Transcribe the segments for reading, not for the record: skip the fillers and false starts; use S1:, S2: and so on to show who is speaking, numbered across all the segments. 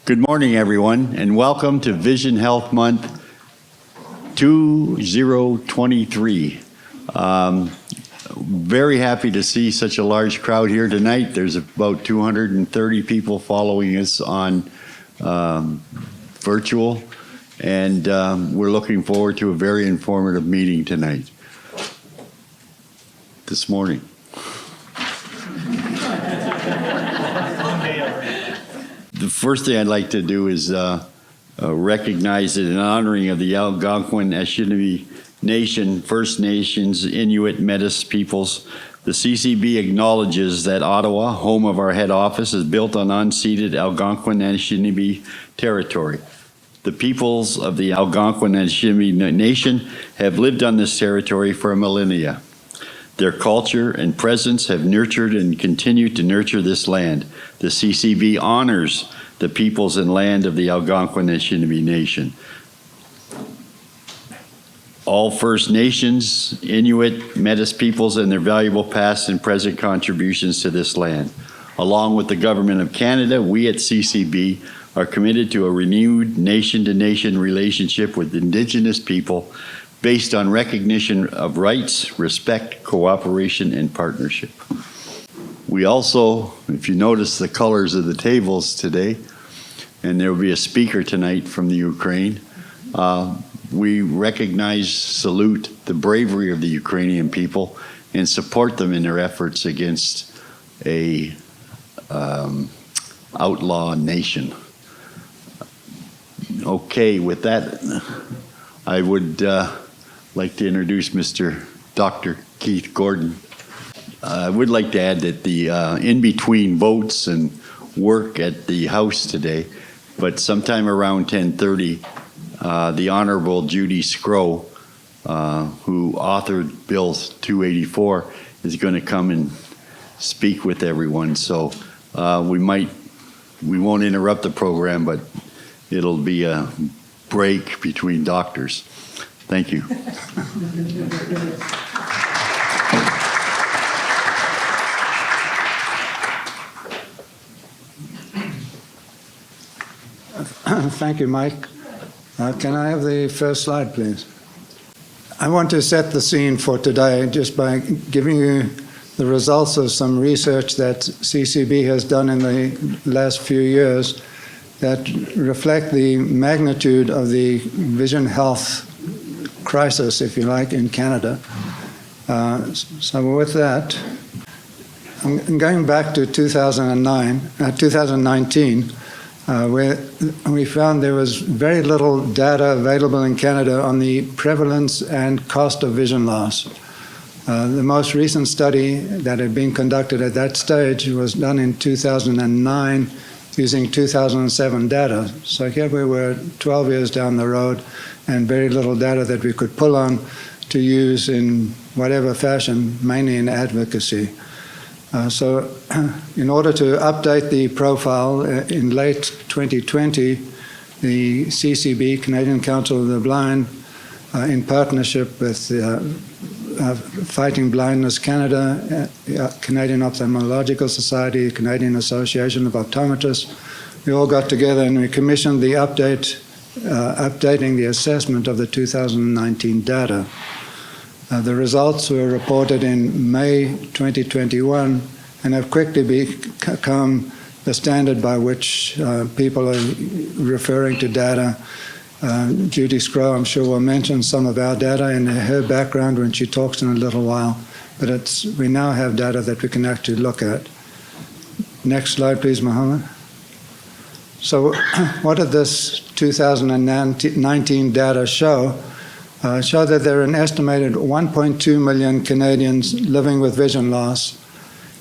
S1: Good morning, everyone, and welcome to Vision Health Month 2023. Very happy to see such a large crowd here tonight. There's about 230 people following us on virtual, and we're looking forward to a very informative meeting tonight, this morning. The first thing I'd like to do is recognize it in honoring of the Algonquin Anishinaabe Nation, First Nations, Inuit, Métis peoples. The CCB acknowledges that Ottawa, home of our head office, is built on unceded Algonquin Anishinaabe territory. The peoples of the Algonquin Anishinaabe Nation have lived on this territory for millennia. Their culture and presence have nurtured and continue to nurture this land. The CCB honors the peoples and land of the Algonquin Anishinaabe Nation. All First Nations, Inuit, Métis peoples, and their valuable past and present contributions to this land. Along with the Government of Canada, we at CCB are committed to a renewed nation-to-nation relationship with Indigenous people based on recognition of rights, respect, cooperation, and partnership. We also, if you notice the colors of the tables today, and there will be a speaker tonight from the Ukraine, we recognize, salute the bravery of the Ukrainian people and support them in their efforts against a outlaw nation. Okay, with that, I would like to introduce Dr. Keith Gordon. I would like to add that the in between votes and work at the House today, but sometime around 10:30, the Honorable Judy Scrow, who authored Bill 284, is going to come and speak with everyone. So we won't interrupt the program, but it'll be a break between doctors. Thank you.
S2: Thank you, Mike. Can I have the first slide, please? I want to set the scene for today just by giving you the results of some research that CCB has done in the last few years that reflect the magnitude of the vision health crisis, if you like, in Canada. So with that, I'm going back to 2019, where we found there was very little data available in Canada on the prevalence and cost of vision loss. The most recent study that had been conducted at that stage was done in 2009 using 2007 data. So here we were 12 years down the road and very little data that we could pull on to use in whatever fashion, mainly in advocacy. So in order to update the profile, in late 2020, the CCB, Canadian Council of the Blind, in partnership with Fighting Blindness Canada, Canadian Ophthalmological Society, Canadian Association of Optometrists, we all got together and we commissioned the updating the assessment of the 2019 data. The results were reported in May 2021 and have quickly become the standard by which people are referring to data. Judy Scrow, I'm sure, will mention some of our data in her background when she talks in a little while, but we now have data that we can actually look at. Next slide, please, Mohammed. So what did this 2019 data show? Show that there are an estimated 1.2 million Canadians living with vision loss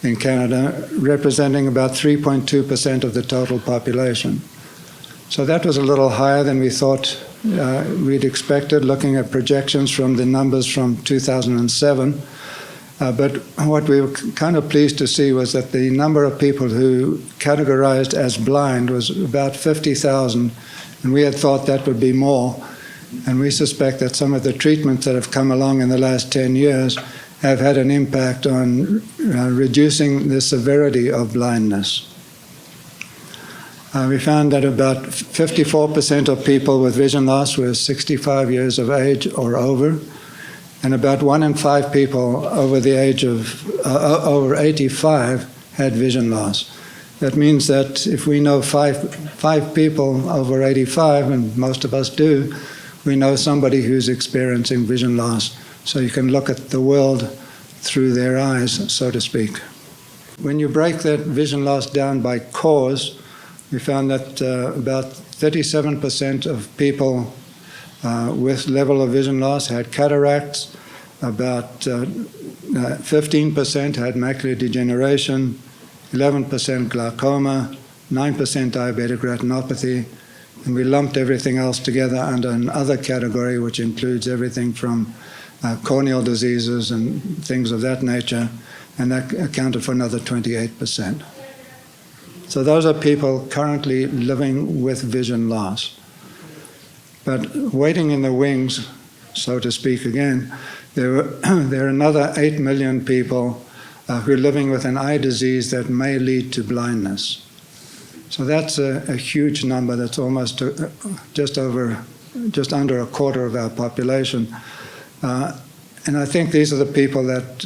S2: in Canada, representing about 3.2% of the total population. So that was a little higher than we thought we'd expected, looking at projections from the numbers from 2007. But what we were kind of pleased to see was that the number of people who categorized as blind was about 50,000, and we had thought that would be more. And we suspect that some of the treatments that have come along in the last 10 years have had an impact on reducing the severity of blindness. We found that about 54% of people with vision loss were 65 years of age or over, and about 1 in 5 people over the age of over 85 had vision loss. That means that if we know five people over 85, and most of us do, we know somebody who's experiencing vision loss. So you can look at the world through their eyes, so to speak. When you break that vision loss down by cause, we found that about 37% of people with level of vision loss had cataracts, about 15% had macular degeneration, 11% glaucoma, 9% diabetic retinopathy, and we lumped everything else together under another category, which includes everything from corneal diseases and things of that nature, and that accounted for another 28%. So those are people currently living with vision loss. But waiting in the wings, so to speak again, there are another 8 million people who are living with an eye disease that may lead to blindness. So that's a huge number. That's almost just under a quarter of our population. And I think these are the people that,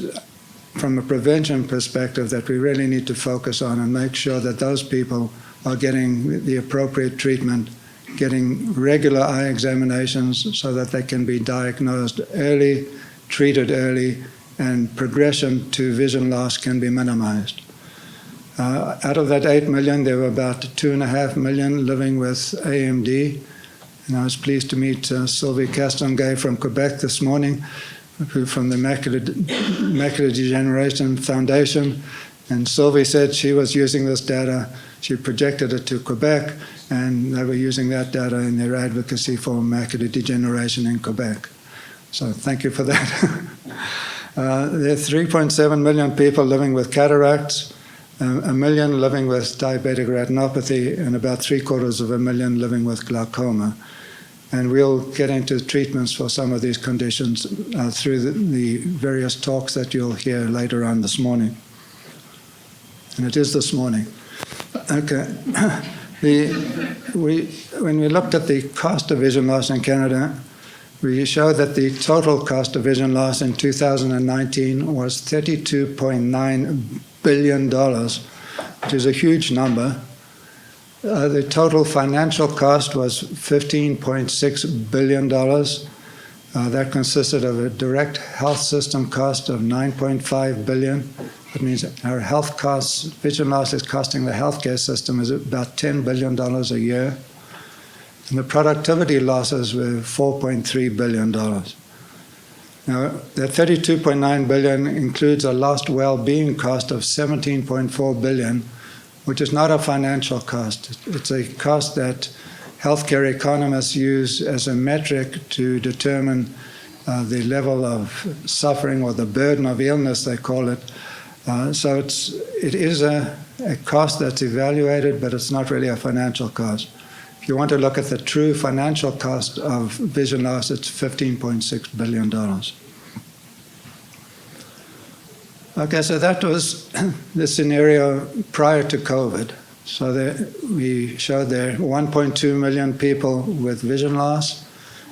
S2: from a prevention perspective, that we really need to focus on and make sure that those people are getting the appropriate treatment, getting regular eye examinations so that they can be diagnosed early, treated early, and progression to vision loss can be minimized. Out of that 8 million, there were about 2.5 million living with AMD. And I was pleased to meet Sylvie Castonguay from Quebec this morning, who from the Macular Degeneration Foundation. And Sylvie said she was using this data, she projected it to Quebec, and they were using that data in their advocacy for macular degeneration in Quebec. So thank you for that. There are 3.7 million people living with cataracts, 1 million living with diabetic retinopathy, and about 750,000 living with glaucoma. And we'll get into treatments for some of these conditions through the various talks that you'll hear later on this morning. And it is this morning. Okay. When we looked at the cost of vision loss in Canada, we showed that the total cost of vision loss in 2019 was $32.9 billion, which is a huge number. The total financial cost was $15.6 billion. That consisted of a direct health system cost of $9.5 billion. That means our health costs, vision loss is costing the healthcare system is about $10 billion a year. And the productivity losses were $4.3 billion. Now, that $32.9 billion includes a lost well-being cost of $17.4 billion, which is not a financial cost. It's a cost that healthcare economists use as a metric to determine the level of suffering or the burden of illness, they call it. So it is a cost that's evaluated, but it's not really a financial cost. If you want to look at the true financial cost of vision loss, it's $15.6 billion. Okay, so that was the scenario prior to COVID. So we showed there 1.2 million people with vision loss,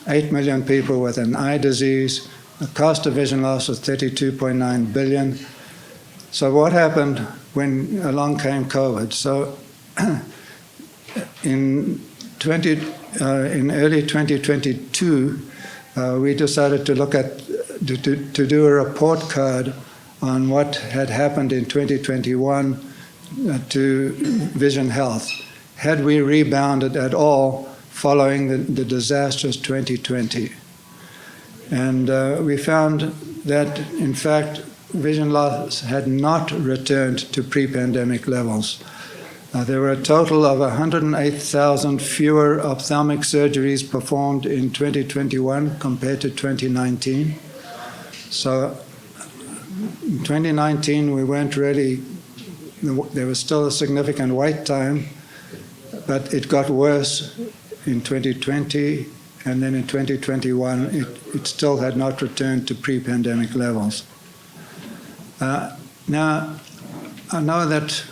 S2: 8 million people with an eye disease. The cost of vision loss was $32.9 billion. So what happened when along came COVID? So in early 2022, we decided to look at to do a report card on what had happened in 2021 to vision health. Had we rebounded at all following the disastrous 2020? And we found that, in fact, vision loss had not returned to pre-pandemic levels. There were a total of 108,000 fewer ophthalmic surgeries performed in 2021 compared to 2019. So in 2019, we weren't really, there was still a significant wait time, but it got worse in 2020, and then in 2021, it still had not returned to pre-pandemic levels. Now, I know that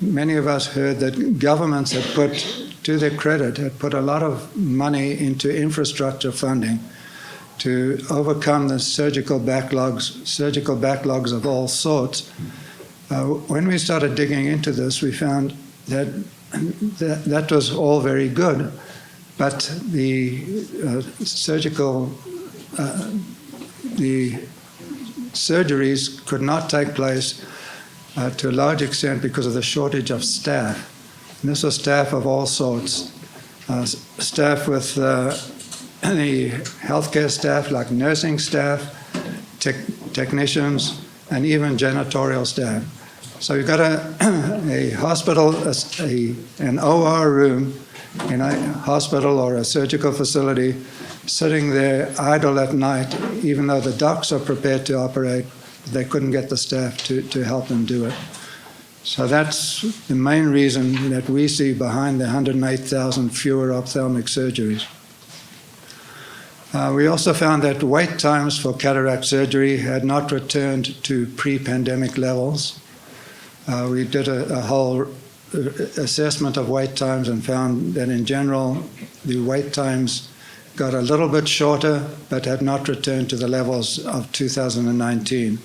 S2: many of us heard that governments had put, to their credit, had put a lot of money into infrastructure funding to overcome the surgical backlogs of all sorts. When we started digging into this, we found that that was all very good, but the surgeries could not take place to a large extent because of the shortage of staff. And this was staff of all sorts, staff with the healthcare staff, like nursing staff, technicians, and even janitorial staff. So you've got a hospital, an OR room in a hospital or a surgical facility, sitting there idle at night, even though the docs are prepared to operate, they couldn't get the staff to help them do it. So that's the main reason that we see behind the 108,000 fewer ophthalmic surgeries. We also found that wait times for cataract surgery had not returned to pre-pandemic levels. We did a whole assessment of wait times and found that in general the wait times got a little bit shorter but had not returned to the levels of 2019.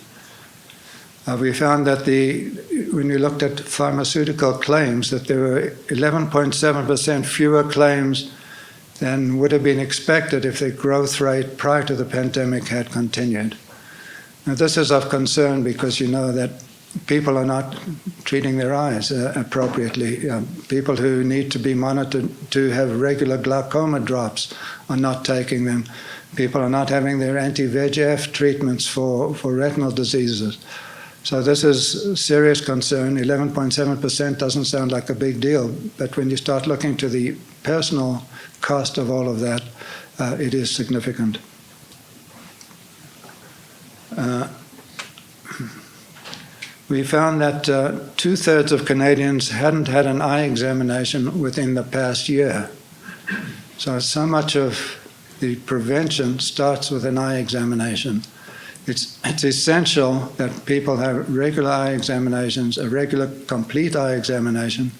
S2: We found that when we looked at pharmaceutical claims, that there were 11.7% fewer claims than would have been expected if the growth rate prior to the pandemic had continued. Now, this is of concern because you know that people are not treating their eyes appropriately. People who need to be monitored to have regular glaucoma drops are not taking them. People are not having their anti-VEGF treatments for retinal diseases. So this is serious concern. 11.7% doesn't sound like a big deal, but when you start looking to the personal cost of all of that, it is significant. We found that 2/3 of Canadians hadn't had an eye examination within the past year. So much of the prevention starts with an eye examination. It's essential that people have regular eye examinations, a regular complete eye examination,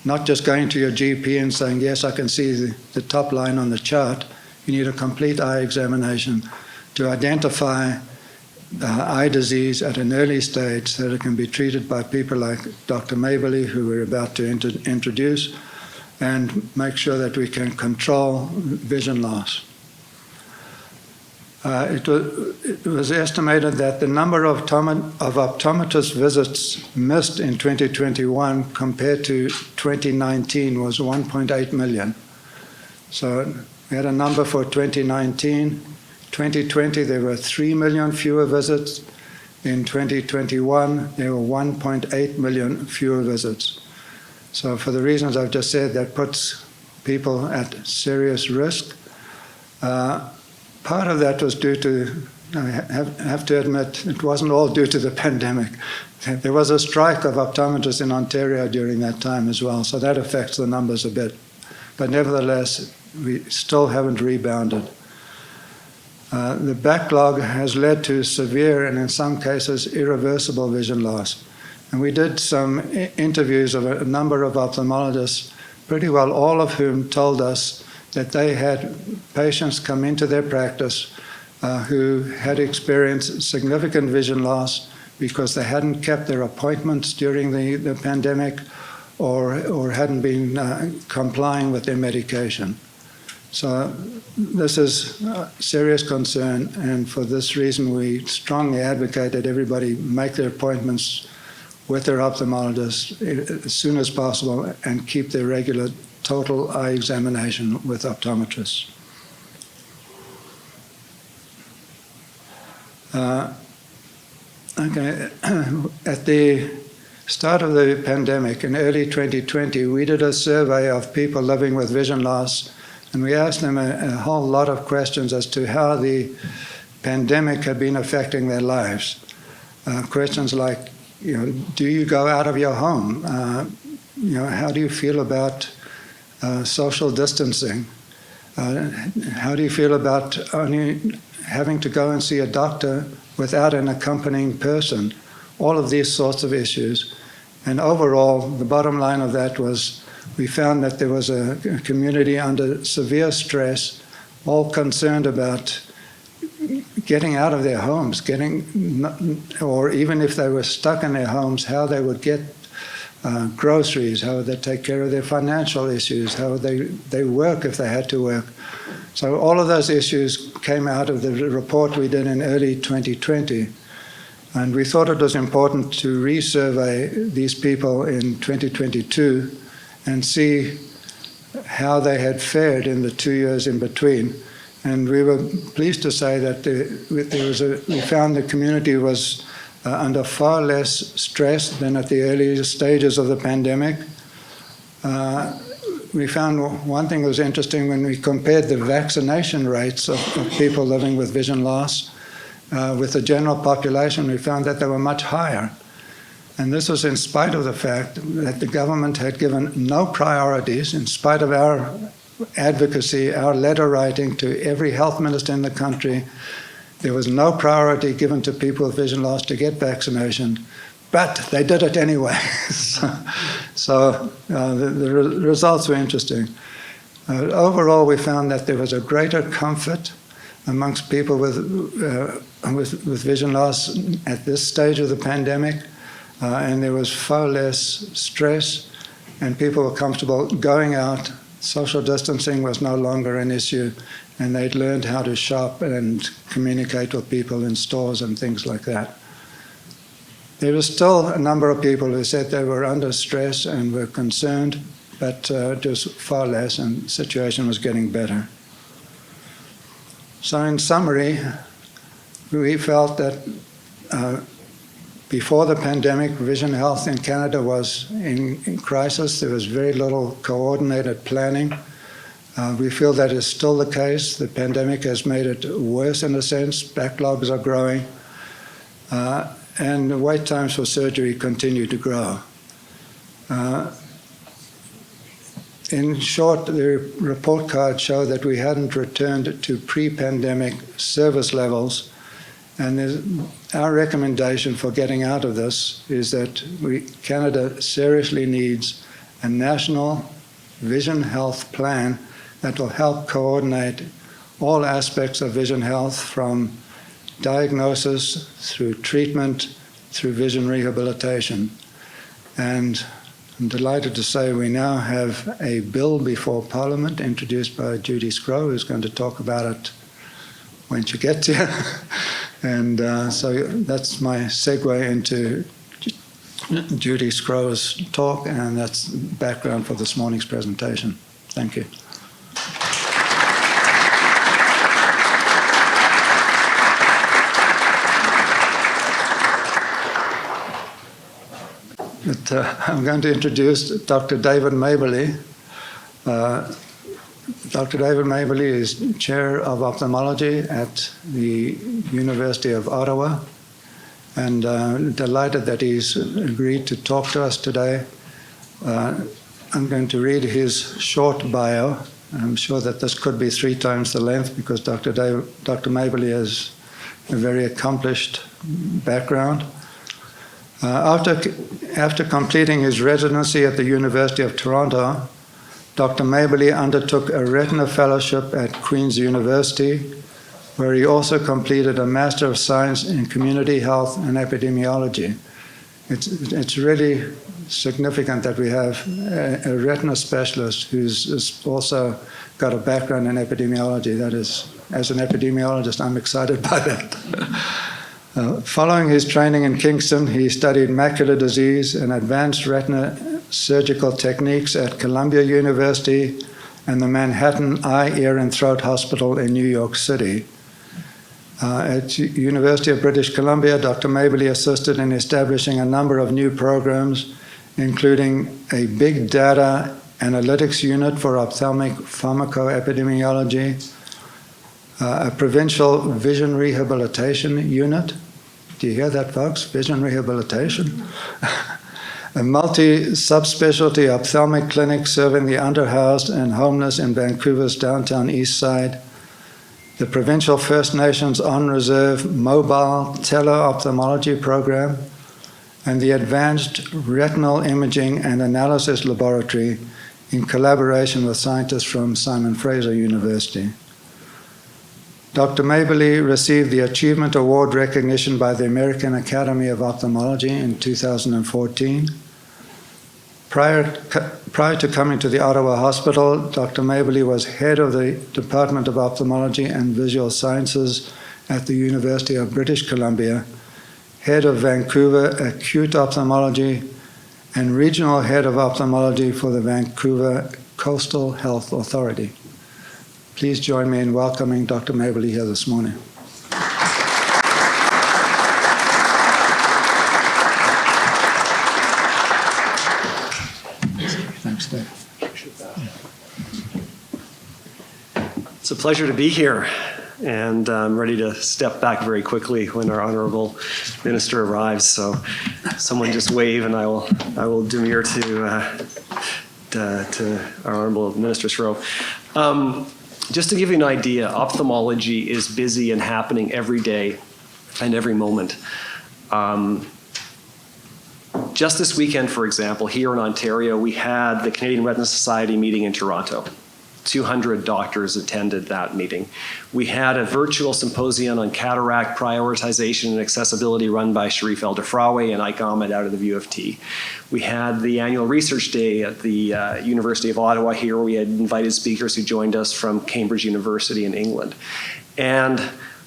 S2: not just going to your GP and saying, yes, I can see the top line on the chart. You need a complete eye examination to identify eye disease at an early stage so that it can be treated by people like Dr. Maberly, who we're about to introduce, and make sure that we can control vision loss. It was estimated that the number of optometrist visits missed in 2021 compared to 2019 was 1.8 million. So we had a number for 2019. 2020, there were 3 million fewer visits. In 2021, there were 1.8 million fewer visits. So for the reasons I've just said, that puts people at serious risk. Part of that was due to, I have to admit, it wasn't all due to the pandemic. There was a strike of optometrists in Ontario during that time as well, so that affects the numbers a bit. But nevertheless, we still haven't rebounded. The backlog has led to severe and in some cases irreversible vision loss. And we did some interviews of a number of ophthalmologists, pretty well all of whom told us that they had patients come into their practice who had experienced significant vision loss because they hadn't kept their appointments during the pandemic or hadn't been complying with their medication. So this is a serious concern, and for this reason we strongly advocate that everybody make their appointments with their ophthalmologist as soon as possible and keep their regular total eye examination with optometrists. At the start of the pandemic in early 2020, we did a survey of people living with vision loss, and we asked them a whole lot of questions as to how the pandemic had been affecting their lives. Questions like, do you go out of your home? How do you feel about social distancing? How do you feel about only having to go and see a doctor without an accompanying person? All of these sorts of issues. And overall, the bottom line of that was we found that there was a community under severe stress, all concerned about getting out of their homes, or even if they were stuck in their homes, how they would get groceries, how would they take care of their financial issues, how would they work if they had to work. So all of those issues came out of the report we did in early 2020. And we thought it was important to resurvey these people in 2022 and see how they had fared in the 2 years in between. And we were pleased to say that we found the community was under far less stress than at the earlier stages of the pandemic. We found one thing was interesting when we compared the vaccination rates of people living with vision loss with the general population. We found that they were much higher. And this was in spite of the fact that the government had given no priorities, in spite of our advocacy, our letter writing to every health minister in the country. There was no priority given to people with vision loss to get vaccination, but they did it anyway. So the results were interesting. Overall, we found that there was a greater comfort amongst people with vision loss at this stage of the pandemic, and there was far less stress, and people were comfortable going out. Social distancing was no longer an issue, and they'd learned how to shop and communicate with people in stores and things like that. There was still a number of people who said they were under stress and were concerned, but just far less, and the situation was getting better. So in summary, we felt that before the pandemic, vision health in Canada was in crisis. There was very little coordinated planning. We feel that is still the case. The pandemic has made it worse in a sense. Backlogs are growing. And the wait times for surgery continue to grow. In short, the report card showed that we hadn't returned to pre-pandemic service levels. And our recommendation for getting out of this is that Canada seriously needs a national vision health plan that will help coordinate all aspects of vision health, from diagnosis through treatment through vision rehabilitation. And I'm delighted to say we now have a bill before Parliament introduced by Judy Scrow, who's going to talk about it when she gets here. And so that's my segue into Judy Scrow's talk, and that's background for this morning's presentation. Thank you. I'm going to introduce Dr. David Maberly. Dr. David Maberly is Chair of Ophthalmology at the University of Ottawa, and delighted that he's agreed to talk to us today. I'm going to read his short bio. I'm sure that this could be 3 times the length because Dr. Maberly has a very accomplished background. After completing his residency at the University of Toronto, Dr. Maberly undertook a retina fellowship at Queen's University, where he also completed a Master of Science in Community Health and Epidemiology. It's really significant that we have a retina specialist who's also got a background in epidemiology. That is, as an epidemiologist, I'm excited by that. Following his training in Kingston, he studied macular disease and advanced retina surgical techniques at Columbia University and the Manhattan Eye, Ear and Throat Hospital in New York City. At University of British Columbia, Dr. Maberly assisted in establishing a number of new programs, including a big data analytics unit for ophthalmic pharmacoepidemiology, a provincial vision rehabilitation unit. Do you hear that, folks? Vision rehabilitation. A multi-subspecialty ophthalmic clinic serving the underhoused and homeless in Vancouver's downtown east side. The provincial First Nations on-reserve mobile tele-ophthalmology program. and the Advanced Retinal Imaging and Analysis Laboratory in collaboration with scientists from Simon Fraser University. Dr. Maberly received the Achievement Award recognition by the American Academy of Ophthalmology in 2014. Prior to coming to the Ottawa Hospital, Dr. Maberly was head of the Department of Ophthalmology and Visual Sciences at the University of British Columbia, head of Vancouver Acute Ophthalmology, and regional head of ophthalmology for the Vancouver Coastal Health Authority. Please join me in welcoming Dr. Maberly here this morning. Thanks, Dave.
S3: It's a pleasure to be here, and I'm ready to step back very quickly when our honorable minister arrives. So someone just wave, and I will demur to our honorable minister's row. Just to give you an idea, ophthalmology is busy and happening every day and every moment. Just this weekend, for example, here in Ontario, we had the Canadian Retina Society meeting in Toronto. 200 doctors attended that meeting. We had a virtual symposium on cataract prioritization and accessibility run by Sharif El-Dafrawi and Ike Ahmed out of the U of T. We had the annual research day at the University of Ottawa here. We had invited speakers who joined us from Cambridge University in England. And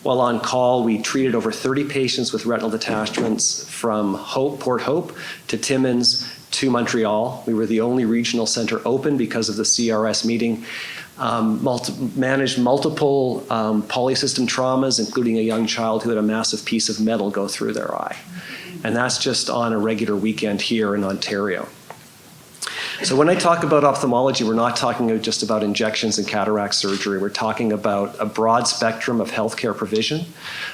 S3: while on call, we treated over 30 patients with retinal detachments from Port Hope to Timmins to Montreal. We were the only regional center open because of the CRS meeting. Managed multiple polysystem traumas, including a young child who had a massive piece of metal go through their eye. And that's just on a regular weekend here in Ontario. So when I talk about ophthalmology, we're not talking just about injections and cataract surgery. We're talking about a broad spectrum of healthcare provision,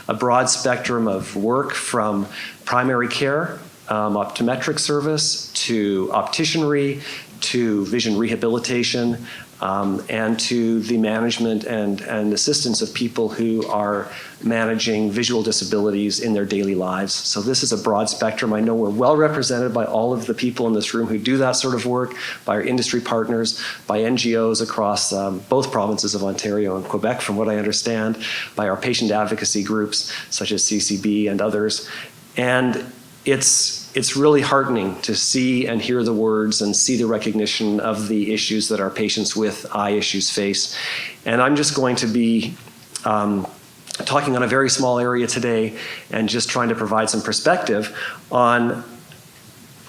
S3: a broad spectrum of work from primary care, optometric service, to opticianry, to vision rehabilitation, and to the management and assistance of people who are managing visual disabilities in their daily lives. So this is a broad spectrum. I know we're well represented by all of the people in this room who do that sort of work, by our industry partners, by NGOs across both provinces of Ontario and Quebec, from what I understand, by our patient advocacy groups, such as CCB and others. And it's really heartening to see and hear the words and see the recognition of the issues that our patients with eye issues face. And I'm just going to be talking on a very small area today and just trying to provide some perspective on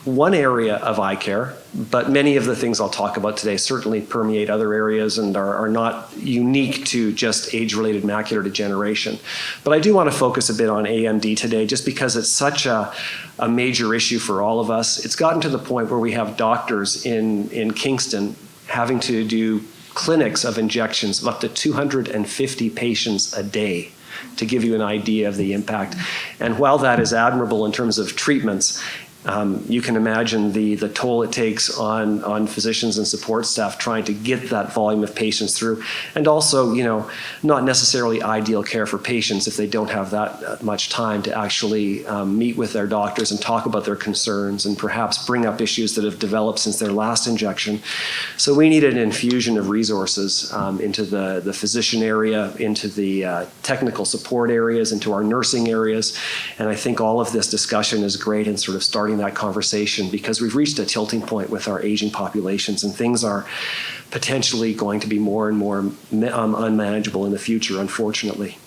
S3: one area of eye care, but many of the things I'll talk about today certainly permeate other areas and are not unique to just age-related macular degeneration. But I do want to focus a bit on AMD today just because it's such a major issue for all of us. It's gotten to the point where we have doctors in Kingston having to do clinics of injections of up to 250 patients a day, to give you an idea of the impact. And while that is admirable in terms of treatments, you can imagine the toll it takes on physicians and support staff trying to get that volume of patients through. And also, not necessarily ideal care for patients if they don't have that much time to actually meet with their doctors and talk about their concerns and perhaps bring up issues that have developed since their last injection. So we need an infusion of resources into the physician area, into the technical support areas, into our nursing areas. And I think all of this discussion is great in sort of starting that conversation, because we've reached a tilting point with our aging populations and things are potentially going to be more and more unmanageable in the future, unfortunately.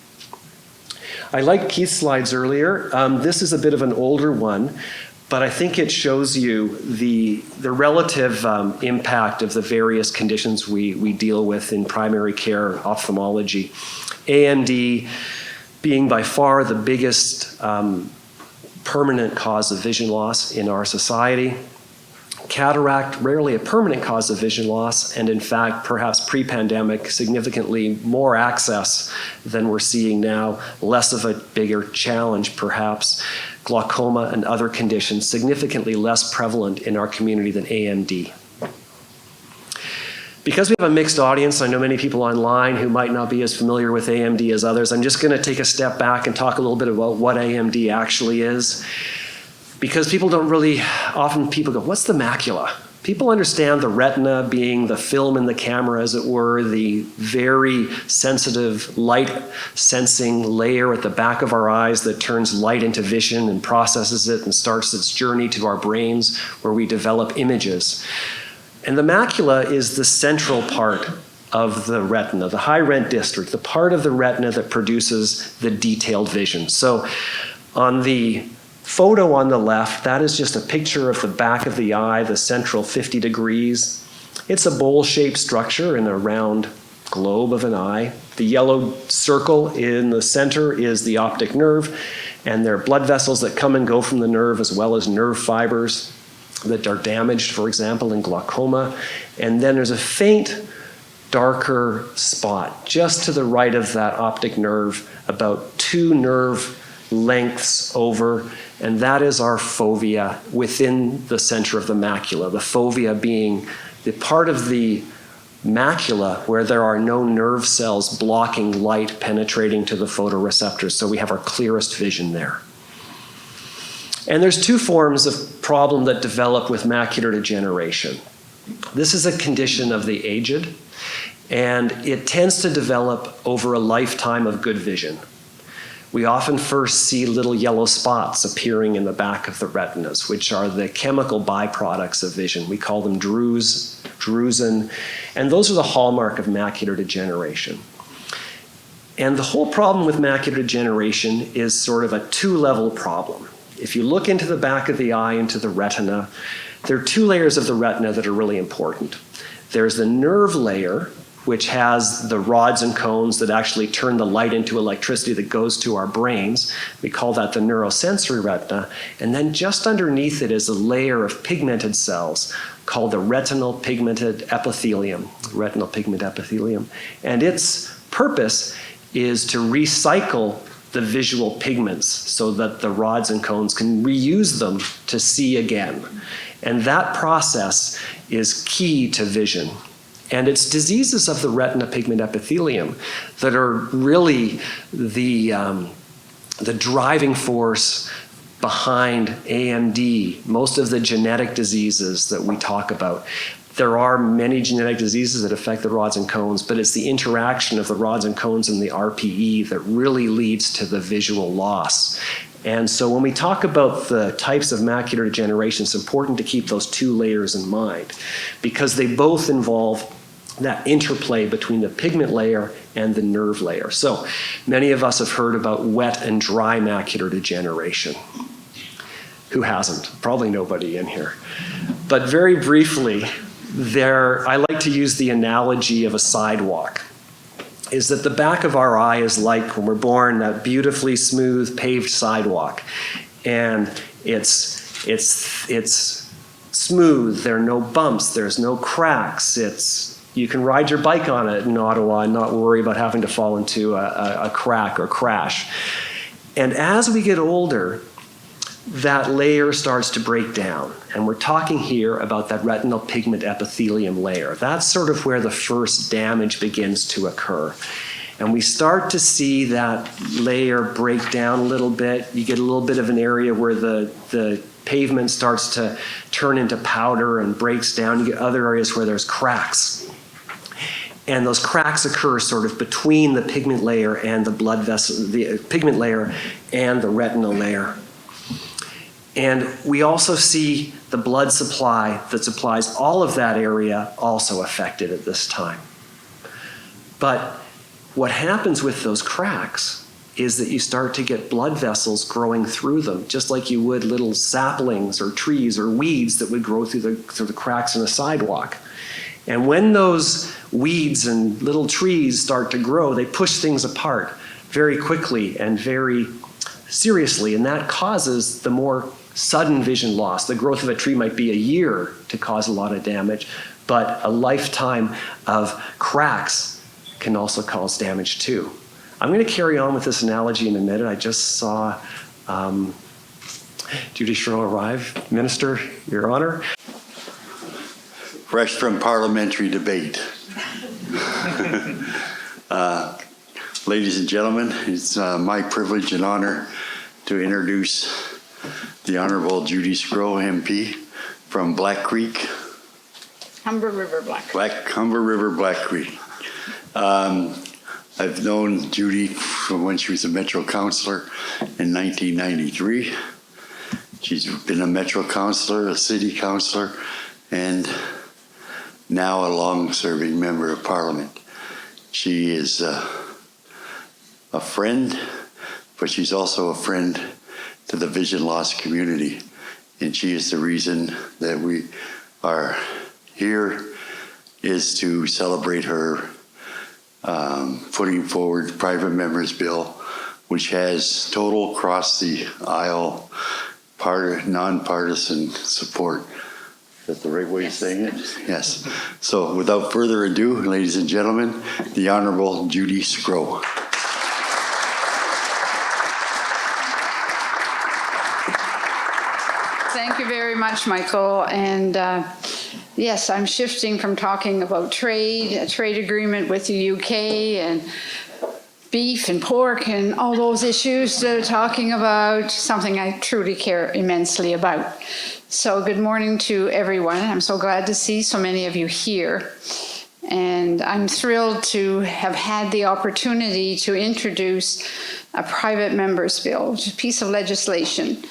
S3: I liked Keith's slides earlier. This is a bit of an older one, but I think it shows you the relative impact of the various conditions we deal with in primary care ophthalmology. AMD being by far the biggest permanent cause of vision loss in our society. Cataract, rarely a permanent cause of vision loss, and in fact, perhaps pre-pandemic, significantly more access than we're seeing now, less of a bigger challenge perhaps. Glaucoma and other conditions, significantly less prevalent in our community than AMD. Because we have a mixed audience, I know many people online who might not be as familiar with AMD as others, I'm just going to take a step back and talk a little bit about what AMD actually is. because people don't really, often people go, what's the macula? People understand the retina being the film in the camera, as it were, the very sensitive light sensing layer at the back of our eyes that turns light into vision and processes it and starts its journey to our brains where we develop images. And the macula is the central part of the retina, the high rent district, the part of the retina that produces the detailed vision. So on the photo on the left, that is just a picture of the back of the eye, the central 50 degrees. It's a bowl-shaped structure in a round globe of an eye. The yellow circle in the center is the optic nerve, and there are blood vessels that come and go from the nerve, as well as nerve fibers that are damaged, for example, in glaucoma. And then there's a faint, darker spot just to the right of that optic nerve, about 2 nerve lengths over, and that is our fovea within the center of the macula. The fovea being the part of the macula where there are no nerve cells blocking light penetrating to the photoreceptors, so we have our clearest vision there. And there's 2 forms of problem that develop with macular degeneration. This is a condition of the aged, and it tends to develop over a lifetime of good vision. We often first see little yellow spots appearing in the back of the retinas, which are the chemical byproducts of vision. We call them drusen, and those are the hallmark of macular degeneration. And the whole problem with macular degeneration is sort of a 2-level problem. If you look into the back of the eye, into the retina, there are 2 layers of the retina that are really important. There's the nerve layer, which has the rods and cones that actually turn the light into electricity that goes to our brains. We call that the neurosensory retina. And then just underneath it is a layer of pigmented cells called the retinal pigmented epithelium, retinal pigment epithelium. And its purpose is to recycle the visual pigments so that the rods and cones can reuse them to see again. And that process is key to vision. And it's diseases of the retina pigment epithelium that are really the driving force behind AMD, most of the genetic diseases that we talk about. There are many genetic diseases that affect the rods and cones, but it's the interaction of the rods and cones and the RPE that really leads to the visual loss. And so when we talk about the types of macular degeneration, it's important to keep those 2 layers in mind, because they both involve that interplay between the pigment layer and the nerve layer. So many of us have heard about wet and dry macular degeneration. Who hasn't? Probably nobody in here. But very briefly, I like to use the analogy of a sidewalk, is that the back of our eye is like, when we're born, that beautifully smooth paved sidewalk. And it's smooth, there are no bumps, there's no cracks, you can ride your bike on it in Ottawa and not worry about having to fall into a crack or crash. And as we get older, that layer starts to break down. And we're talking here about that retinal pigment epithelium layer. That's sort of where the first damage begins to occur. And we start to see that layer break down a little bit. You get a little bit of an area where the pavement starts to turn into powder and breaks down. You get other areas where there's cracks. And those cracks occur sort of between the pigment layer and the blood vessel, the pigment layer and the retinal layer. And we also see the blood supply that supplies all of that area also affected at this time. But what happens with those cracks is that you start to get blood vessels growing through them, just like you would little saplings or trees or weeds that would grow through the cracks in a sidewalk. And when those weeds and little trees start to grow, they push things apart very quickly and very seriously, and that causes the more sudden vision loss. The growth of a tree might be a year to cause a lot of damage, but a lifetime of cracks can also cause damage too. I'm going to carry on with this analogy in a minute. I just saw Judy Schroe arrive. Minister, Your Honor.
S1: Fresh from parliamentary debate. Ladies and gentlemen, it's my privilege and honor to introduce the Honorable Judy Scrow, MP, from Black Creek,
S4: Humber River Black.
S1: Humber River, Black Creek. I've known Judy from when she was a Metro Councilor in 1993. She's been a Metro Councilor, a City Councilor, and now a long-serving Member of Parliament. She is a friend, but she's also a friend to the vision loss community. And she is the reason that we are here, is to celebrate her putting forward private members bill, which has total across the aisle nonpartisan support. Is that the right way of saying it? Yes. So without further ado, ladies and gentlemen, the Honorable Judy Scrow.
S4: Thank you very much, Michael. And yes, I'm shifting from talking about trade, a trade agreement with the UK and beef and pork and all those issues, to talking about something I truly care immensely about. So good morning to everyone. I'm so glad to see so many of you here. And I'm thrilled to have had the opportunity to introduce a private members bill, a piece of legislation.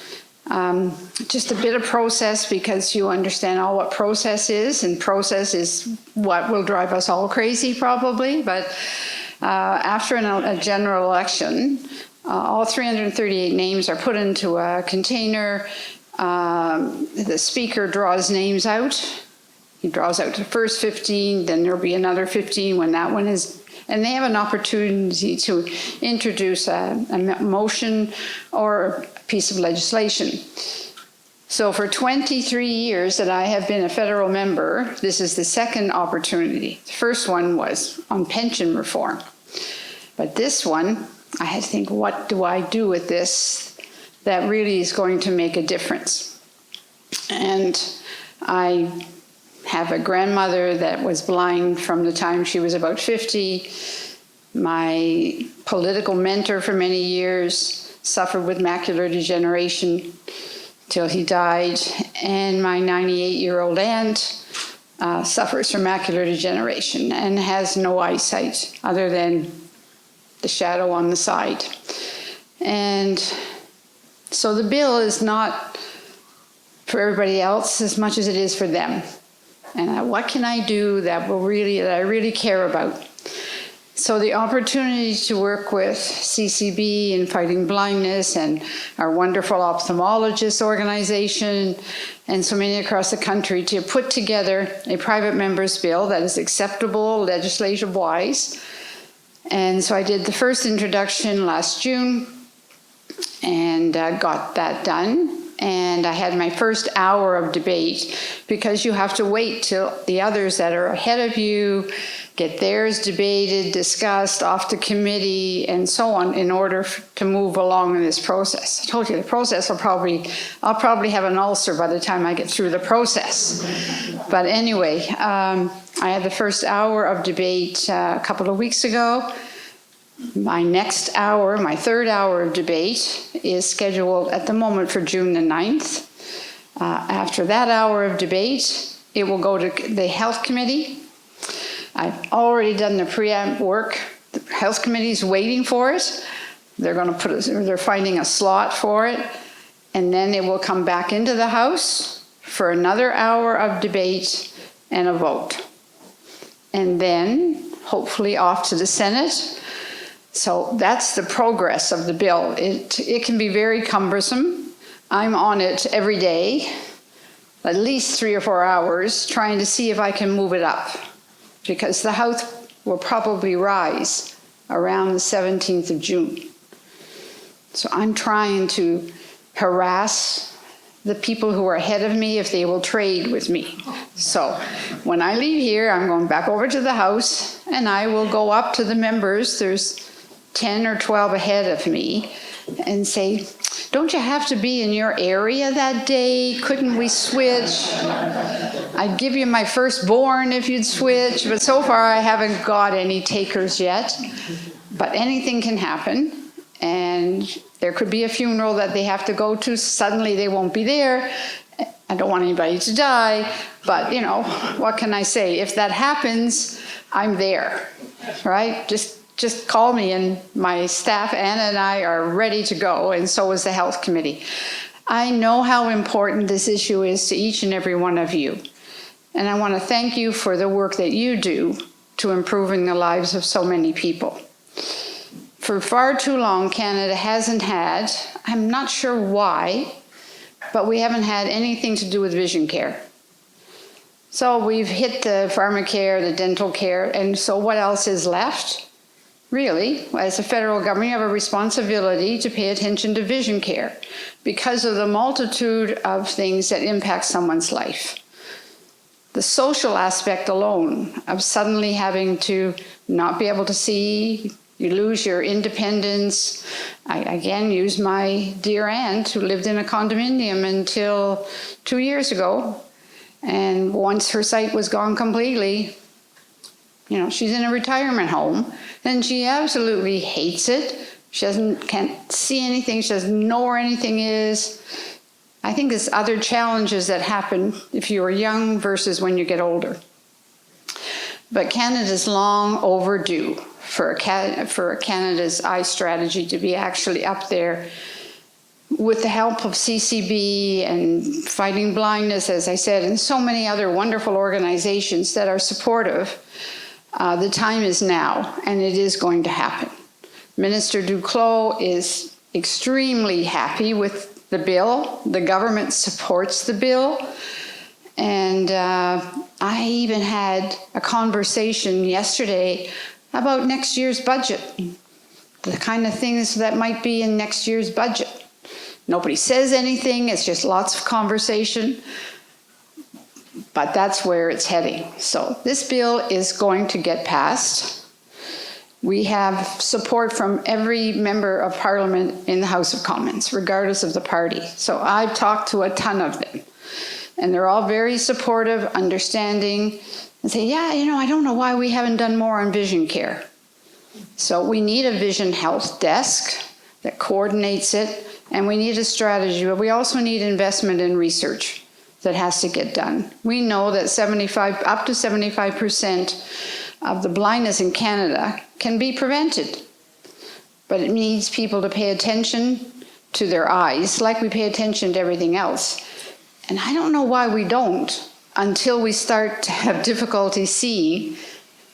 S4: Just a bit of process, because you understand all what process is, and process is what will drive us all crazy probably. But after a general election, all 338 names are put into a container. The speaker draws names out. He draws out the first 15, then there'll be another 15 when that one is, and they have an opportunity to introduce a motion or a piece of legislation. So for 23 years that I have been a federal member, this is the second opportunity. The first one was on pension reform. But this one, I had to think, what do I do with this that really is going to make a difference? And I have a grandmother that was blind from the time she was about 50. My political mentor for many years suffered with macular degeneration till he died. And my 98-year-old aunt suffers from macular degeneration and has no eyesight other than the shadow on the side. And so the bill is not for everybody else as much as it is for them. And what can I do that I really care about? So the opportunity to work with CCB in fighting blindness, and our wonderful ophthalmologists organization, and so many across the country, to put together a private members bill that is acceptable legislative-wise. And so I did the first introduction last June and got that done. And I had my first hour of debate, because you have to wait till the others that are ahead of you get theirs debated, discussed, off to committee, and so on, in order to move along in this process. I told you the process I'll probably have an ulcer by the time I get through the process. But anyway, I had the first hour of debate a couple of weeks ago. My next hour, my third hour of debate, is scheduled at the moment for June the 9th. After that hour of debate, it will go to the Health Committee. I've already done the preamp work. The Health Committee is waiting for it. They're finding a slot for it. And then it will come back into the House for another hour of debate and a vote. And then, hopefully, off to the Senate. So that's the progress of the bill. It can be very cumbersome. I'm on it every day, at least 3 or 4 hours, trying to see if I can move it up, because the House will probably rise around the 17th of June. So I'm trying to harass the people who are ahead of me if they will trade with me. So when I leave here, I'm going back over to the House, and I will go up to the members. There's 10 or 12 ahead of me, and say, don't you have to be in your area that day? Couldn't we switch? I'd give you my firstborn if you'd switch, but so far I haven't got any takers yet. But anything can happen, and there could be a funeral that they have to go to. Suddenly they won't be there. I don't want anybody to die, but you know, what can I say? If that happens, I'm there, right? Just call me, and my staff, Anna and I, are ready to go, and so is the health committee. I know how important this issue is to each and every one of you, and I want to thank you for the work that you do to improving the lives of so many people. For far too long, Canada hasn't had, I'm not sure why, but we haven't had anything to do with vision care. So we've hit the pharmacare, the dental care, and so what else is left? Really, as a federal government, you have a responsibility to pay attention to vision care because of the multitude of things that impact someone's life. The social aspect alone of suddenly having to not be able to see, you lose your independence. I again use my dear aunt who lived in a condominium until 2 years ago. And once her sight was gone completely, you know, she's in a retirement home and she absolutely hates it. She can't see anything. She doesn't know where anything is. I think there's other challenges that happen if you are young versus when you get older. But Canada's long overdue for Canada's eye strategy to be actually up there with the help of CCB and Fighting Blindness, as I said, and so many other wonderful organizations that are supportive. The time is now, and it is going to happen. Minister Duclos is extremely happy with the bill. The government supports the bill. And I even had a conversation yesterday about next year's budget, the kind of things that might be in next year's budget. Nobody says anything, it's just lots of conversation, but that's where it's heading. So this bill is going to get passed. We have support from every member of Parliament in the House of Commons, regardless of the party. So I've talked to a ton of them, and they're all very supportive, understanding, and say, yeah, you know, I don't know why we haven't done more on vision care. So we need a vision health desk that coordinates it, and we need a strategy, but we also need investment in research that has to get done. We know that up to 75% of the blindness in Canada can be prevented, but it needs people to pay attention to their eyes like we pay attention to everything else. And I don't know why we don't until we start to have difficulty seeing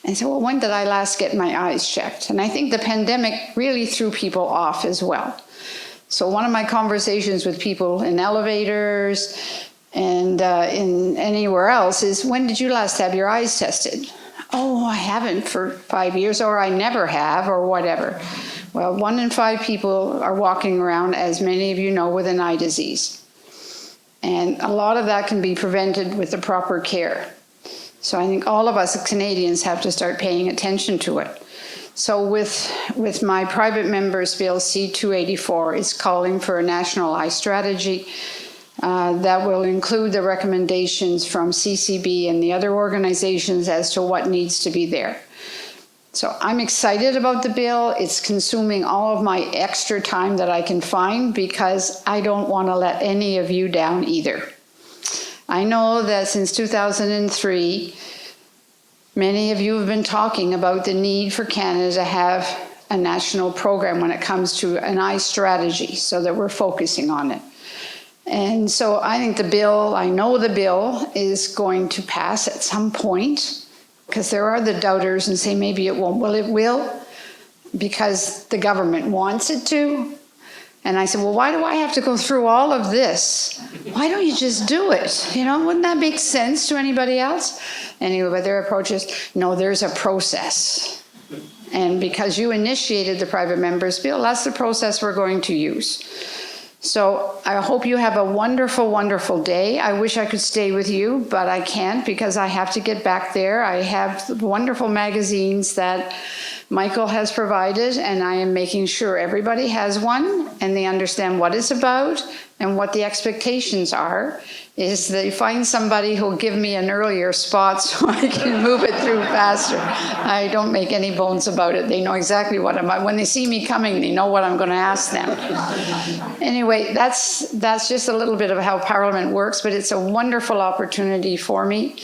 S4: and say, well, when did I last get my eyes checked? And I think the pandemic really threw people off as well. So one of my conversations with people in elevators and in anywhere else is, when did you last have your eyes tested? Oh, I haven't for 5 years, or I never have, or whatever. Well, 1 in 5 people are walking around, as many of you know, with an eye disease. And a lot of that can be prevented with the proper care. So I think all of us as Canadians have to start paying attention to it. So with my private members bill, C-284 is calling for a national eye strategy that will include the recommendations from CCB and the other organizations as to what needs to be there. So I'm excited about the bill. It's consuming all of my extra time that I can find because I don't want to let any of you down either. I know that since 2003, many of you have been talking about the need for Canada to have a national program when it comes to an eye strategy so that we're focusing on it. And so I think the bill, I know the bill is going to pass at some point, because there are the doubters and say maybe it won't. Well, it will, because the government wants it to. And I said, well, why do I have to go through all of this? Why don't you just do it? You know, wouldn't that make sense to anybody else? Anyway, but their approach is, no, there's a process. And because you initiated the private members bill, that's the process we're going to use. So I hope you have a wonderful, wonderful day. I wish I could stay with you, but I can't because I have to get back there. I have the wonderful magazines that Michael has provided, and I am making sure everybody has one and they understand what it's about And what the expectations are is they find somebody who'll give me an earlier spot so I can move it through faster. I don't make any bones about it. They know exactly what when they see me coming, they know what I'm going to ask them. Anyway, that's just a little bit of how Parliament works, but it's a wonderful opportunity for me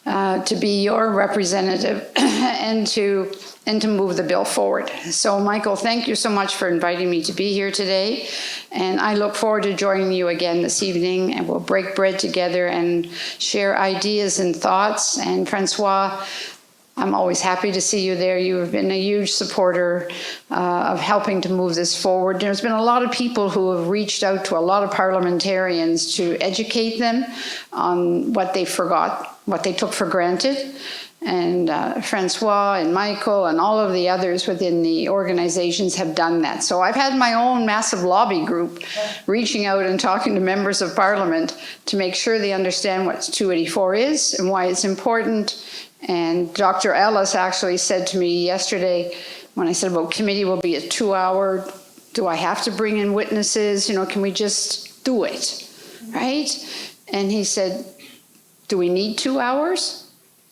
S4: to be your representative and to move the bill forward. So, Michael, thank you so much for inviting me to be here today. And I look forward to joining you again this evening, and we'll break bread together and share ideas and thoughts. And Francois, I'm always happy to see you there. You have been a huge supporter of helping to move this forward. There's been a lot of people who have reached out to a lot of parliamentarians to educate them on what they forgot, what they took for granted. And Francois and Michael and all of the others within the organizations have done that. So I've had my own massive lobby group reaching out and talking to members of Parliament to make sure they understand what 284 is and why it's important. And Dr. Ellis actually said to me yesterday, when I said, well, committee will be a 2-hour, do I have to bring in witnesses? You know, can we just do it, right? And he said, do we need 2 hours?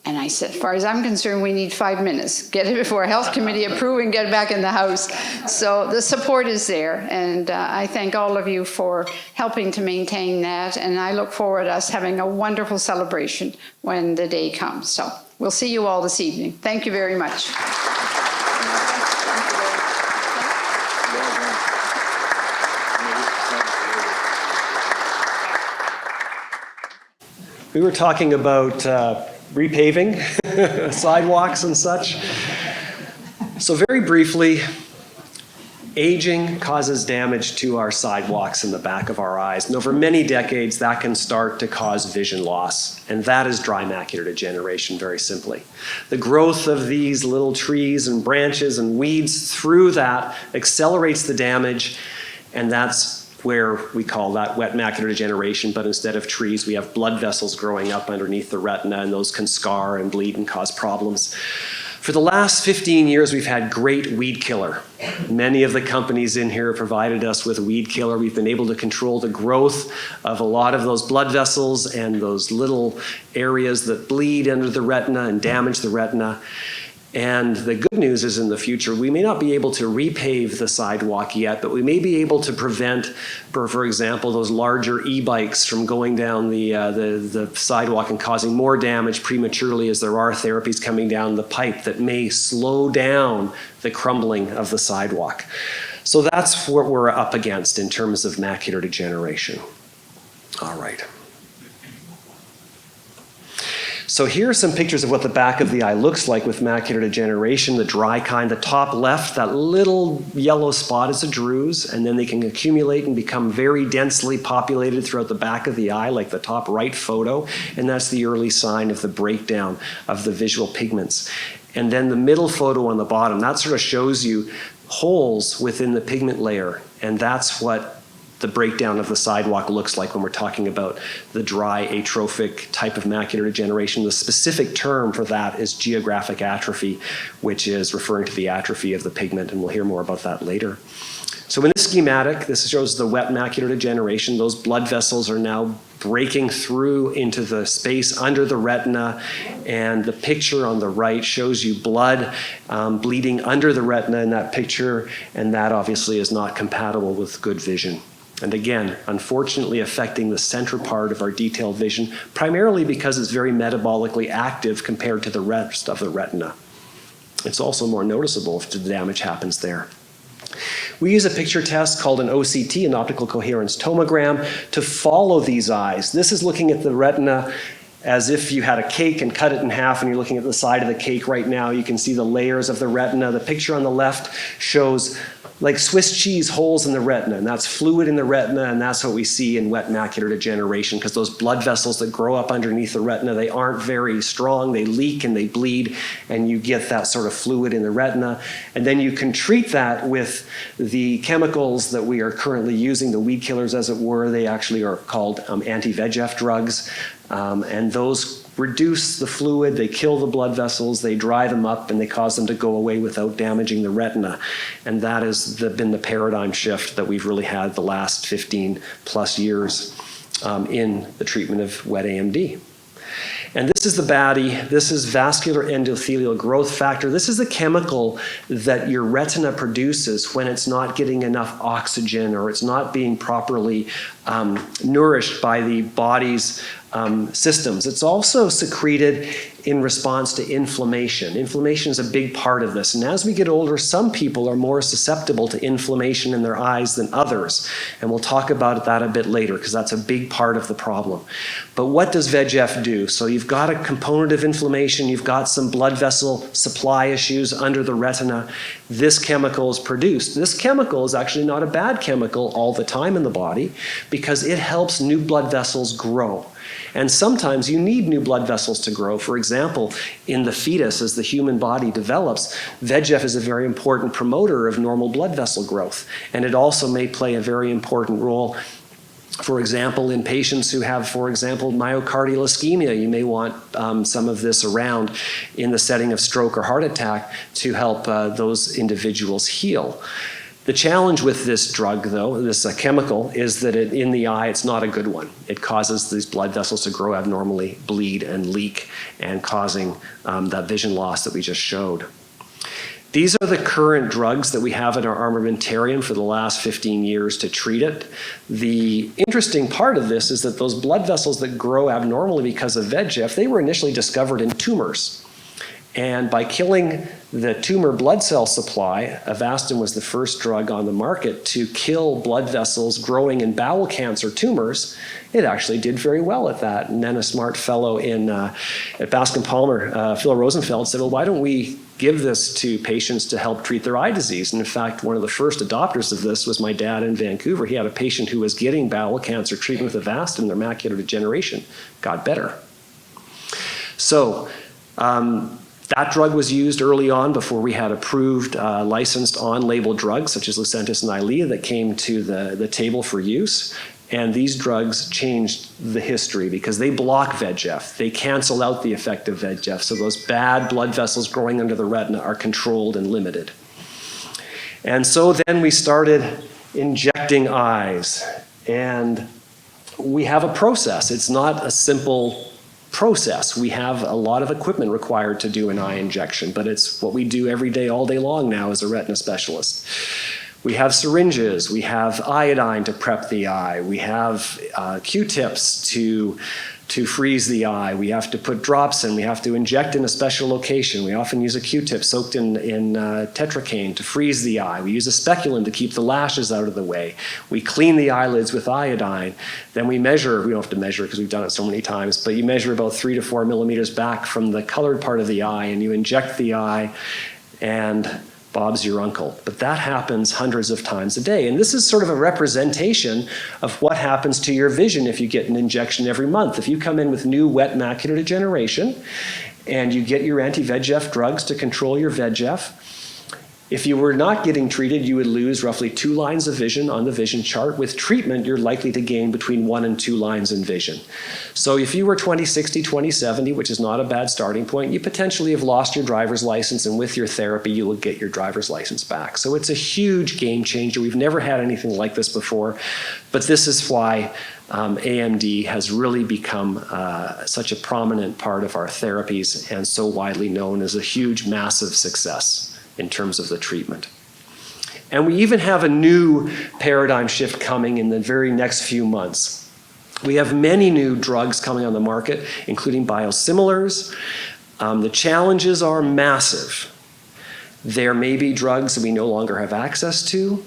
S4: And I said, as far as I'm concerned, we need 5 minutes. Get it before Health Committee approve and get it back in the House. So the support is there. And I thank all of you for helping to maintain that. And I look forward to us having a wonderful celebration when the day comes. So we'll see you all this evening. Thank you very much.
S3: We were talking about repaving, sidewalks and such. So very briefly, aging causes damage to our sidewalks in the back of our eyes. And over many decades, that can start to cause vision loss. And that is dry macular degeneration, very simply. The growth of these little trees and branches and weeds through that accelerates the damage, and that's where we call that wet macular degeneration, but instead of trees, we have blood vessels growing up underneath the retina, and those can scar and bleed and cause problems. For the last 15 years, we've had great weed killer. Many of the companies in here provided us with a weed killer. We've been able to control the growth of a lot of those blood vessels and those little areas that bleed under the retina and damage the retina. And the good news is in the future, we may not be able to repave the sidewalk yet, but we may be able to prevent, for example, those larger e-bikes from going down the sidewalk and causing more damage prematurely, as there are therapies coming down the pipe that may slow down the crumbling of the sidewalk. So that's what we're up against in terms of macular degeneration. All right. So here are some pictures of what the back of the eye looks like with macular degeneration, the dry kind. The top left, that little yellow spot is a drusen, and then they can accumulate and become very densely populated throughout the back of the eye, like the top right photo, and that's the early sign of the breakdown of the visual pigments. And then the middle photo on the bottom, that sort of shows you holes within the pigment layer, and that's what the breakdown of the sidewalk looks like when we're talking about the dry atrophic type of macular degeneration. The specific term for that is geographic atrophy, which is referring to the atrophy of the pigment, and we'll hear more about that later. So in this schematic, this shows the wet macular degeneration. Those blood vessels are now breaking through into the space under the retina, and the picture on the right shows you blood bleeding under the retina in that picture, and that obviously is not compatible with good vision. And again, unfortunately affecting the central part of our detailed vision, primarily because it's very metabolically active compared to the rest of the retina. It's also more noticeable if the damage happens there. We use a picture test called an OCT, an optical coherence tomogram, to follow these eyes. This is looking at the retina as if you had a cake and cut it in half, and you're looking at the side of the cake right now. You can see the layers of the retina. The picture on the left shows like Swiss cheese holes in the retina, and that's fluid in the retina, and that's what we see in wet macular degeneration, because those blood vessels that grow up underneath the retina, they aren't very strong, they leak and they bleed, and you get that sort of fluid in the retina. And then you can treat that with the chemicals that we are currently using, the weed killers as it were. They actually are called anti-VEGF drugs, and those reduce the fluid, they kill the blood vessels, they dry them up, and they cause them to go away without damaging the retina. And that has been the paradigm shift that we've really had the last 15 plus years in the treatment of wet AMD. And this is the baddie. This is vascular endothelial growth factor. This is the chemical that your retina produces when it's not getting enough oxygen or it's not being properly nourished by the body's systems. It's also secreted in response to inflammation. Inflammation is a big part of this. And as we get older, some people are more susceptible to inflammation in their eyes than others. And we'll talk about that a bit later because that's a big part of the problem. But what does VEGF do? So you've got a component of inflammation, you've got some blood vessel supply issues under the retina. This chemical is produced. This chemical is actually not a bad chemical all the time in the body because it helps new blood vessels grow. And sometimes you need new blood vessels to grow. For example, in the fetus, as the human body develops, VEGF is a very important promoter of normal blood vessel growth. And it also may play a very important role, for example, in patients who have, for example, myocardial ischemia. You may want some of this around in the setting of stroke or heart attack to help those individuals heal. The challenge with this drug, though, this chemical, is that in the eye, it's not a good one. It causes these blood vessels to grow abnormally, bleed, and leak, and causing that vision loss that we just showed. These are the current drugs that we have in our armamentarium for the last 15 years to treat it. The interesting part of this is that those blood vessels that grow abnormally because of VEGF, they were initially discovered in tumors. And by killing the tumor blood cell supply, Avastin was the first drug on the market to kill blood vessels growing in bowel cancer tumors. It actually did very well at that. And then a smart fellow at Bascom Palmer, Phil Rosenfeld, said, well, why don't we give this to patients to help treat their eye disease? And in fact, one of the first adopters of this was my dad in Vancouver. He had a patient who was getting bowel cancer treatment with Avastin. Their macular degeneration got better. So, that drug was used early on before we had approved licensed on-label drugs such as Lucentis and Eylea that came to the table for use. And these drugs changed the history because they block VEGF. They cancel out the effect of VEGF. So those bad blood vessels growing under the retina are controlled and limited. And so then we started injecting eyes. And we have a process. It's not a simple process. We have a lot of equipment required to do an eye injection, but it's what we do every day, all day long now as a retina specialist. We have syringes, we have iodine to prep the eye, we have Q-tips to freeze the eye, we have to put drops in, we have to inject in a special location. We often use a Q-tip soaked in tetracaine to freeze the eye. We use a speculum to keep the lashes out of the way. We clean the eyelids with iodine. Then we measure, we don't have to measure because we've done it so many times, but you measure about 3 to 4 millimeters back from the colored part of the eye and you inject the eye and Bob's your uncle. But that happens hundreds of times a day. And this is sort of a representation of what happens to your vision if you get an injection every month. If you come in with new wet macular degeneration and you get your anti-VEGF drugs to control your VEGF, if you were not getting treated, you would lose roughly 2 lines of vision on the vision chart. With treatment, you're likely to gain between 1 and 2 lines in vision. So if you were 20/60, 20/70, which is not a bad starting point, you potentially have lost your driver's license, and with your therapy, you will get your driver's license back. So it's a huge game changer. We've never had anything like this before, but this is why AMD has really become such a prominent part of our therapies and so widely known as a huge, massive success in terms of the treatment. And we even have a new paradigm shift coming in the very next few months. We have many new drugs coming on the market, including biosimilars. The challenges are massive. There may be drugs that we no longer have access to.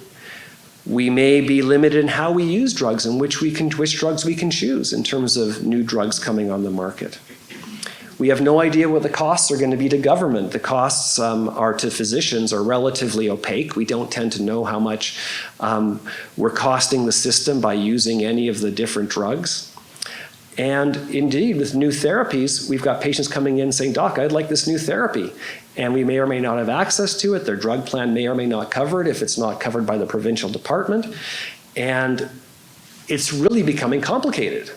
S3: We may be limited in how we use drugs and which drugs we can choose in terms of new drugs coming on the market. We have no idea what the costs are going to be to government. The costs are to physicians are relatively opaque. We don't tend to know how much we're costing the system by using any of the different drugs. And indeed, with new therapies, we've got patients coming in saying, Doc, I'd like this new therapy. And we may or may not have access to it. Their drug plan may or may not cover it if it's not covered by the provincial department. And it's really becoming complicated.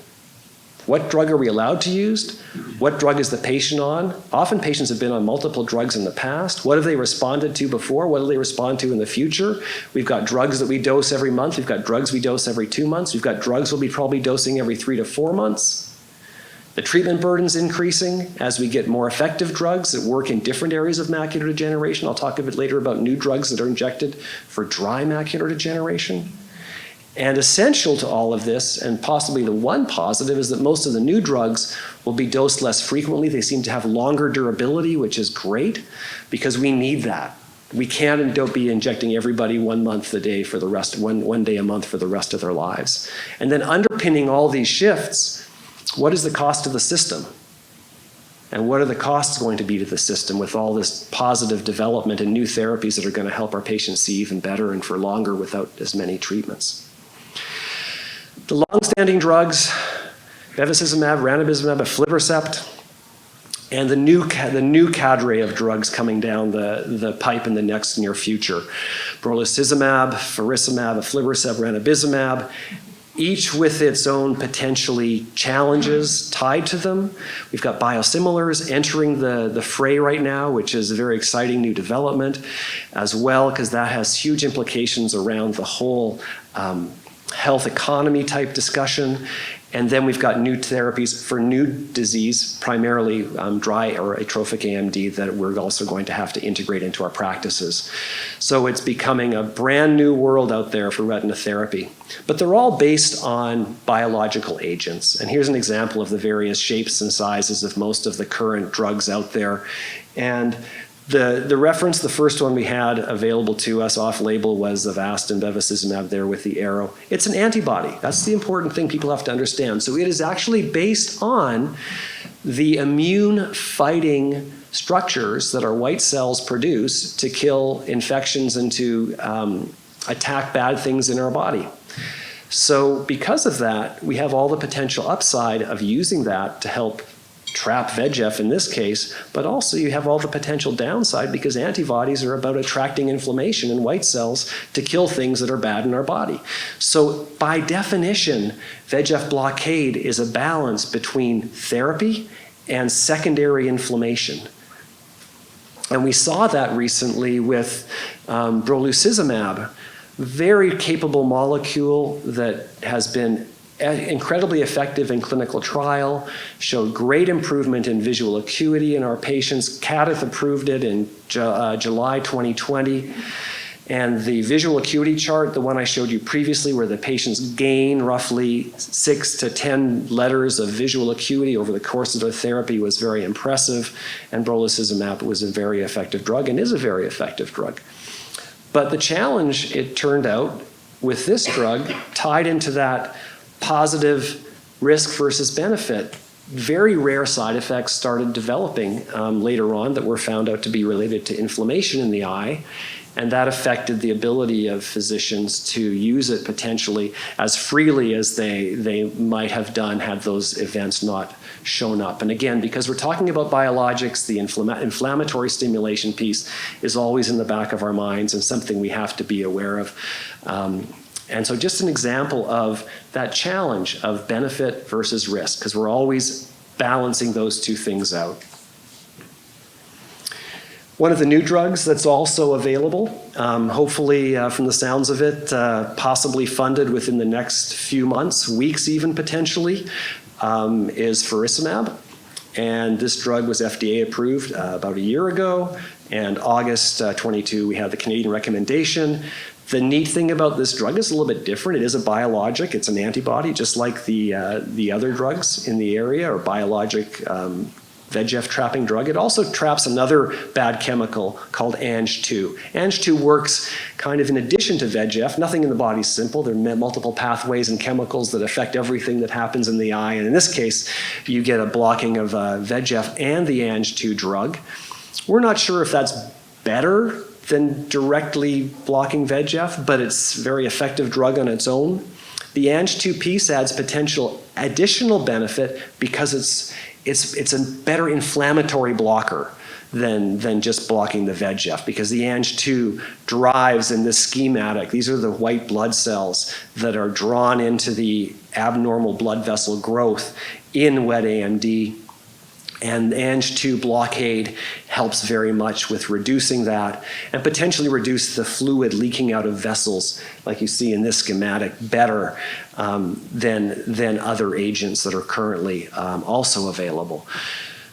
S3: What drug are we allowed to use? What drug is the patient on? Often patients have been on multiple drugs in the past. What have they responded to before? What do they respond to in the future? We've got drugs that we dose every month. We've got drugs we dose every 2 months. We've got drugs we'll be probably dosing every 3 to 4 months. The treatment burden's increasing as we get more effective drugs that work in different areas of macular degeneration. I'll talk a bit later about new drugs that are injected for dry macular degeneration. And essential to all of this, and possibly the one positive, is that most of the new drugs will be dosed less frequently. They seem to have longer durability, which is great, because we need that. We can't and don't be injecting everybody 1 month a day for the rest, one day a month for the rest of their lives. And then underpinning all these shifts, what is the cost of the system? And what are the costs going to be to the system with all this positive development and new therapies that are going to help our patients see even better and for longer without as many treatments? The long-standing drugs, bevacizumab, ranibizumab, aflibercept, and the new cadre of drugs coming down the pipe in the next near future. Brolucizumab, faricimab, aflibercept, ranibizumab, each with its own potentially challenges tied to them. We've got biosimilars entering the fray right now, which is a very exciting new development as well, because that has huge implications around the whole health economy type discussion. And then we've got new therapies for new disease, primarily dry or atrophic AMD, that we're also going to have to integrate into our practices. So it's becoming a brand new world out there for retina therapy. But they're all based on biological agents. And here's an example of the various shapes and sizes of most of the current drugs out there. And the reference, the first one we had available to us off-label was Avastin bevacizumab there with the arrow. It's an antibody. That's the important thing people have to understand. So it is actually based on the immune-fighting structures that our white cells produce to kill infections and to attack bad things in our body. So because of that, we have all the potential upside of using that to help trap VEGF in this case, but also you have all the potential downside because antibodies are about attracting inflammation in white cells to kill things that are bad in our body. So by definition, VEGF blockade is a balance between therapy and secondary inflammation. And we saw that recently with brolucizumab, very capable molecule that has been incredibly effective in clinical trial, showed great improvement in visual acuity in our patients. CADITH approved it in July 2020. And the visual acuity chart, the one I showed you previously, where the patients gain roughly 6 to 10 letters of visual acuity over the course of their therapy, was very impressive. And brolucizumab was a very effective drug and is a very effective drug. But the challenge, it turned out, with this drug, tied into that positive risk versus benefit, very rare side effects started developing later on that were found out to be related to inflammation in the eye, and that affected the ability of physicians to use it potentially as freely as they might have done had those events not shown up. And again, because we're talking about biologics, the inflammatory stimulation piece is always in the back of our minds and something we have to be aware of. And so just an example of that challenge of benefit versus risk, because we're always balancing those two things out. One of the new drugs that's also available, hopefully from the sounds of it, possibly funded within the next few months, weeks even potentially, is faricimab. And this drug was FDA approved about a year ago, and August 22 we had the Canadian recommendation. The neat thing about this drug is a little bit different. It is a biologic. It's an antibody, just like the other drugs in the area, or biologic VEGF trapping drug. It also traps another bad chemical called Ang2. Ang2 works kind of in addition to VEGF. Nothing in the body is simple. There are multiple pathways and chemicals that affect everything that happens in the eye. And in this case, you get a blocking of VEGF and the Ang2 drug. We're not sure if that's better than directly blocking VEGF, but it's a very effective drug on its own. The Ang2 piece adds potential additional benefit because it's a better inflammatory blocker than just blocking the VEGF, because the Ang2 drives in this schematic. These are the white blood cells that are drawn into the abnormal blood vessel growth in wet AMD. And Ang2 blockade helps very much with reducing that and potentially reduce the fluid leaking out of vessels, like you see in this schematic, better than other agents that are currently also available.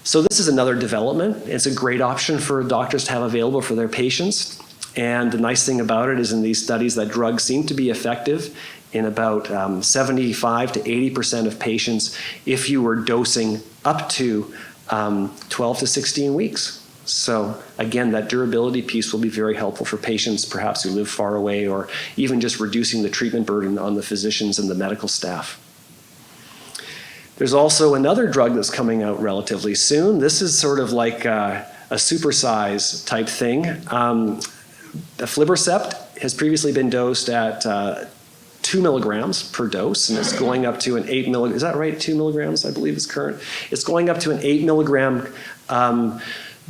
S3: So this is another development. It's a great option for doctors to have available for their patients. And the nice thing about it is in these studies that drugs seem to be effective in about 75 to 80% of patients if you were dosing up to 12 to 16 weeks. So again, that durability piece will be very helpful for patients perhaps who live far away, or even just reducing the treatment burden on the physicians and the medical staff. There's also another drug that's coming out relatively soon. This is sort of like a supersize type thing. Aflibercept has previously been dosed at 2 milligrams per dose, and it's going up to an 8 milligram. Is that right? 2 milligrams, I believe, is current. It's going up to an 8 milligram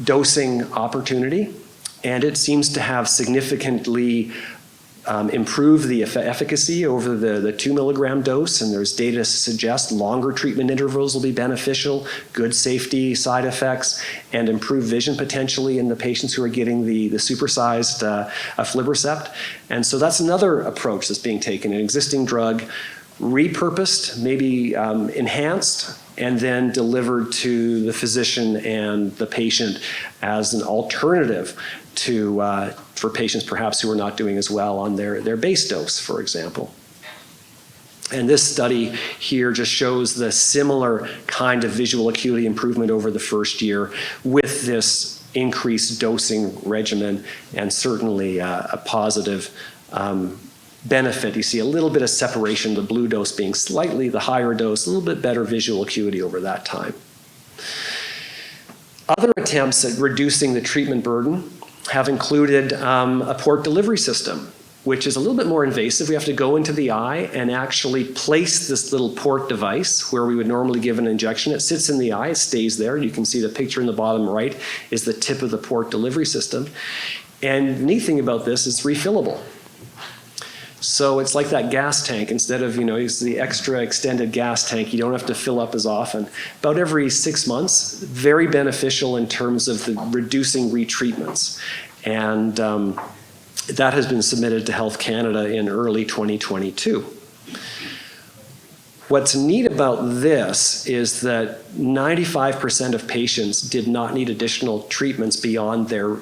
S3: dosing opportunity, and it seems to have significantly improved the efficacy over the 2 milligram dose, and there's data to suggest longer treatment intervals will be beneficial, good safety side effects, and improved vision potentially in the patients who are getting the supersized aflibercept. And so that's another approach that's being taken, an existing drug, repurposed, maybe enhanced, and then delivered to the physician and the patient as an alternative to for patients perhaps who are not doing as well on their base dose, for example. And this study here just shows the similar kind of visual acuity improvement over the first year with this increased dosing regimen, and certainly a positive benefit. You see a little bit of separation, the blue dose being slightly the higher dose, a little bit better visual acuity over that time. Other attempts at reducing the treatment burden have included a port delivery system, which is a little bit more invasive. We have to go into the eye and actually place this little port device where we would normally give an injection. It sits in the eye, it stays there. You can see the picture in the bottom right is the tip of the port delivery system. And the neat thing about this is it's refillable. So it's like that gas tank. Instead of, use the extra extended gas tank, you don't have to fill up as often. About every 6 months, very beneficial in terms of the reducing retreatments. And that has been submitted to Health Canada in early 2022. What's neat about this is that 95% of patients did not need additional treatments beyond their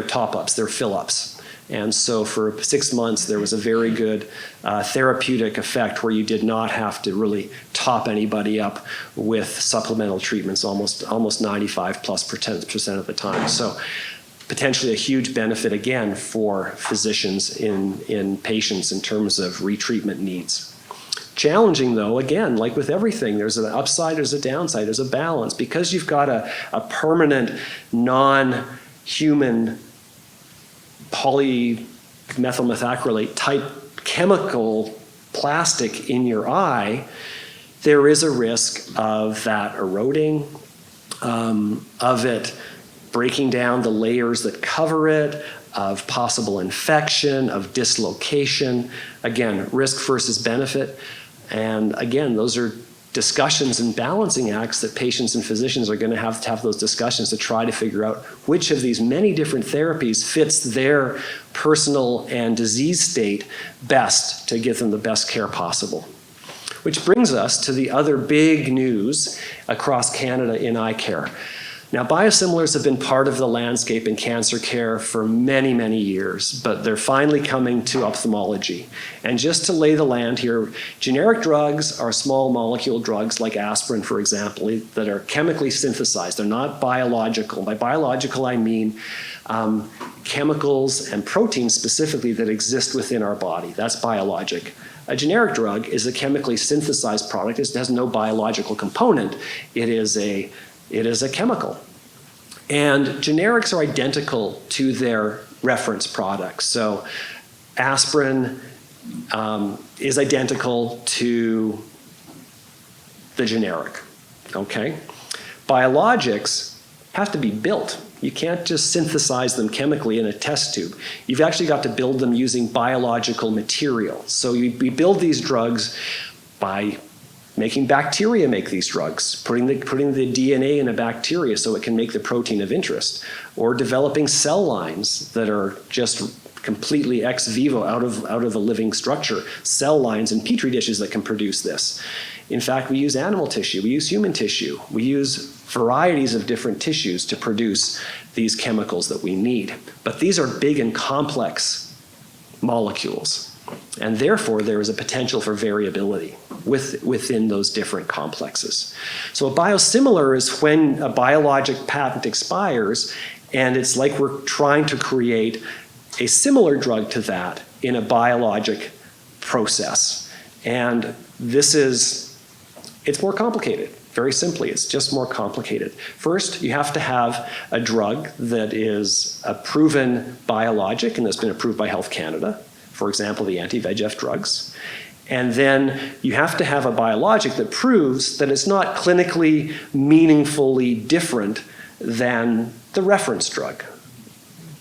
S3: top-ups, their fill-ups. And so for 6 months, there was a very good therapeutic effect where you did not have to really top anybody up with supplemental treatments almost 95+% of the time. So potentially a huge benefit again for physicians in patients in terms of retreatment needs. Challenging though, again, like with everything, there's an upside, there's a downside, there's a balance. Because you've got a permanent non-human polymethylmethacrylate type chemical plastic in your eye, there is a risk of that eroding, of it breaking down the layers that cover it, of possible infection, of dislocation. Again, risk versus benefit. And again, those are discussions and balancing acts that patients and physicians are going to have those discussions to try to figure out which of these many different therapies fits their personal and disease state best to give them the best care possible. Which brings us to the other big news across Canada in eye care. Now, biosimilars have been part of the landscape in cancer care for many, many years, but they're finally coming to ophthalmology. And just to lay the land here, generic drugs are small molecule drugs like aspirin, for example, that are chemically synthesized. They're not biological. By biological, I mean chemicals and proteins specifically that exist within our body. That's biologic. A generic drug is a chemically synthesized product. It has no biological component. It is a chemical. And generics are identical to their reference products. So aspirin is identical to the generic, okay? Biologics have to be built. You can't just synthesize them chemically in a test tube. You've actually got to build them using biological material. So we build these drugs by making bacteria make these drugs, putting the DNA in a bacteria so it can make the protein of interest, or developing cell lines that are just completely ex vivo out of a living structure, cell lines in petri dishes that can produce this. In fact, we use animal tissue, we use human tissue, we use varieties of different tissues to produce these chemicals that we need. But these are big and complex molecules, and therefore there is a potential for variability within those different complexes. So a biosimilar is when a biologic patent expires, and it's like we're trying to create a similar drug to that in a biologic process. And it's more complicated. Very simply, it's just more complicated. First, you have to have a drug that is a proven biologic and that's been approved by Health Canada, for example, the anti-VEGF drugs. And then you have to have a biologic that proves that it's not clinically meaningfully different than the reference drug.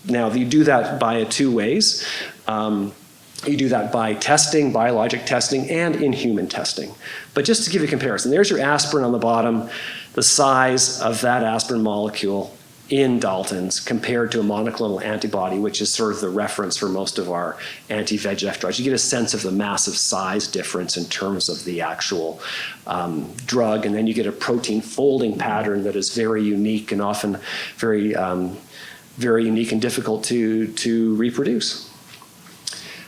S3: Now, you do that by two ways. You do that by testing, biologic testing, and in human testing. But just to give you a comparison, there's your aspirin on the bottom, the size of that aspirin molecule in Daltons compared to a monoclonal antibody, which is sort of the reference for most of our anti-VEGF drugs. You get a sense of the massive size difference in terms of the actual drug, and then you get a protein folding pattern that is very unique and often very unique and difficult to reproduce.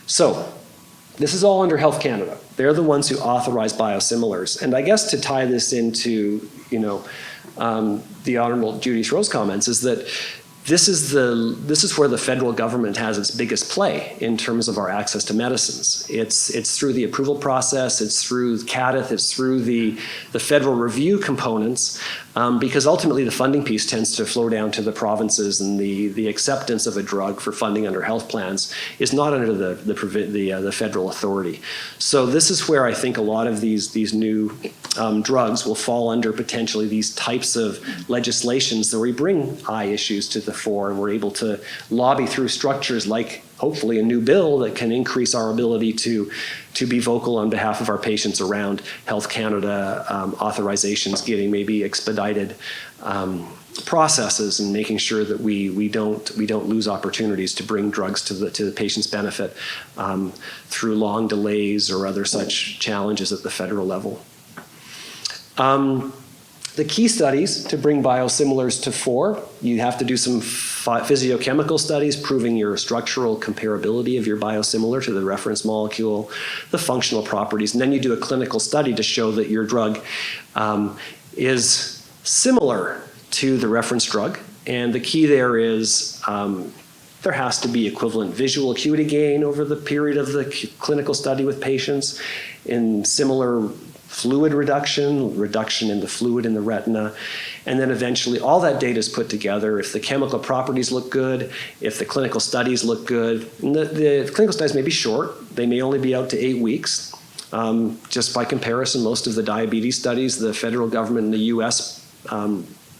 S3: So this is all under Health Canada. They're the ones who authorize biosimilars. And I guess to tie this into, the Honorable Judy Schro's comments is that this is where the federal government has its biggest play in terms of our access to medicines. It's through the approval process, it's through CADIT, it's through the federal review components, because ultimately the funding piece tends to flow down to the provinces, and the acceptance of a drug for funding under health plans is not under the federal authority. So this is where I think a lot of these new drugs will fall under potentially these types of legislations that we bring eye issues to the fore, and we're able to lobby through structures like hopefully a new bill that can increase our ability to be vocal on behalf of our patients around Health Canada authorizations, getting maybe expedited processes, and making sure that we don't lose opportunities to bring drugs to the patient's benefit through long delays or other such challenges at the federal level. The key studies to bring biosimilars to fore, you have to do some physiochemical studies proving your structural comparability of your biosimilar to the reference molecule, the functional properties, and then you do a clinical study to show that your drug is similar to the reference drug. And the key there is there has to be equivalent visual acuity gain over the period of the clinical study with patients, in similar fluid reduction in the fluid in the retina, and then eventually all that data is put together. If the chemical properties look good, if the clinical studies look good, and the clinical studies may be short, they may only be out to 8 weeks. Just by comparison, most of the diabetes studies, the federal government in the US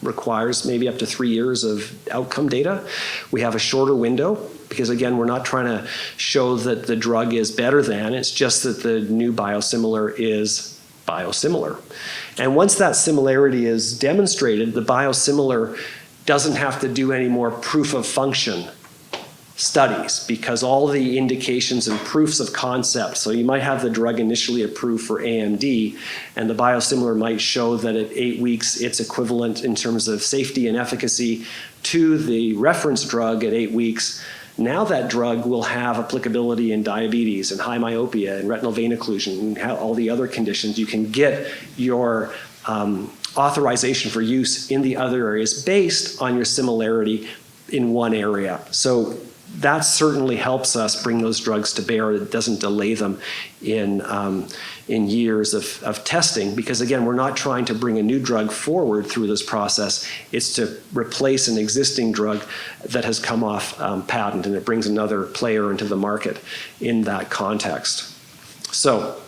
S3: requires maybe up to 3 years of outcome data. We have a shorter window because, again, we're not trying to show that the drug is better than, it's just that the new biosimilar is biosimilar. And once that similarity is demonstrated, the biosimilar doesn't have to do any more proof of function studies, because all the indications and proofs of concept, so you might have the drug initially approved for AMD, and the biosimilar might show that at 8 weeks it's equivalent in terms of safety and efficacy to the reference drug at 8 weeks. Now that drug will have applicability in diabetes and high myopia and retinal vein occlusion and all the other conditions. You can get your authorization for use in the other areas based on your similarity in one area. So that certainly helps us bring those drugs to bear. It doesn't delay them in years of testing, because again, we're not trying to bring a new drug forward through this process. It's to replace an existing drug that has come off patent, and it brings another player into the market in that context. So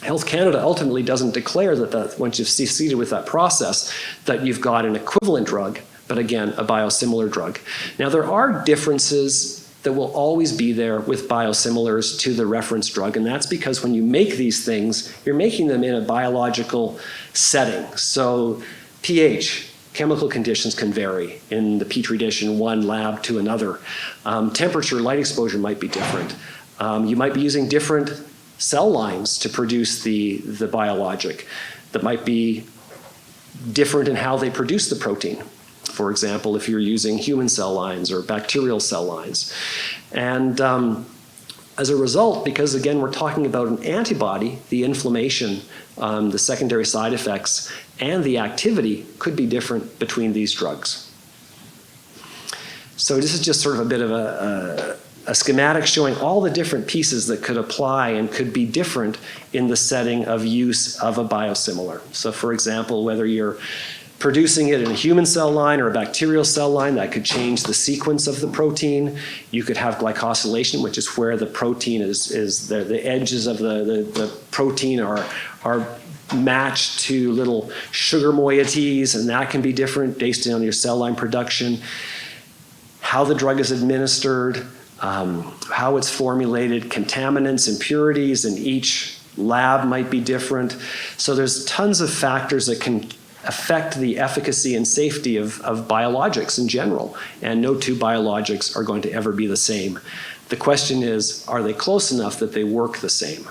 S3: Health Canada ultimately doesn't declare that once you've succeeded with that process, that you've got an equivalent drug, but again, a biosimilar drug. Now, there are differences that will always be there with biosimilars to the reference drug. And that's because when you make these things, you're making them in a biological setting. So pH, chemical conditions can vary in the Petri dish in one lab to another. Temperature, light exposure might be different. You might be using different cell lines to produce the biologic that might be different in how they produce the protein. For example, if you're using human cell lines or bacterial cell lines. And as a result, because again, we're talking about an antibody, the inflammation, the secondary side effects, and the activity could be different between these drugs. So this is just sort of a bit of a schematic showing all the different pieces that could apply and could be different in the setting of use of a biosimilar. So for example, whether you're producing it in a human cell line or a bacterial cell line, that could change the sequence of the protein. You could have glycosylation, which is where the protein is the edges of the protein are matched to little sugar moieties, and that can be different based on your cell line production. How the drug is administered, how it's formulated, contaminants, impurities in each lab might be different. So there's tons of factors that can affect the efficacy and safety of biologics in general, and no two biologics are going to ever be the same. The question is, are they close enough that they work the same?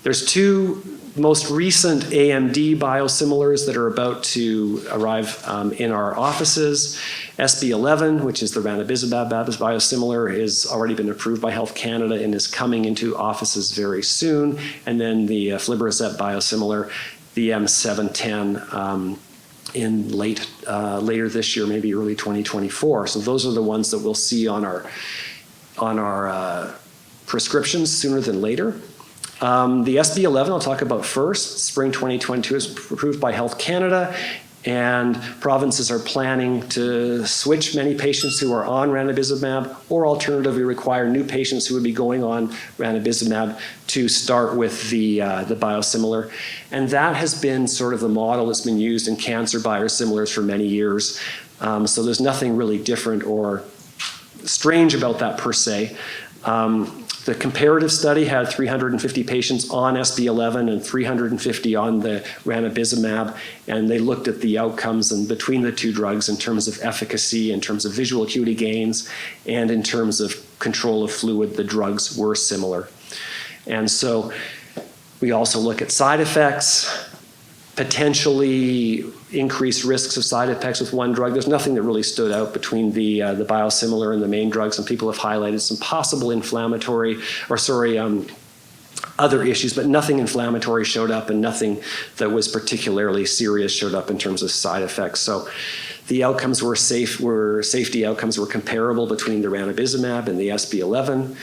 S3: There's two most recent AMD biosimilars that are about to arrive in our offices. SB11, which is the ranibizumab biosimilar, has already been approved by Health Canada and is coming into offices very soon. And then the aflibercept biosimilar, the M710, in later this year, maybe early 2024. So those are the ones that we'll see on our prescriptions sooner than later. The SB11 I'll talk about first. Spring 2022 is approved by Health Canada, and provinces are planning to switch many patients who are on ranibizumab, or alternatively require new patients who would be going on ranibizumab to start with the biosimilar. And that has been sort of the model that's been used in cancer biosimilars for many years. So there's nothing really different or strange about that per se. The comparative study had 350 patients on SB11 and 350 on the ranibizumab, and they looked at the outcomes and between the two drugs in terms of efficacy, in terms of visual acuity gains, and in terms of control of fluid. The drugs were similar. And so we also look at side effects, potentially increased risks of side effects with one drug. There's nothing that really stood out between the biosimilar and the main drug. Some people have highlighted some possible other issues, but nothing inflammatory showed up, and nothing that was particularly serious showed up in terms of side effects. So the outcomes were safety outcomes were comparable between the ranibizumab and the SB11.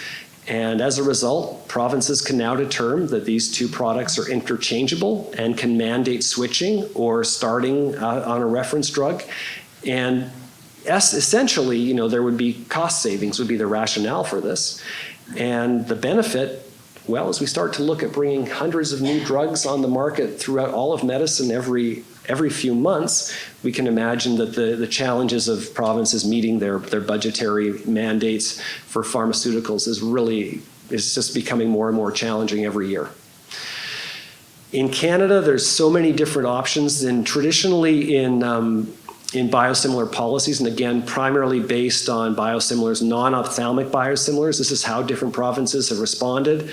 S3: And as a result, provinces can now determine that these two products are interchangeable and can mandate switching or starting on a reference drug. And essentially, there would be cost savings would be the rationale for this. And the benefit, well, as we start to look at bringing hundreds of new drugs on the market throughout all of medicine every few months, we can imagine that the challenges of provinces meeting their budgetary mandates for pharmaceuticals is just becoming more and more challenging every year. In Canada, there's so many different options, and traditionally in biosimilar policies, and again, primarily based on biosimilars, non-ophthalmic biosimilars. This is how different provinces have responded.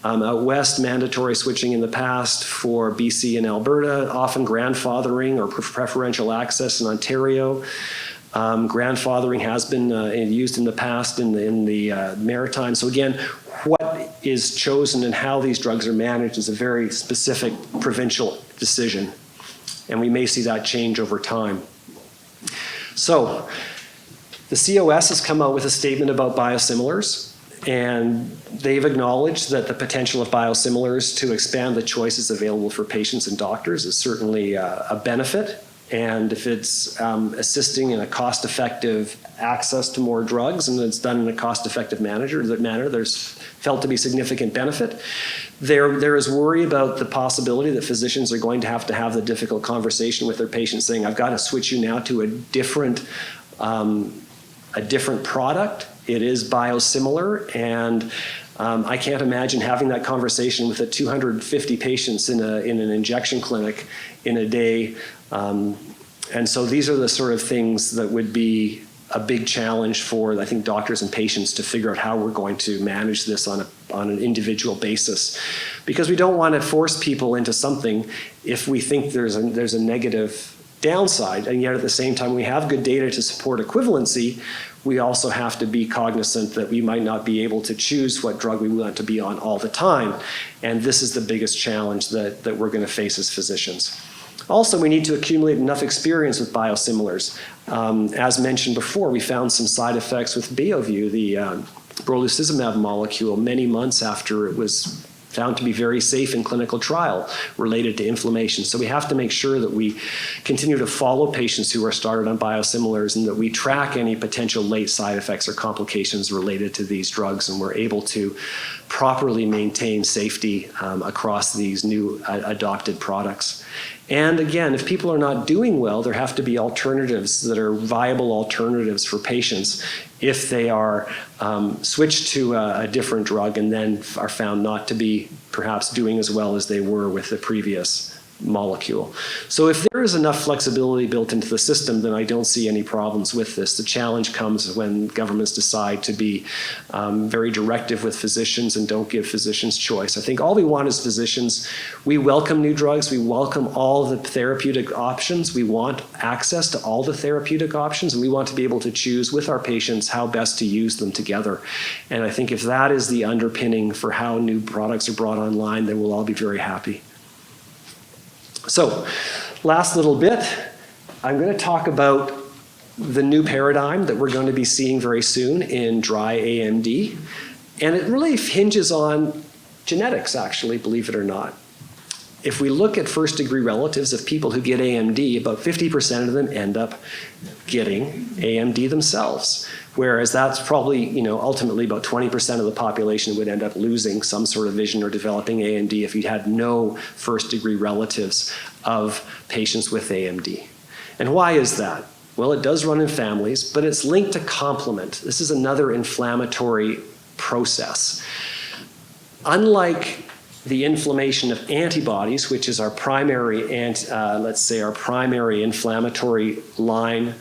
S3: Out west, mandatory switching in the past for BC and Alberta, often grandfathering or preferential access in Ontario. Grandfathering has been used in the past in the Maritime. So again, what is chosen and how these drugs are managed is a very specific provincial decision, and we may see that change over time. So the COS has come out with a statement about biosimilars, and they've acknowledged that the potential of biosimilars to expand the choices available for patients and doctors is certainly a benefit. And if it's assisting in a cost-effective access to more drugs, and it's done in a cost-effective manner, there's felt to be significant benefit. There is worry about the possibility that physicians are going to have the difficult conversation with their patients saying, I've got to switch you now to a different product. It is biosimilar, and I can't imagine having that conversation with the 250 patients in an injection clinic in a day. And so these are the sort of things that would be a big challenge for, I think, doctors and patients to figure out how we're going to manage this on an individual basis. Because we don't want to force people into something if we think there's a negative downside, and yet at the same time we have good data to support equivalency. We also have to be cognizant that we might not be able to choose what drug we want to be on all the time. And this is the biggest challenge that we're going to face as physicians. Also, we need to accumulate enough experience with biosimilars. As mentioned before, we found some side effects with Beovu, the brolucizumab molecule, many months after it was found to be very safe in clinical trial related to inflammation. So we have to make sure that we continue to follow patients who are started on biosimilars and that we track any potential late side effects or complications related to these drugs, and we're able to properly maintain safety across these new adopted products. And again, if people are not doing well, there have to be alternatives that are viable alternatives for patients if they are switched to a different drug and then are found not to be perhaps doing as well as they were with the previous molecule. So if there is enough flexibility built into the system, then I don't see any problems with this. The challenge comes when governments decide to be very directive with physicians and don't give physicians choice. I think all we want as physicians, we welcome new drugs, we welcome all the therapeutic options, we want access to all the therapeutic options, and we want to be able to choose with our patients how best to use them together. And I think if that is the underpinning for how new products are brought online, then we'll all be very happy. So, last little bit, I'm going to talk about the new paradigm that we're going to be seeing very soon in dry AMD. And it really hinges on genetics, actually, believe it or not. If we look at first-degree relatives of people who get AMD, about 50% of them end up getting AMD themselves. Whereas that's probably, ultimately about 20% of the population would end up losing some sort of vision or developing AMD if you had no first-degree relatives of patients with AMD. And why is that? Well, it does run in families, but it's linked to complement. This is another inflammatory process. Unlike the inflammation of antibodies, which is our primary, let's say our primary inflammatory line,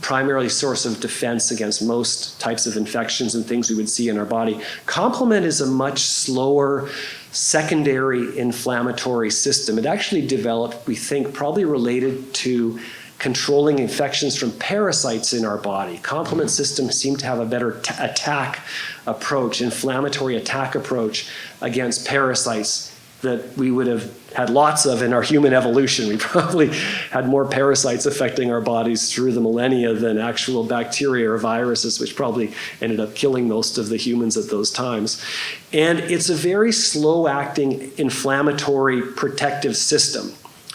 S3: primarily source of defense against most types of infections and things we would see in our body. Complement is a much slower secondary inflammatory system. It actually developed, we think, probably related to controlling infections from parasites in our body. Complement systems seem to have a better attack approach, inflammatory attack approach against parasites that we would have had lots of in our human evolution. We probably had more parasites affecting our bodies through the millennia than actual bacteria or viruses, which probably ended up killing most of the humans at those times. And it's a very slow-acting inflammatory protective system.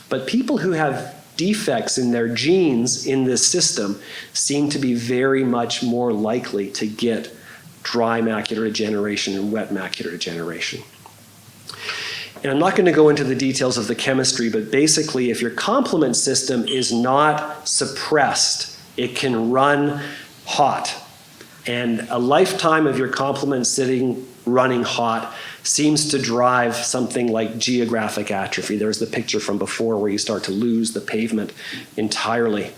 S3: But people who have defects in their genes in this system seem to be very much more likely to get dry macular degeneration and wet macular degeneration. And I'm not going to go into the details of the chemistry, but basically if your complement system is not suppressed, it can run hot. And a lifetime of your complement sitting running hot seems to drive something like geographic atrophy. There's the picture from before where you start to lose the pavement entirely.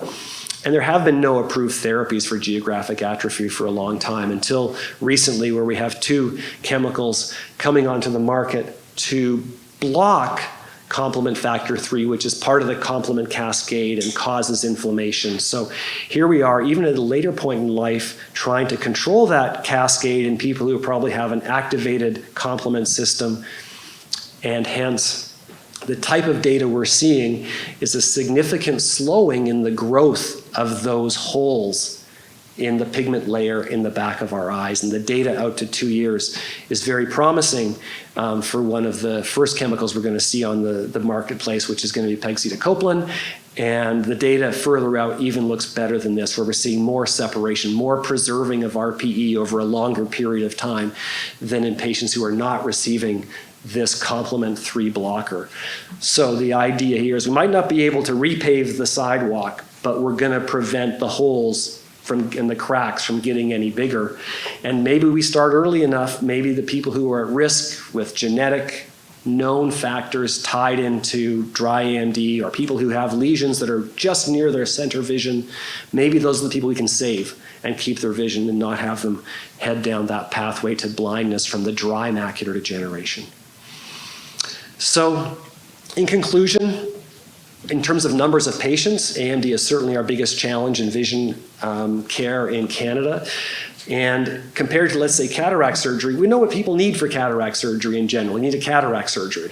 S3: And there have been no approved therapies for geographic atrophy for a long time, until recently, where we have 2 chemicals coming onto the market to block complement factor 3, which is part of the complement cascade and causes inflammation. So here we are, even at a later point in life, trying to control that cascade in people who probably have an activated complement system. And hence, the type of data we're seeing is a significant slowing in the growth of those holes in the pigment layer in the back of our eyes. And the data out to 2 years is very promising for one of the first chemicals we're going to see on the marketplace, which is going to be pegcetacoplan. And the data further out even looks better than this, where we're seeing more separation, more preserving of RPE over a longer period of time than in patients who are not receiving this complement 3 blocker. So the idea here is we might not be able to repave the sidewalk, but we're going to prevent the holes and the cracks from getting any bigger. And maybe we start early enough, maybe the people who are at risk with genetic known factors tied into dry AMD, or people who have lesions that are just near their center vision, maybe those are the people we can save and keep their vision and not have them head down that pathway to blindness from the dry macular degeneration. So, in conclusion, in terms of numbers of patients, AMD is certainly our biggest challenge in vision care in Canada. And compared to, let's say, cataract surgery, we know what people need for cataract surgery in general. You need a cataract surgery.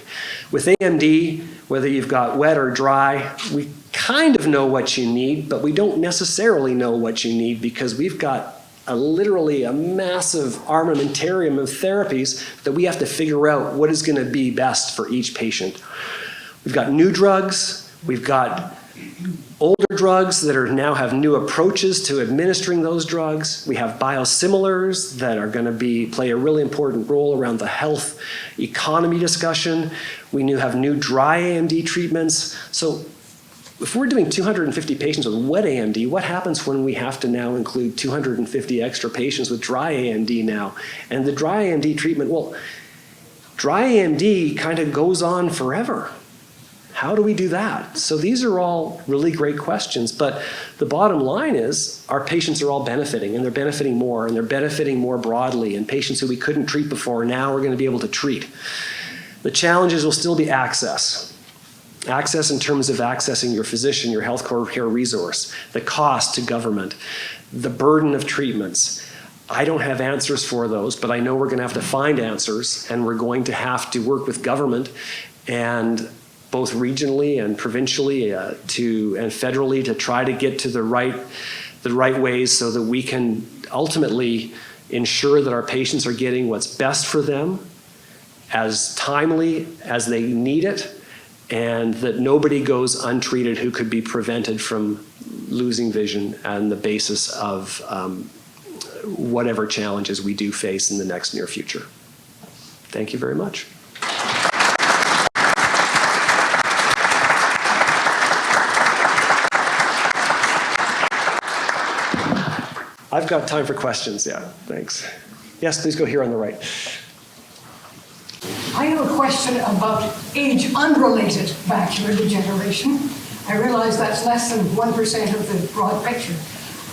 S3: With AMD, whether you've got wet or dry, we kind of know what you need, but we don't necessarily know what you need because we've got literally a massive armamentarium of therapies that we have to figure out what is going to be best for each patient. We've got new drugs. We've got older drugs that now have new approaches to administering those drugs. We have biosimilars that are going to play a really important role around the health economy discussion. We have new dry AMD treatments. So if we're doing 250 patients with wet AMD, what happens when we have to now include 250 extra patients with dry AMD now? And the dry AMD treatment, well, dry AMD kind of goes on forever. How do we do that? So these are all really great questions, but the bottom line is our patients are all benefiting, and they're benefiting more, and they're benefiting more broadly, and patients who we couldn't treat before now we're going to be able to treat. The challenges will still be access. Access in terms of accessing your physician, your health care resource, the cost to government, the burden of treatments. I don't have answers for those, but I know we're going to have to find answers, and we're going to have to work with government and both regionally and provincially and federally to try to get to the right ways so that we can ultimately ensure that our patients are getting what's best for them as timely as they need it, and that nobody goes untreated who could be prevented from losing vision on the basis of whatever challenges we do face in the next near future. Thank you very much. I've got time for questions, yeah, thanks. Yes, please go here on the right.
S5: I have a question about age-unrelated macular degeneration. I realize that's less than 1% of the broad picture.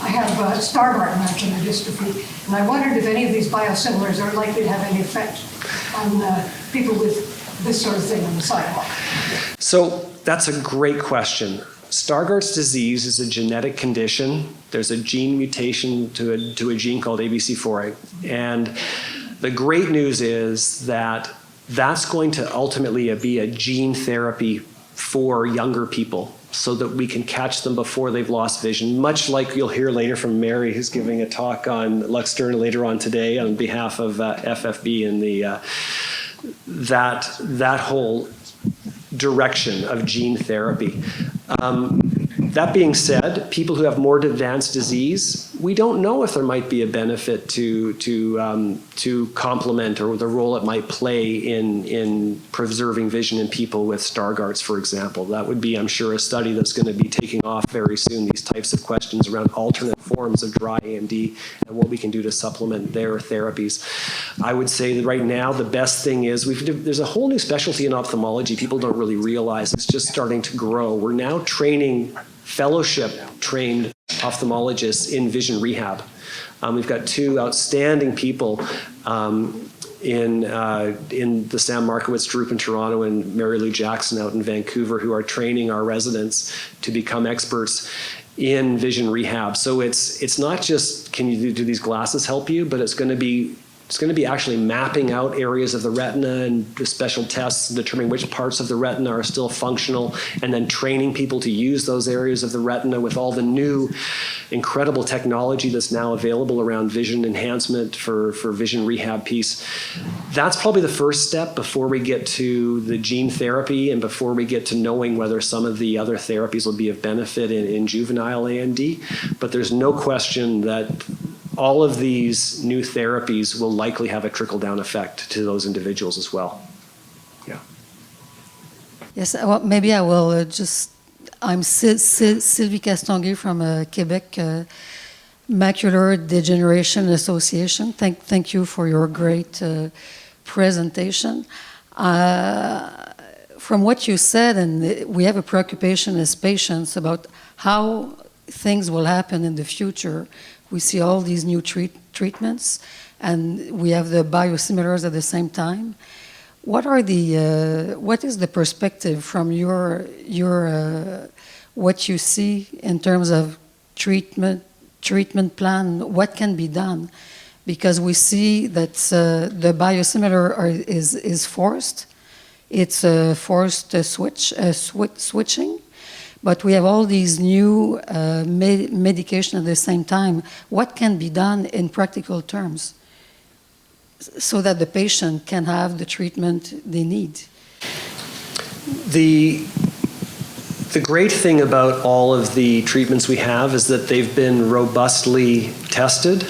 S5: I have Stargardt macular dystrophy, and I wondered if any of these biosimilars are likely to have any effect on people with this sort of thing on the sidewalk. So
S3: that's a great question. Stargardt's disease is a genetic condition. There's a gene mutation to a gene called ABCA4. And the great news is that that's going to ultimately be a gene therapy for younger people so that we can catch them before they've lost vision, much like you'll hear later from Mary, who's giving a talk on Luxturna later on today on behalf of FFB and that whole direction of gene therapy. That being said, people who have more advanced disease, we don't know if there might be a benefit to complement or the role it might play in preserving vision in people with Stargardt's, for example. That would be, I'm sure, a study that's going to be taking off very soon, these types of questions around alternate forms of dry AMD and what we can do to supplement their therapies. I would say that right now the best thing is there's a whole new specialty in ophthalmology people don't really realize. It's just starting to grow. We're now training fellowship-trained ophthalmologists in vision rehab. We've got two outstanding people in the Sam Markowitz group in Toronto and Mary Lou Jackson out in Vancouver who are training our residents to become experts in vision rehab. So it's not just do these glasses help you, but it's going to be actually mapping out areas of the retina and the special tests, determining which parts of the retina are still functional, and then training people to use those areas of the retina with all the new incredible technology that's now available around vision enhancement for vision rehab piece. That's probably the first step before we get to the gene therapy and before we get to knowing whether some of the other therapies will be of benefit in juvenile AMD. But there's no question that all of these new therapies will likely have a trickle-down effect to those individuals as well. Yeah.
S6: Yes, well, maybe I will I'm Sylvie Castonguay from Quebec. Macular Degeneration Association. Thank you for your great presentation. From what you said, and we have a preoccupation as patients about how things will happen in the future. We see all these new treatments, and we have the biosimilars at the same time. What is the perspective from your what you see in terms of treatment plan? What can be done? Because we see that the biosimilar is forced. It's a forced switching, but we have all these new medication at the same time. What can be done in practical terms so that the patient can have the treatment they need?
S3: The great thing about all of the treatments we have is that they've been robustly tested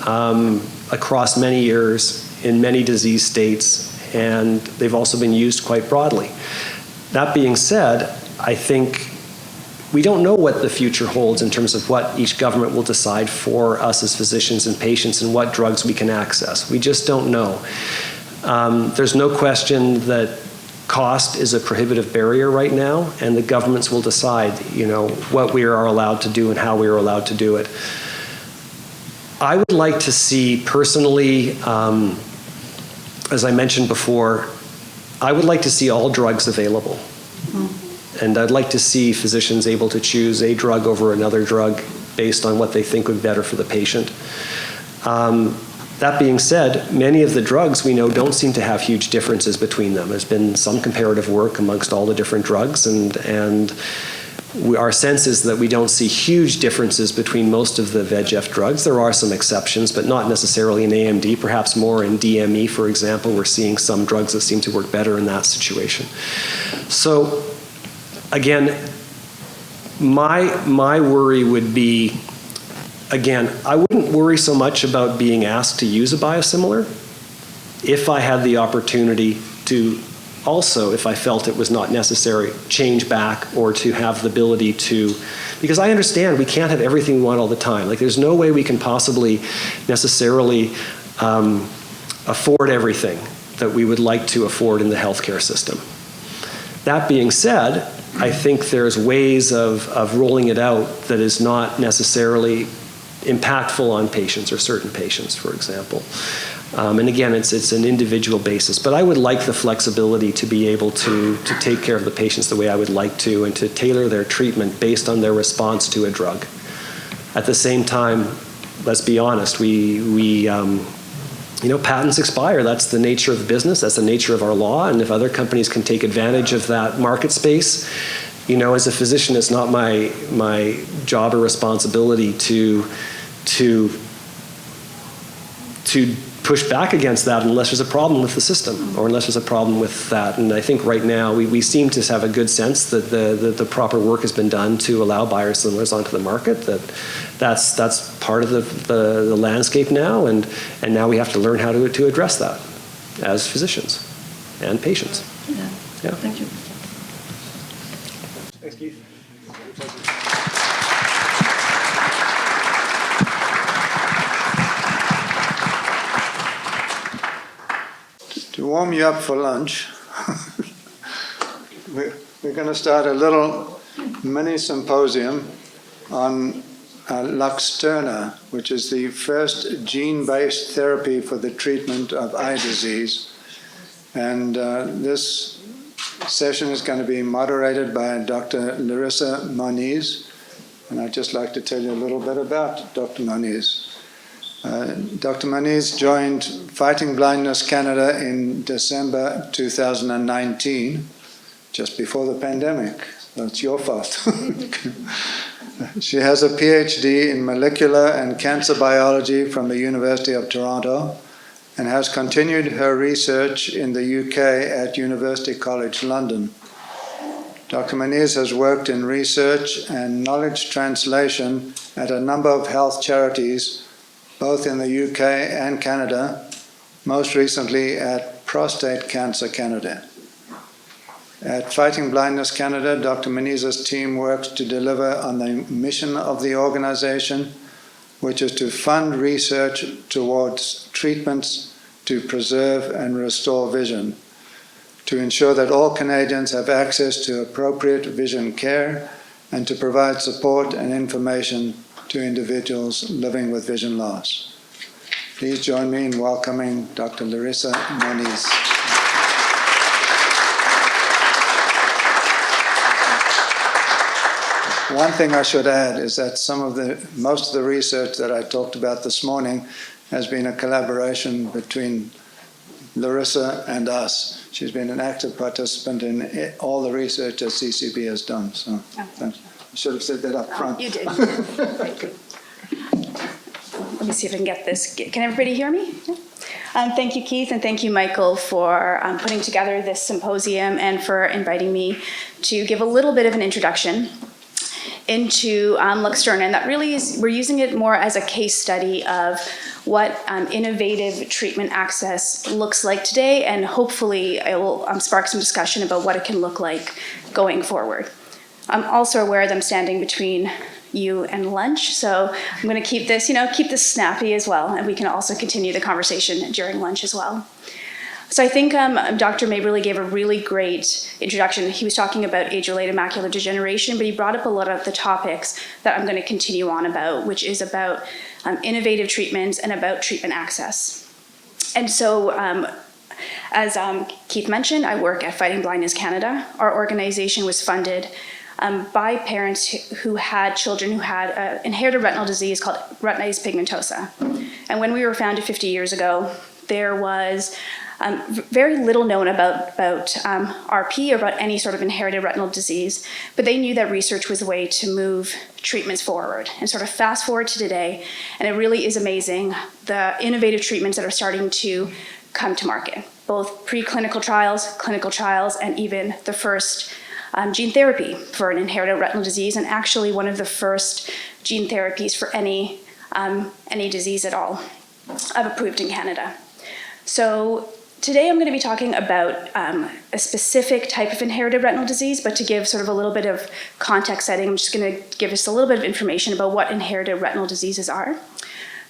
S3: across many years in many disease states, and they've also been used quite broadly. That being said, I think we don't know what the future holds in terms of what each government will decide for us as physicians and patients and what drugs we can access. We just don't know. There's no question that cost is a prohibitive barrier right now, and the governments will decide, what we are allowed to do and how we are allowed to do it. I would like to see personally, as I mentioned before, I would like to see all drugs available. And I'd like to see physicians able to choose a drug over another drug based on what they think would be better for the patient. That being said, many of the drugs we know don't seem to have huge differences between them. There's been some comparative work amongst all the different drugs, and our sense is that we don't see huge differences between most of the VEGF drugs. There are some exceptions, but not necessarily in AMD, perhaps more in DME, for example. We're seeing some drugs that seem to work better in that situation. So, again, my worry would be, again, I wouldn't worry so much about being asked to use a biosimilar if I had the opportunity to also, if I felt it was not necessary, change back or to have the ability to, because I understand we can't have everything we want all the time. Like, there's no way we can possibly necessarily afford everything that we would like to afford in the healthcare system. That being said, I think there's ways of rolling it out that is not necessarily impactful on patients or certain patients, for example. And again, it's an individual basis. But I would like the flexibility to be able to take care of the patients the way I would like to and to tailor their treatment based on their response to a drug. At the same time, let's be honest, patents expire. That's the nature of the business. That's the nature of our law. And if other companies can take advantage of that market space, as a physician, it's not my job or responsibility to push back against that unless there's a problem with the system or unless there's a problem with that. And I think right now we seem to have a good sense that the proper work has been done to allow biosimilars onto the market. That's part of the landscape now, and now we have to learn how to address that as physicians and patients.
S6: Yeah. Thank you.
S3: Thanks, Keith.
S2: To warm you up for lunch, we're going to start a little mini symposium on Luxturna, which is the first gene-based therapy for the treatment of eye disease. And this session is going to be moderated by Dr. Larissa Moniz. And I'd just like to tell you a little bit about Dr. Moniz. Dr. Moniz joined Fighting Blindness Canada in December 2019, just before the pandemic. That's your fault. She has a PhD in molecular and cancer biology from the University of Toronto and has continued her research in the UK at University College London. Dr. Moniz has worked in research and knowledge translation at a number of health charities, both in the UK and Canada, most recently at Prostate Cancer Canada. At Fighting Blindness Canada, Dr. Moniz's team works to deliver on the mission of the organization which is to fund research towards treatments to preserve and restore vision, to ensure that all Canadians have access to appropriate vision care, and to provide support and information to individuals living with vision loss. Please join me in welcoming Dr. Larissa Moniz. One thing I should add is that most of the research that I talked about this morning has been a collaboration between Larissa and us. She's been an active participant in all the research that CCB has done. So, thanks. I should have said that up front.
S7: You did. Let me see if I can get this. Can everybody hear me? Thank you, Keith, and thank you, Michael, for putting together this symposium and for inviting me to give a little bit of an introduction into Luxturna. And that really is, we're using it more as a case study of what innovative treatment access looks like today, and hopefully it will spark some discussion about what it can look like going forward. I'm also aware that I'm standing between you and lunch, so I'm going to keep this, keep this snappy as well, and we can also continue the conversation during lunch as well. So I think Dr. Maberly gave a really great introduction. He was talking about age-related macular degeneration, but he brought up a lot of the topics that I'm going to continue on about, which is about innovative treatments and about treatment access. And so, as Keith mentioned, I work at Fighting Blindness Canada. Our organization was funded by parents who had children who had an inherited retinal disease called retinitis pigmentosa. And when we were founded 50 years ago, there was very little known about RP or about any sort of inherited retinal disease, but they knew that research was the way to move treatments forward. And sort of fast forward to today, and it really is amazing the innovative treatments that are starting to come to market, both preclinical trials, clinical trials, and even the first gene therapy for an inherited retinal disease, and actually one of the first gene therapies for any disease at all approved in Canada. So today I'm going to be talking about a specific type of inherited retinal disease, but to give sort of a little bit of context setting, I'm just going to give us a little bit of information about what inherited retinal diseases are.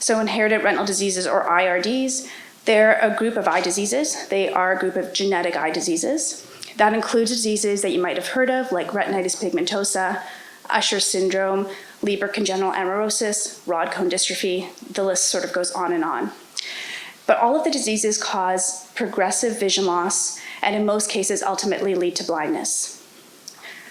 S7: So inherited retinal diseases, or IRDs, they're a group of eye diseases. They are a group of genetic eye diseases. That includes diseases that you might have heard of, like retinitis pigmentosa, Usher syndrome, Leber congenital amaurosis, rod cone dystrophy. The list sort of goes on and on. But all of the diseases cause progressive vision loss, and in most cases ultimately lead to blindness.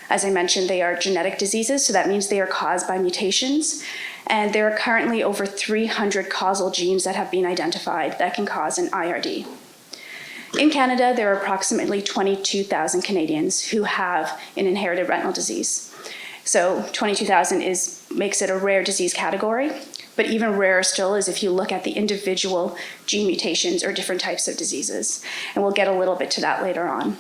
S7: As I mentioned, they are genetic diseases, so that means they are caused by mutations, and there are currently over 300 causal genes that have been identified that can cause an IRD. In Canada, there are approximately 22,000 Canadians who have an inherited retinal disease. So 22,000 makes it a rare disease category, but even rarer still is if you look at the individual gene mutations or different types of diseases. And we'll get a little bit to that later on.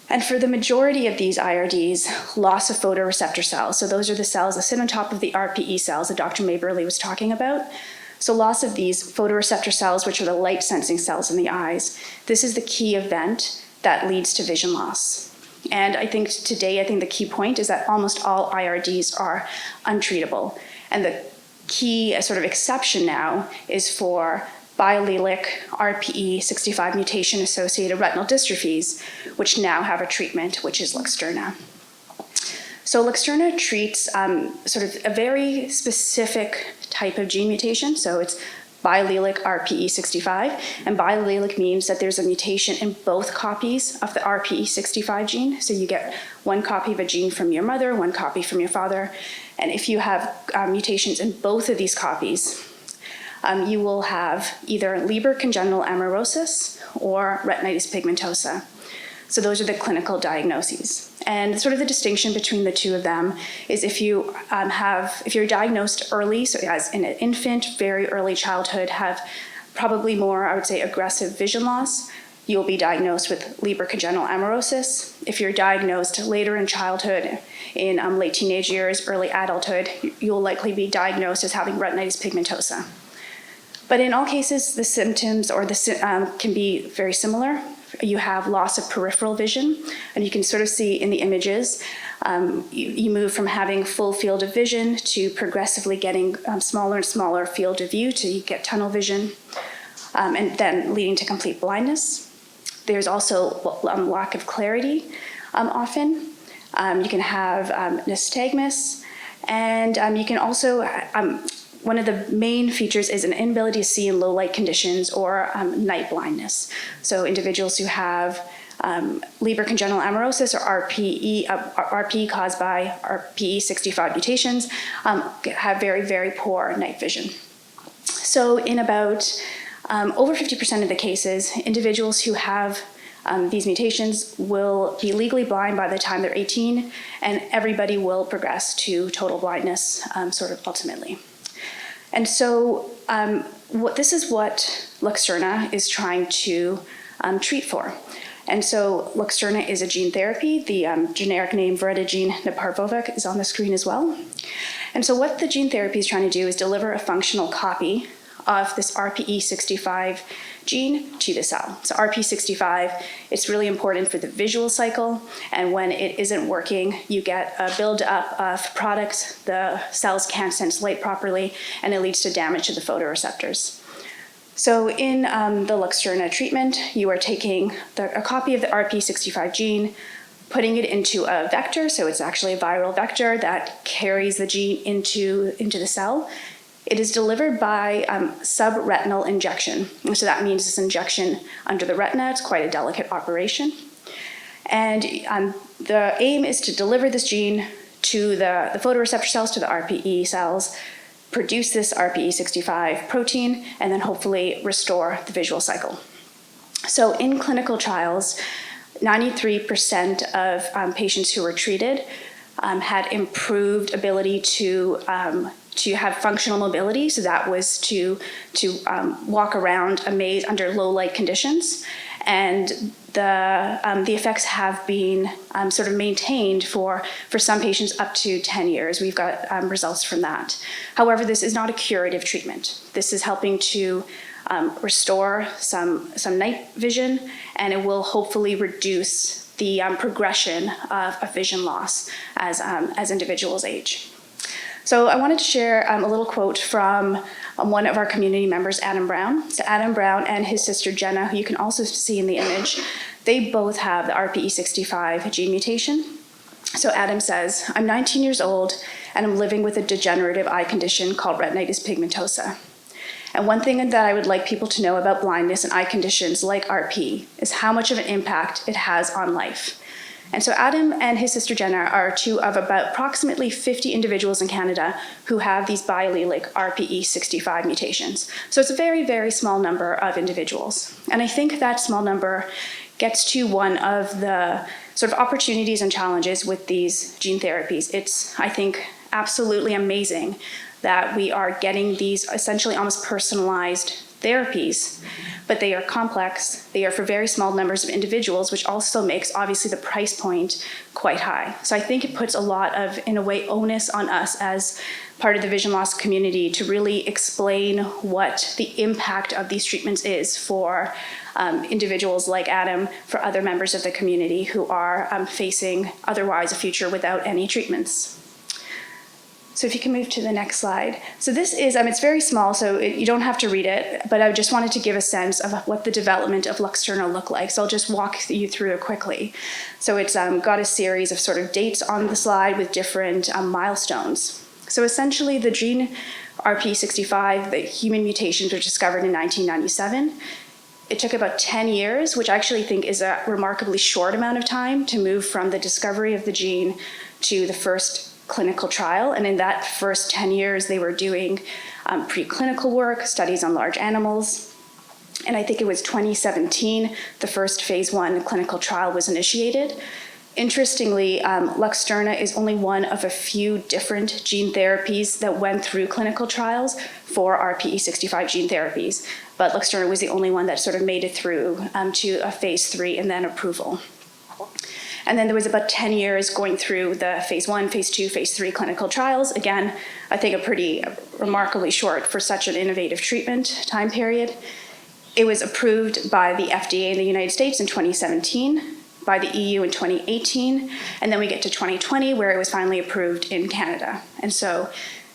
S7: And for the majority of these IRDs, loss of photoreceptor cells, so those are the cells that sit on top of the RPE cells that Dr. Maberly was talking about. So loss of these photoreceptor cells, which are the light-sensing cells in the eyes, this is the key event that leads to vision loss. And I think today, the key point is that almost all IRDs are untreatable. And the key sort of exception now is for biallelic RPE65 mutation-associated retinal dystrophies, which now have a treatment, which is Luxturna. So Luxturna treats sort of a very specific type of gene mutation. So it's biallelic RPE65, and biallelic means that there's a mutation in both copies of the RPE65 gene. So you get one copy of a gene from your mother, one copy from your father, and if you have mutations in both of these copies, you will have either Leber congenital amaurosis or retinitis pigmentosa. So those are the clinical diagnoses. And sort of the distinction between the two of them is if you're diagnosed early, so as in an infant, very early childhood, have probably more, I would say, aggressive vision loss, you'll be diagnosed with Leber congenital amaurosis. If you're diagnosed later in childhood, in late teenage years, early adulthood, you'll likely be diagnosed as having retinitis pigmentosa. But in all cases, the symptoms can be very similar. You have loss of peripheral vision, and you can sort of see in the images You move from having full field of vision to progressively getting smaller and smaller field of view till you get tunnel vision, and then leading to complete blindness. There's also lack of clarity often. You can have nystagmus, and you can also, one of the main features is an inability to see in low light conditions or night blindness. So individuals who have Leber congenital amaurosis or RP caused by RPE65 mutations have very, very poor night vision. So in about over 50% of the cases, individuals who have these mutations will be legally blind by the time they're 18, and everybody will progress to total blindness sort of ultimately. And so this is what Luxturna is trying to treat for. And so Luxturna is a gene therapy. The generic name Veretagene neparvovic is on the screen as well. And so what the gene therapy is trying to do is deliver a functional copy of this RPE65 gene to the cell. So RPE65, it's really important for the visual cycle, and when it isn't working, you get a buildup of products, the cells can't sense light properly, and it leads to damage to the photoreceptors. So in the Luxturna treatment, you are taking a copy of the RPE65 gene, putting it into a vector, so it's actually a viral vector that carries the gene into the cell. It is delivered by subretinal injection. And so that means it's injection under the retina. It's quite a delicate operation. And the aim is to deliver this gene to the photoreceptor cells, to the RPE cells, produce this RPE65 protein, and then hopefully restore the visual cycle. So in clinical trials, 93% of patients who were treated had improved ability to have functional mobility. So that was to walk around a maze under low light conditions. And the effects have been sort of maintained for some patients up to 10 years. We've got results from that. However, this is not a curative treatment. This is helping to restore some night vision, and it will hopefully reduce the progression of vision loss as individuals age. So I wanted to share a little quote from one of our community members, Adam Brown. So Adam Brown and his sister Jenna, who you can also see in the image, they both have the RPE65 gene mutation. So Adam says, "I'm 19 years old and I'm living with a degenerative eye condition called retinitis pigmentosa. And one thing that I would like people to know about blindness and eye conditions like RP is how much of an impact it has on life." And so Adam and his sister Jenna are two of about approximately 50 individuals in Canada who have these biallelic RPE65 mutations. So it's a very, very small number of individuals. And I think that small number gets to one of the sort of opportunities and challenges with these gene therapies. It's, I think, absolutely amazing that we are getting these essentially almost personalized therapies, but they are complex, they are for very small numbers of individuals, which also makes obviously the price point quite high. So I think it puts a lot of, in a way, onus on us as part of the vision loss community to really explain what the impact of these treatments is for individuals like Adam, for other members of the community who are facing otherwise a future without any treatments. So if you can move to the next slide. So this is, it's very small, so you don't have to read it, but I just wanted to give a sense of what the development of Luxturna looked like. So I'll just walk you through it quickly. So it's got a series of sort of dates on the slide with different milestones. So essentially the gene RPE65, the human mutations were discovered in 1997. It took about 10 years, which I actually think is a remarkably short amount of time to move from the discovery of the gene to the first clinical trial. And in that first 10 years, they were doing preclinical work, studies on large animals. And I think it was 2017, the first phase 1 clinical trial was initiated. Interestingly, Luxturna is only one of a few different gene therapies that went through clinical trials for RPE65 gene therapies. But Luxturna was the only one that sort of made it through to a phase 3 and then approval. And then there was about 10 years going through the phase 1, phase 2, phase 3 clinical trials. Again, I think a pretty remarkably short for such an innovative treatment time period. It was approved by the FDA in the United States in 2017. by the EU in 2018, and then we get to 2020 where it was finally approved in Canada. And so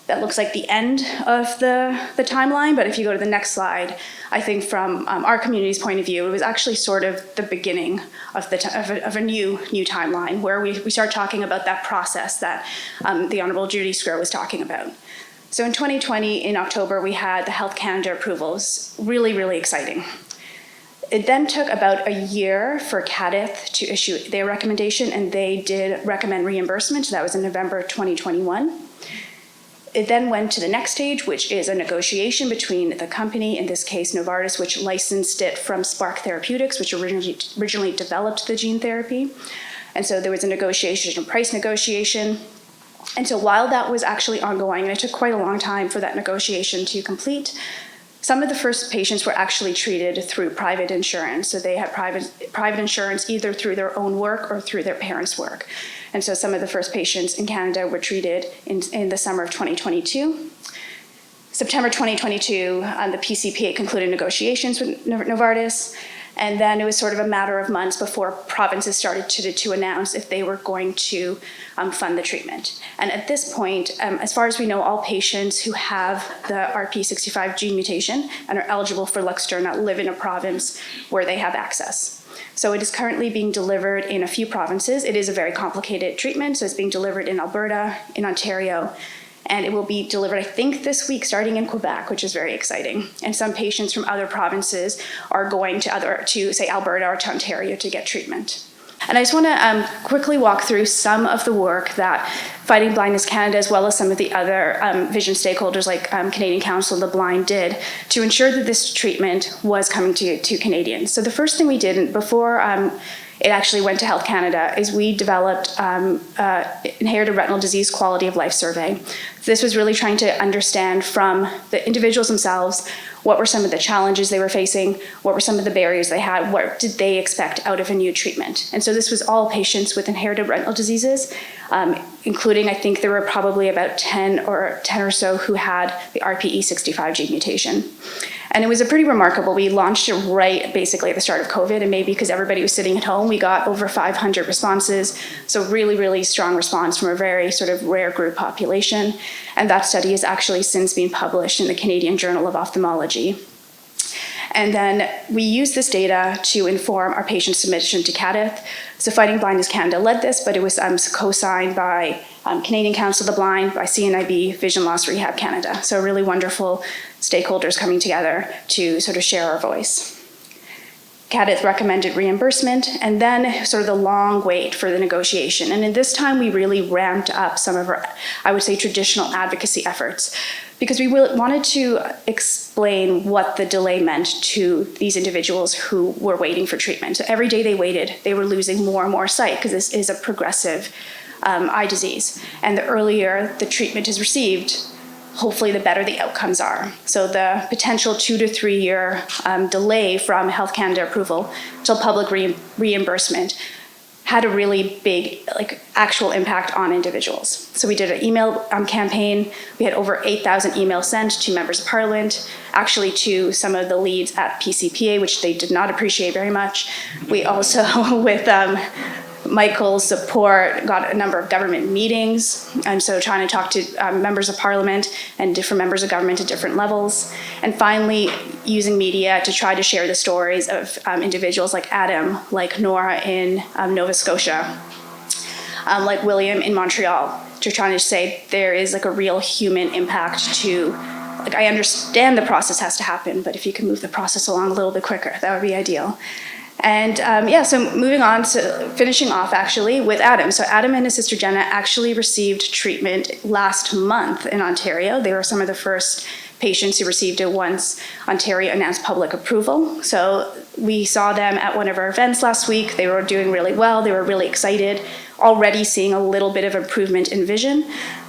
S7: that looks like the end of the timeline, but if you go to the next slide, I think from our community's point of view, it was actually sort of the beginning of a new timeline where we start talking about that process that the Honourable Judy Sgro was talking about. So in 2020, in October, we had the Health Canada approvals, really, really exciting. It then took about a year for CADTH to issue their recommendation, and they did recommend reimbursement. So that was in November 2021. It then went to the next stage, which is a negotiation between the company, in this case Novartis, which licensed it from Spark Therapeutics, which originally developed the gene therapy. And so there was a negotiation, a price negotiation. And so while that was actually ongoing, and it took quite a long time for that negotiation to complete, some of the first patients were actually treated through private insurance. So they had private insurance either through their own work or through their parents' work. And so some of the first patients in Canada were treated in the summer of 2022. September 2022, the PCPA concluded negotiations with Novartis. And then it was sort of a matter of months before provinces started to announce if they were going to fund the treatment. And at this point, as far as we know, all patients who have the RP65 gene mutation and are eligible for Luxturna live in a province where they have access. So it is currently being delivered in a few provinces. It is a very complicated treatment, so it's being delivered in Alberta, in Ontario, and it will be delivered, I think, this week, starting in Quebec, which is very exciting. And some patients from other provinces are going to say, Alberta or to Ontario to get treatment. And I just want to quickly walk through some of the work that Fighting Blindness Canada, as well as some of the other vision stakeholders like Canadian Council of the Blind did to ensure that this treatment was coming to Canadians. So the first thing we did before it actually went to Health Canada is we developed inherited retinal disease quality of life survey. This was really trying to understand from the individuals themselves what were some of the challenges they were facing, what were some of the barriers they had, what did they expect out of a new treatment. And so this was all patients with inherited retinal diseases, including, I think there were probably about 10 or so who had the RPE65 gene mutation. And it was a pretty remarkable. We launched it right basically at the start of COVID, and maybe because everybody was sitting at home, we got over 500 responses. So really, really strong response from a very sort of rare group population. And that study has actually since been published in the Canadian Journal of Ophthalmology. And then we used this data to inform our patient submission to CADTH. So Fighting Blindness Canada led this, but it was co-signed by Canadian Council of the Blind, by CNIB, Vision Loss Rehab Canada. So really wonderful stakeholders coming together to sort of share our voice. CADTH recommended reimbursement, and then sort of the long wait for the negotiation. And in this time, we really ramped up some of our, I would say, traditional advocacy efforts, because we wanted to explain what the delay meant to these individuals who were waiting for treatment. So every day they waited, they were losing more and more sight, because this is a progressive eye disease. And the earlier the treatment is received, hopefully the better the outcomes are. So the potential 2 to 3 year delay from Health Canada approval till public reimbursement had a really big actual impact on individuals. So we did an email campaign. We had over 8,000 emails sent to members of parliament, actually to some of the leads at PCPA, which they did not appreciate very much. We also, with Michael's support, got a number of government meetings, and so trying to talk to members of parliament and different members of government at different levels, and finally using media to try to share the stories of individuals like Adam, like Nora in Nova Scotia, like William in Montreal, to trying to say there is like a real human impact to, like, I understand the process has to happen, but if you can move the process along a little bit quicker, that would be ideal. And so moving on to finishing off actually with Adam. So Adam and his sister Jenna actually received treatment last month in Ontario. They were some of the first patients who received it once Ontario announced public approval. So we saw them at one of our events last week. They were doing really well. They were really excited, already seeing a little bit of improvement in vision.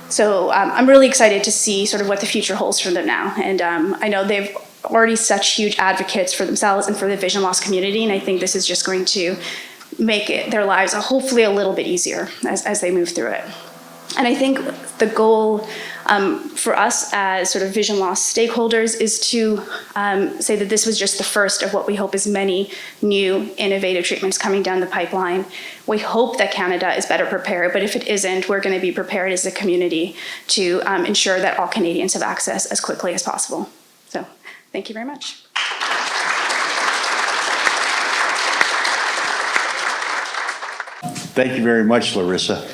S7: So I'm really excited to see sort of what the future holds for them now. And I know they've already such huge advocates for themselves and for the vision loss community, and I think this is just going to make their lives hopefully a little bit easier as they move through it. And I think the goal for us as sort of vision loss stakeholders is to say that this was just the first of what we hope is many new innovative treatments coming down the pipeline. We hope that Canada is better prepared, but if it isn't, we're going to be prepared as a community to ensure that all Canadians have access as quickly as possible. So thank you very much.
S1: Thank you very much, Larissa.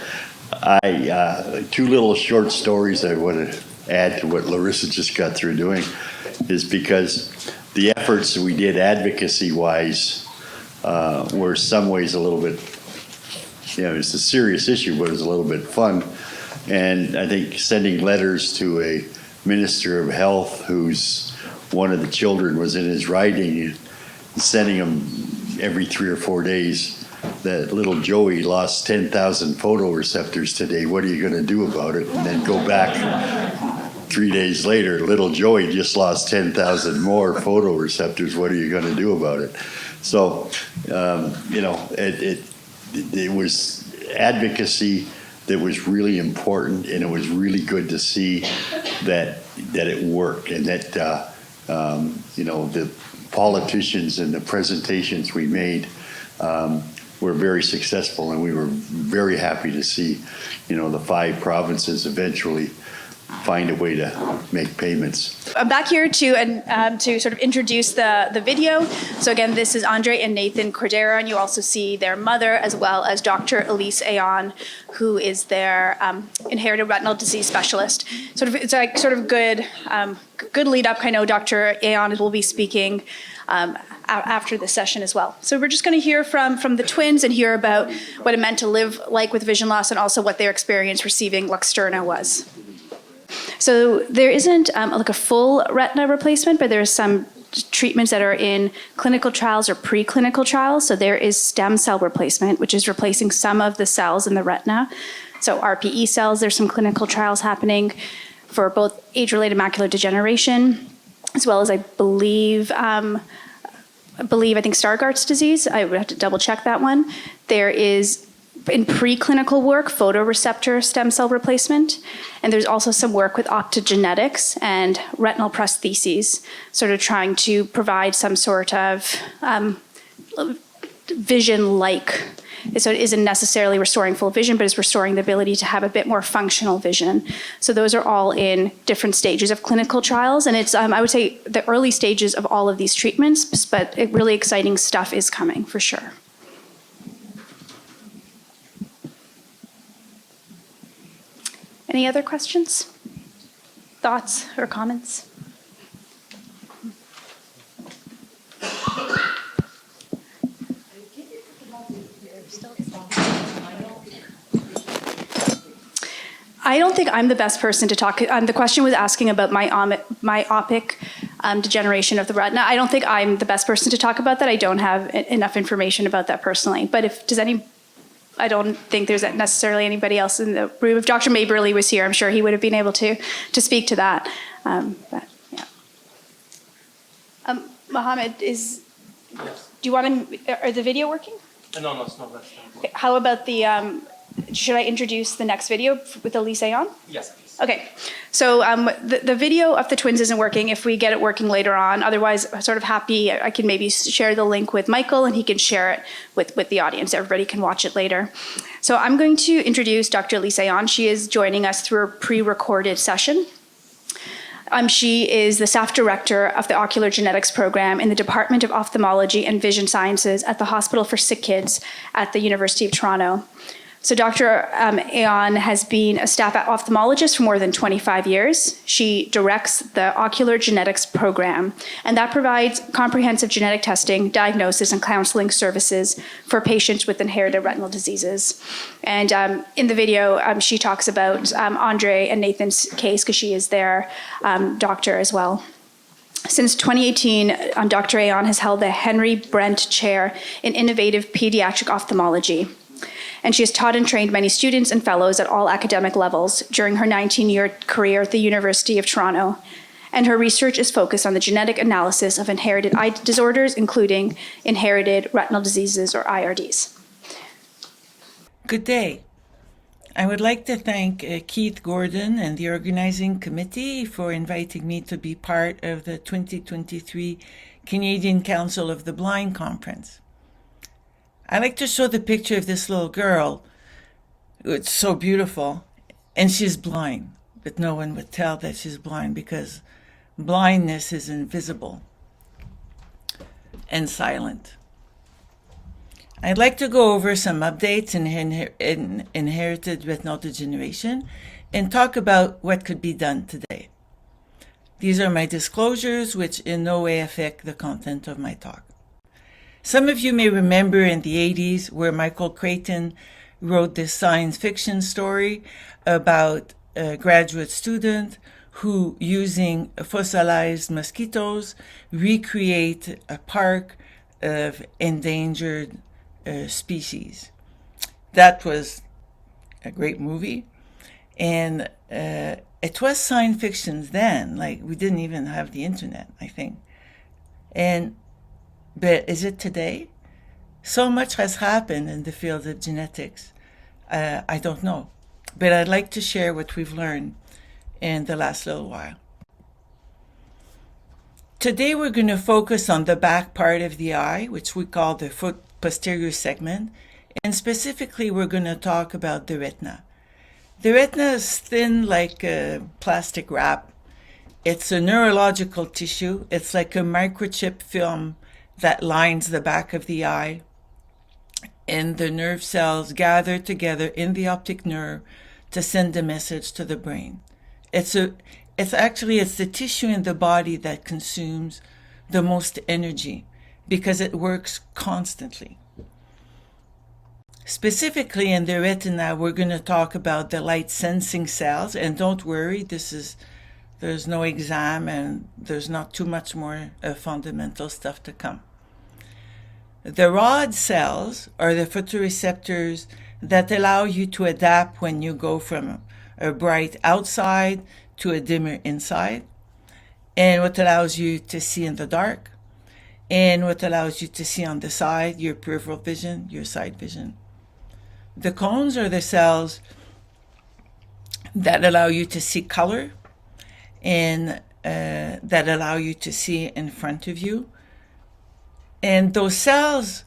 S1: Two little short stories I want to add to what Larissa just got through doing is because the efforts we did advocacy-wise were some ways a little bit, it's a serious issue, but it was a little bit fun. And I think sending letters to a minister of health whose one of the children was in his riding, sending them every 3 or 4 days, that little Joey lost 10,000 photoreceptors today. What are you going to do about it? And then go back 3 days later, little Joey just lost 10,000 more photoreceptors. What are you going to do about it? So, it was advocacy that was really important, and it was really good to see that it worked, and that the politicians and the presentations we made were very successful, and we were very happy to see, the 5 provinces eventually find a way to make payments.
S7: I'm back here to sort of introduce the video. So again, this is Andre and Nathan Cordero, and you also see their mother as well as Dr. Elise Ayon, who is their inherited retinal disease specialist. It's like sort of good lead up. I know Dr. Ayon will be speaking after the session as well. So we're just going to hear from the twins and hear about what it meant to live like with vision loss, and also what their experience receiving Luxturna was. So there isn't like a full retina replacement, but there are some treatments that are in clinical trials or preclinical trials. So there is stem cell replacement, which is replacing some of the cells in the retina. So RPE cells, there's some clinical trials happening for both age-related macular degeneration, as well as I believe Stargardt's disease. I would have to double check that one. There is, in preclinical work, photoreceptor stem cell replacement. And there's also some work with optogenetics and retinal prostheses, sort of trying to provide some sort of vision-like. So it isn't necessarily restoring full vision, but it's restoring the ability to have a bit more functional vision. So those are all in different stages of clinical trials. And it's, I would say, the early stages of all of these treatments, but really exciting stuff is coming for sure. Any other questions, thoughts, or comments? I don't think I'm the best person to talk. The question was asking about myopic degeneration of the retina. I don't think I'm the best person to talk about that. I don't have enough information about that personally. But I don't think there's necessarily anybody else in the room. If Dr. Mayberley was here, I'm sure he would have been able to speak to that. But yeah. Mohammed,
S8: Yes.
S7: Do you want to? Are the video working?
S8: No, it's not.
S7: Okay, how about the? Should I introduce the next video with Elise on?
S8: Yes, please.
S7: Okay, so the video of the twins isn't working. If we get it working later on, otherwise, I'm sort of happy. I can maybe share the link with Michael, and he can share it with the audience. Everybody can watch it later. So I'm going to introduce Dr. Elise on. She is joining us through a pre-recorded session. She is the staff director of the Ocular Genetics Program in the Department of Ophthalmology and Vision Sciences at the Hospital for Sick Kids at the University of Toronto. So Dr. Ayon has been a staff ophthalmologist for more than 25 years. She directs the Ocular Genetics Program, and that provides comprehensive genetic testing, diagnosis, and counseling services for patients with inherited retinal diseases. And in the video, she talks about Andre and Nathan's case, because she is their doctor as well. Since 2018, Dr. Ayon has held the Henry Brent Chair in Innovative Pediatric Ophthalmology. And she has taught and trained many students and fellows at all academic levels during her 19-year career at the University of Toronto. And her research is focused on the genetic analysis of inherited eye disorders, including inherited retinal diseases, or IRDs.
S9: Good day.
S8: I would like to thank Keith Gordon and the organizing committee for inviting me to be part of the 2023 Canadian Council of the Blind Conference. I like to show the picture of this little girl. It's so beautiful, and she's blind, but no one would tell that she's blind because blindness is invisible and silent. I'd like to go over some updates in inherited retinal degeneration and talk about what could be done today. These are my disclosures, which in no way affect the content of my talk. Some of you may remember in the 80s where Michael Crichton wrote this science fiction story about a graduate student who, using fossilized mosquitoes, recreate a park of endangered species. That was a great movie, and it was science fiction then. Like, we didn't even have the internet, I think. But is it today? So much has happened in the field of genetics. I don't know, but I'd like to share what we've learned in the last little while. Today we're going to focus on the back part of the eye, which we call the foot posterior segment, and specifically we're going to talk about the retina. The retina is thin like a plastic wrap. It's a neurological tissue. It's like a microchip film that lines the back of the eye, and the nerve cells gather together in the optic nerve to send a message to the brain. It's the tissue in the body that consumes the most energy because it works constantly. Specifically in the retina, we're going to talk about the light sensing cells, and don't worry, there's no exam and there's not too much more fundamental stuff to come. The rod cells are the photoreceptors that allow you to adapt when you go from a bright outside to a dimmer inside, and what allows you to see in the dark, and what allows you to see on the side, your peripheral vision, your side vision. The cones are the cells that allow you to see color and that allow you to see in front of you. And those cells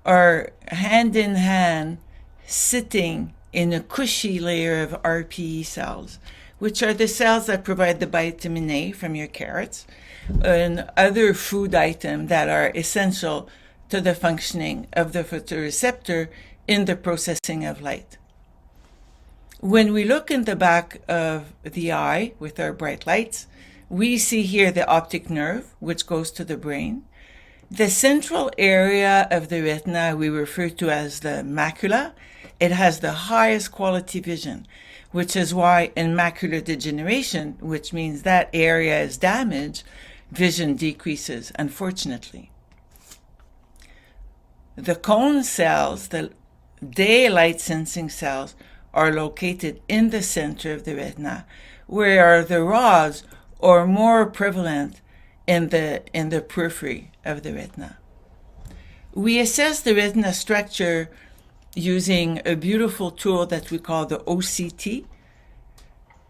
S8: are hand in hand sitting in a cushy layer of RPE cells, which are the cells that provide the vitamin A from your carrots and other food items that are essential to the functioning of the photoreceptor in the processing of light. When we look in the back of the eye with our bright lights, we see here the optic nerve, which goes to the brain. The central area of the retina we refer to as the macula. It has the highest quality vision, which is why in macular degeneration, which means that area is damaged, vision decreases, unfortunately. The cone cells, the daylight sensing cells, are located in the center of the retina, where the rods are more prevalent in the periphery of the retina. We assess the retina structure using a beautiful tool that we call the OCT,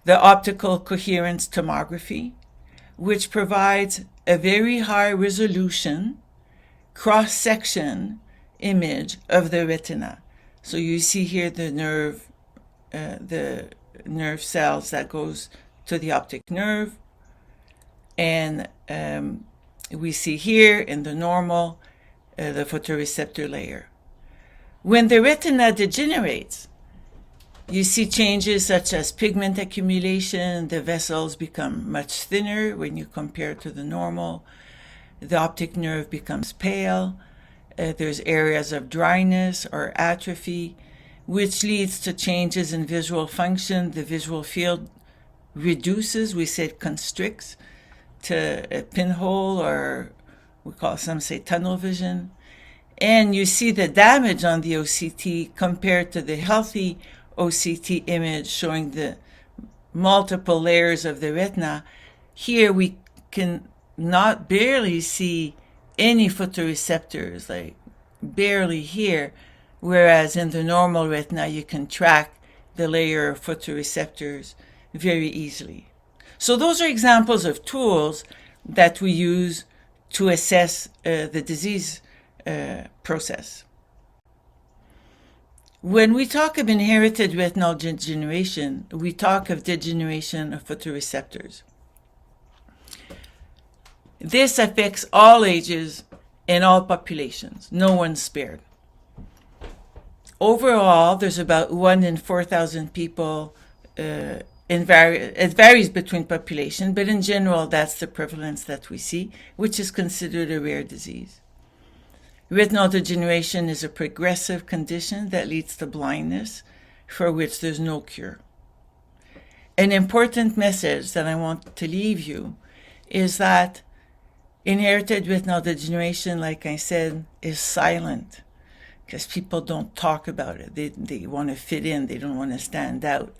S8: the optical coherence tomography, which provides a very high resolution cross-section image of the retina. So you see here the nerve cells that goes to the optic nerve, and we see here in the normal the photoreceptor layer. When the retina degenerates, you see changes such as pigment accumulation. The vessels become much thinner when you compare to the normal. The optic nerve becomes pale. There's areas of dryness or atrophy, which leads to changes in visual function. The visual field reduces, we say it constricts, to a pinhole, or some say tunnel vision. And you see the damage on the OCT compared to the healthy OCT image showing the multiple layers of the retina. Here we can barely see any photoreceptors, like barely here, whereas in the normal retina you can track the layer of photoreceptors very easily. So those are examples of tools that we use to assess the disease process. When we talk of inherited retinal degeneration, we talk of degeneration of photoreceptors. This affects all ages and all populations. No one's spared. Overall, there's about 1 in 4,000 people. It varies between population, but in general, that's the prevalence that we see, which is considered a rare disease. Retinal degeneration is a progressive condition that leads to blindness, for which there's no cure. An important message that I want to leave you is that inherited retinal degeneration, like I said, is silent because people don't talk about it. They want to fit in, they don't want to stand out.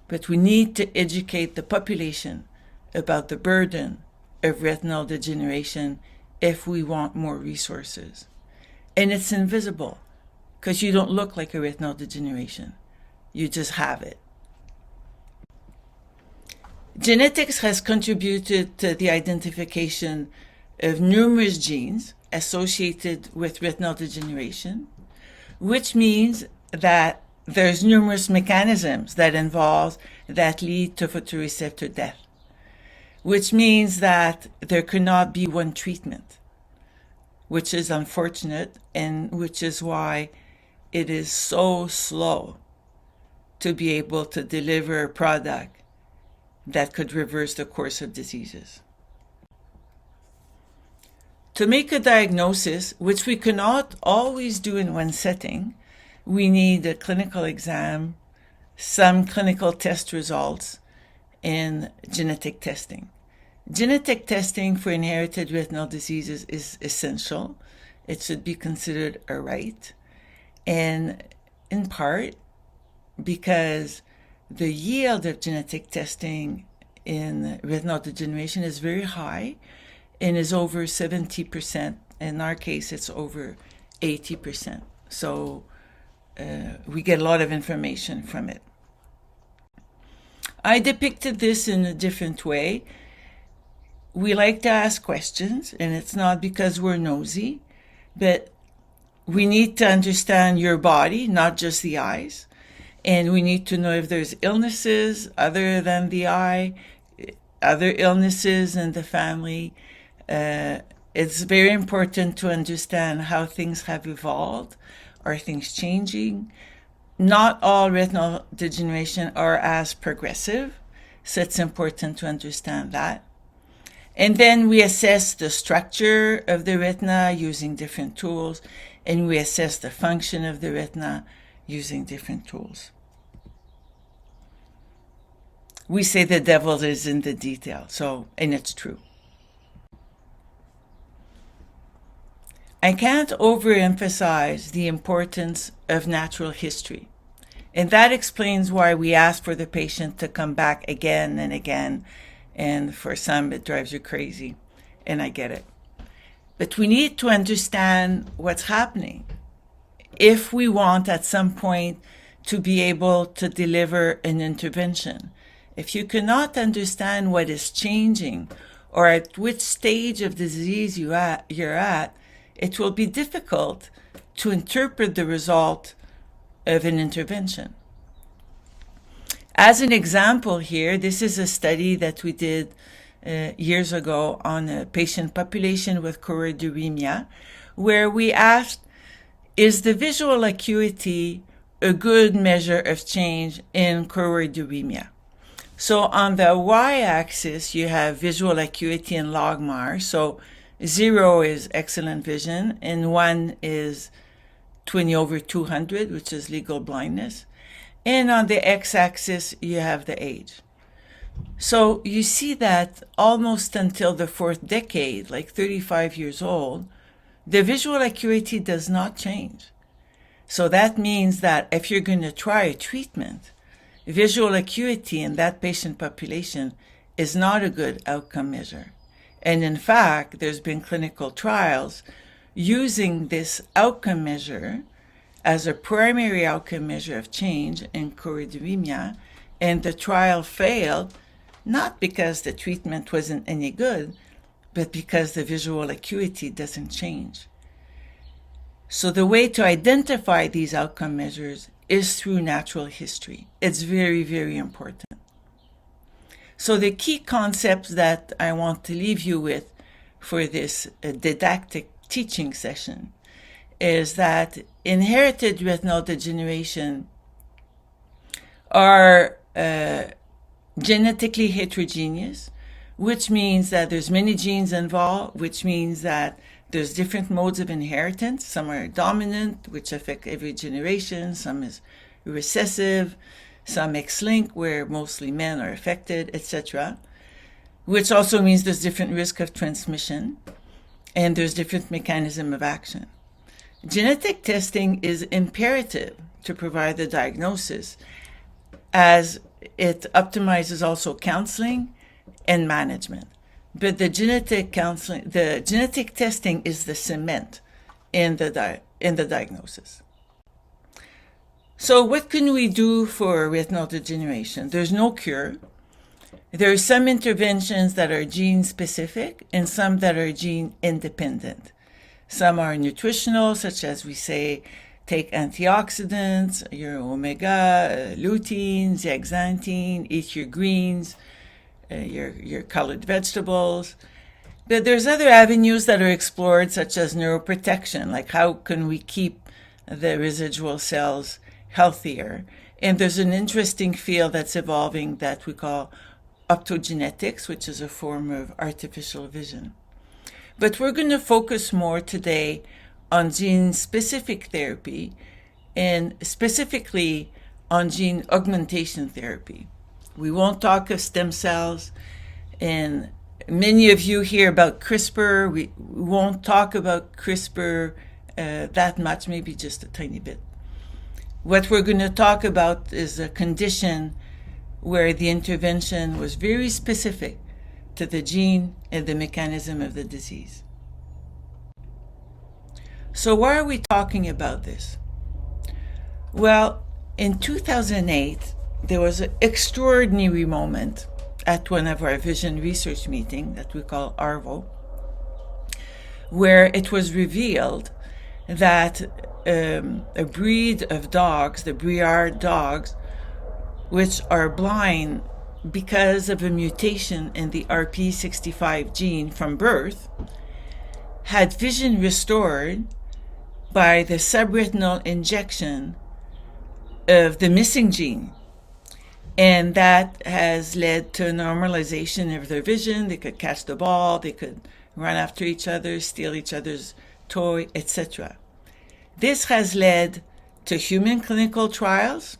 S8: But we need to educate the population about the burden of retinal degeneration if we want more resources. And it's invisible because you don't look like a retinal degeneration. You just have it. Genetics has contributed to the identification of numerous genes associated with retinal degeneration, which means that there's numerous mechanisms that lead to photoreceptor death, which means that there cannot be one treatment, which is unfortunate and which is why it is so slow to be able to deliver a product that could reverse the course of diseases. To make a diagnosis, which we cannot always do in one setting, we need a clinical exam, some clinical test results, and genetic testing. Genetic testing for inherited retinal diseases is essential. It should be considered a right, and in part because the yield of genetic testing in retinal degeneration is very high and is over 70%. In our case, it's over 80%. So we get a lot of information from it. I depicted this in a different way. We like to ask questions, and it's not because we're nosy, but we need to understand your body, not just the eyes. And we need to know if there's illnesses other than the eye, other illnesses in the family. It's very important to understand how things have evolved. Are things changing? Not all retinal degeneration are as progressive, so it's important to understand that. And then we assess the structure of the retina using different tools, and we assess the function of the retina using different tools. We say the devil is in the detail, and it's true. I can't overemphasize the importance of natural history. And that explains why we ask for the patient to come back again and again. And for some, it drives you crazy. And I get it. But we need to understand what's happening if we want at some point to be able to deliver an intervention. If you cannot understand what is changing or at which stage of disease you're at, it will be difficult to interpret the result of an intervention. As an example here, this is a study that we did years ago on a patient population with choroideremia, where we asked, is the visual acuity a good measure of change in choroideremia? So on the y-axis, you have visual acuity in logMAR. So 0 is excellent vision, and 1 is 20/200, which is legal blindness. And on the x-axis, you have the age. So you see that almost until the 4th decade, like 35 years old, the visual acuity does not change. So that means that if you're going to try a treatment, visual acuity in that patient population is not a good outcome measure. And in fact, there's been clinical trials using this outcome measure as a primary outcome measure of change in choroideremia, and the trial failed not because the treatment wasn't any good, but because the visual acuity doesn't change. So the way to identify these outcome measures is through natural history. It's very, very important. So the key concepts that I want to leave you with for this didactic teaching session is that inherited retinal degeneration are genetically heterogeneous, which means that there's many genes involved, which means that there's different modes of inheritance. Some are dominant, which affect every generation. Some is recessive, some X-linked, where mostly men are affected, etc. Which also means there's different risk of transmission, and there's different mechanism of action. Genetic testing is imperative to provide the diagnosis, as it optimizes also counseling and management. But the genetic testing is the cement in the diagnosis. So what can we do for retinal degeneration? There's no cure. There are some interventions that are gene specific and some that are gene independent. Some are nutritional, such as we say, take antioxidants, your omega, lutein, zeaxanthin, eat your greens, your colored vegetables. But there's other avenues that are explored, such as neuroprotection, like how can we keep the residual cells healthier. And there's an interesting field that's evolving that we call optogenetics, which is a form of artificial vision. But we're going to focus more today on gene-specific therapy, and specifically on gene augmentation therapy. We won't talk of stem cells, and many of you hear about CRISPR. We won't talk about CRISPR that much, maybe just a tiny bit. What we're going to talk about is a condition where the intervention was very specific to the gene and the mechanism of the disease. So why are we talking about this? Well, in 2008, there was an extraordinary moment at one of our vision research meetings that we call ARVO, where it was revealed that a breed of dogs, the Briard dogs, which are blind because of a mutation in the RP65 gene from birth, had vision restored by the subretinal injection of the missing gene. And that has led to a normalization of their vision. They could catch the ball, they could run after each other, steal each other's toy, etc. This has led to human clinical trials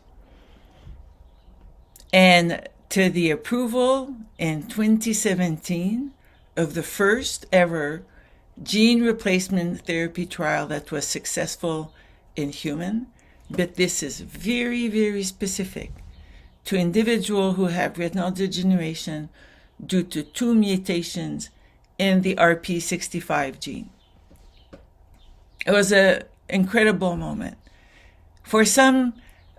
S8: and to the approval in 2017 of the first ever gene replacement therapy trial that was successful in human. But this is very, very specific to individuals who have retinal degeneration due to 2 mutations in the RP65 gene. It was an incredible moment. For some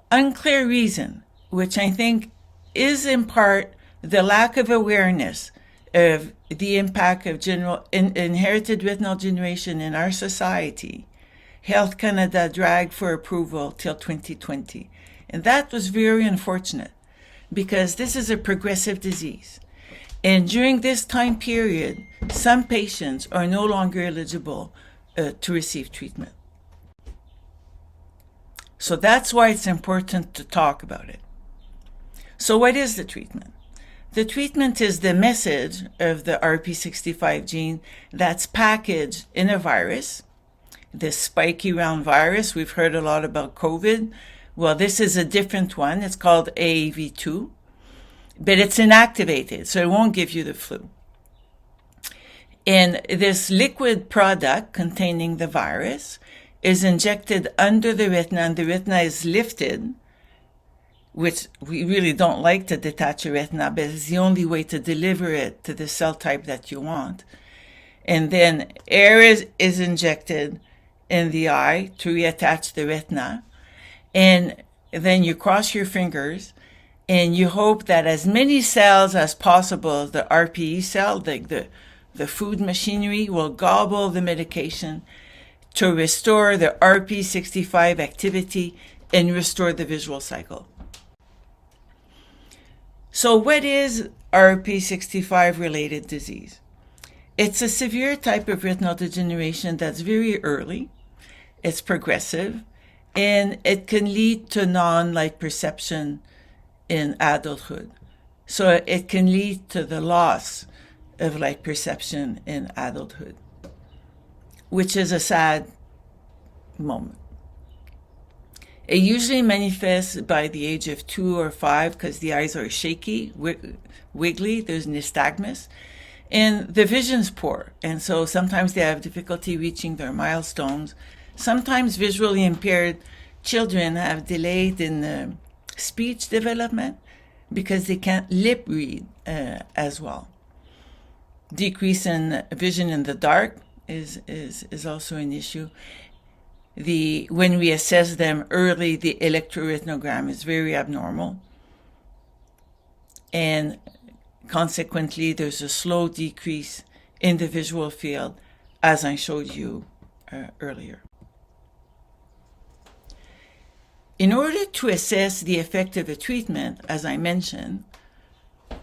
S8: unclear reason, which I think is in part the lack of awareness of the impact of inherited retinal degeneration in our society, Health Canada dragged for approval till 2020. And that was very unfortunate because this is a progressive disease. And during this time period, some patients are no longer eligible to receive treatment. So that's why it's important to talk about it. So what is the treatment? The treatment is the message of the RP65 gene that's packaged in a virus, this spiky round virus. We've heard a lot about COVID. Well, this is a different one. It's called AAV2, but it's inactivated, so it won't give you the flu. And this liquid product containing the virus is injected under the retina, and the retina is lifted, which we really don't like to detach a retina, but it's the only way to deliver it to the cell type that you want. And then air is injected in the eye to reattach the retina. And then you cross your fingers and you hope that as many cells as possible, the RPE cell, the food machinery, will gobble the medication to restore the RP65 activity and restore the visual cycle. So what is RP65 related disease? It's a severe type of retinal degeneration that's very early, it's progressive, and it can lead to non-light perception in adulthood. So it can lead to the loss of light perception in adulthood, which is a sad moment. It usually manifests by the age of 2 or 5 because the eyes are shaky, wiggly, there's nystagmus, and the vision's poor. And so sometimes they have difficulty reaching their milestones. Sometimes visually impaired children have delayed in speech development because they can't lip read as well. Decrease in vision in the dark is also an issue. When we assess them early, the electroretinogram is very abnormal. And consequently, there's a slow decrease in the visual field, as I showed you earlier. In order to assess the effect of a treatment, as I mentioned,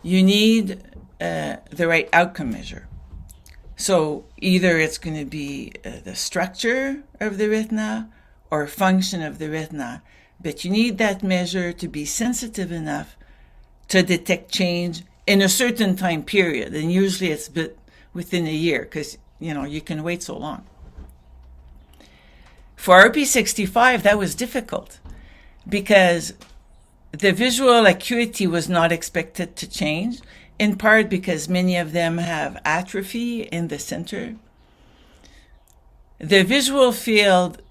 S8: you need the right outcome measure. So either it's going to be the structure of the retina or function of the retina, but you need that measure to be sensitive enough to detect change in a certain time period. And usually it's within a year because, you can wait so long. For RP65, that was difficult because the visual acuity was not expected to change, in part because many of them have atrophy in the center. The visual field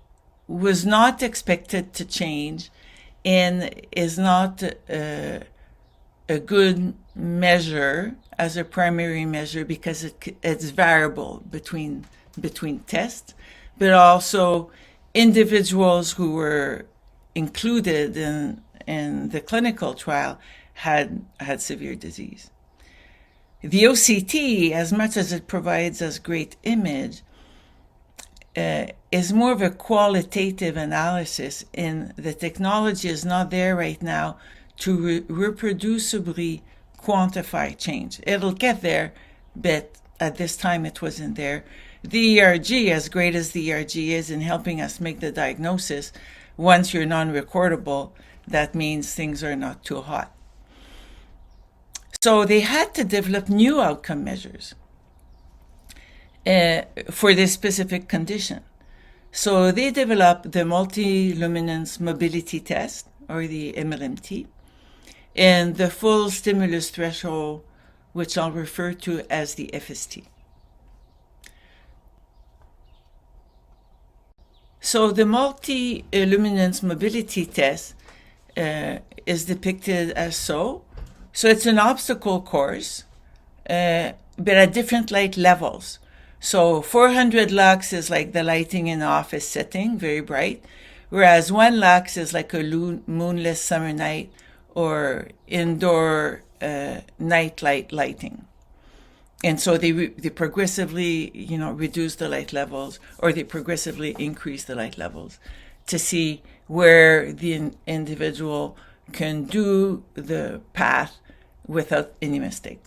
S8: was not expected to change and is not a good measure as a primary measure because it's variable between tests, but also individuals who were included in the clinical trial had severe disease. The OCT, as much as it provides us great image, is more of a qualitative analysis, and the technology is not there right now to reproducibly quantify change. It'll get there, but at this time it wasn't there. The ERG, as great as the ERG is in helping us make the diagnosis, once you're non-recordable, that means things are not too hot. So they had to develop new outcome measures for this specific condition. So they developed the multi-luminance mobility test, or the MLMT, and the full stimulus threshold, which I'll refer to as the FST. So the multi-luminance mobility test is depicted as so. So it's an obstacle course, but at different light levels. So 400 lux is like the lighting in the office setting, very bright, whereas 1 lux is like a moonless summer night or indoor night lighting. And so they progressively, reduce the light levels, or they progressively increase the light levels to see where the individual can do the path without any mistake.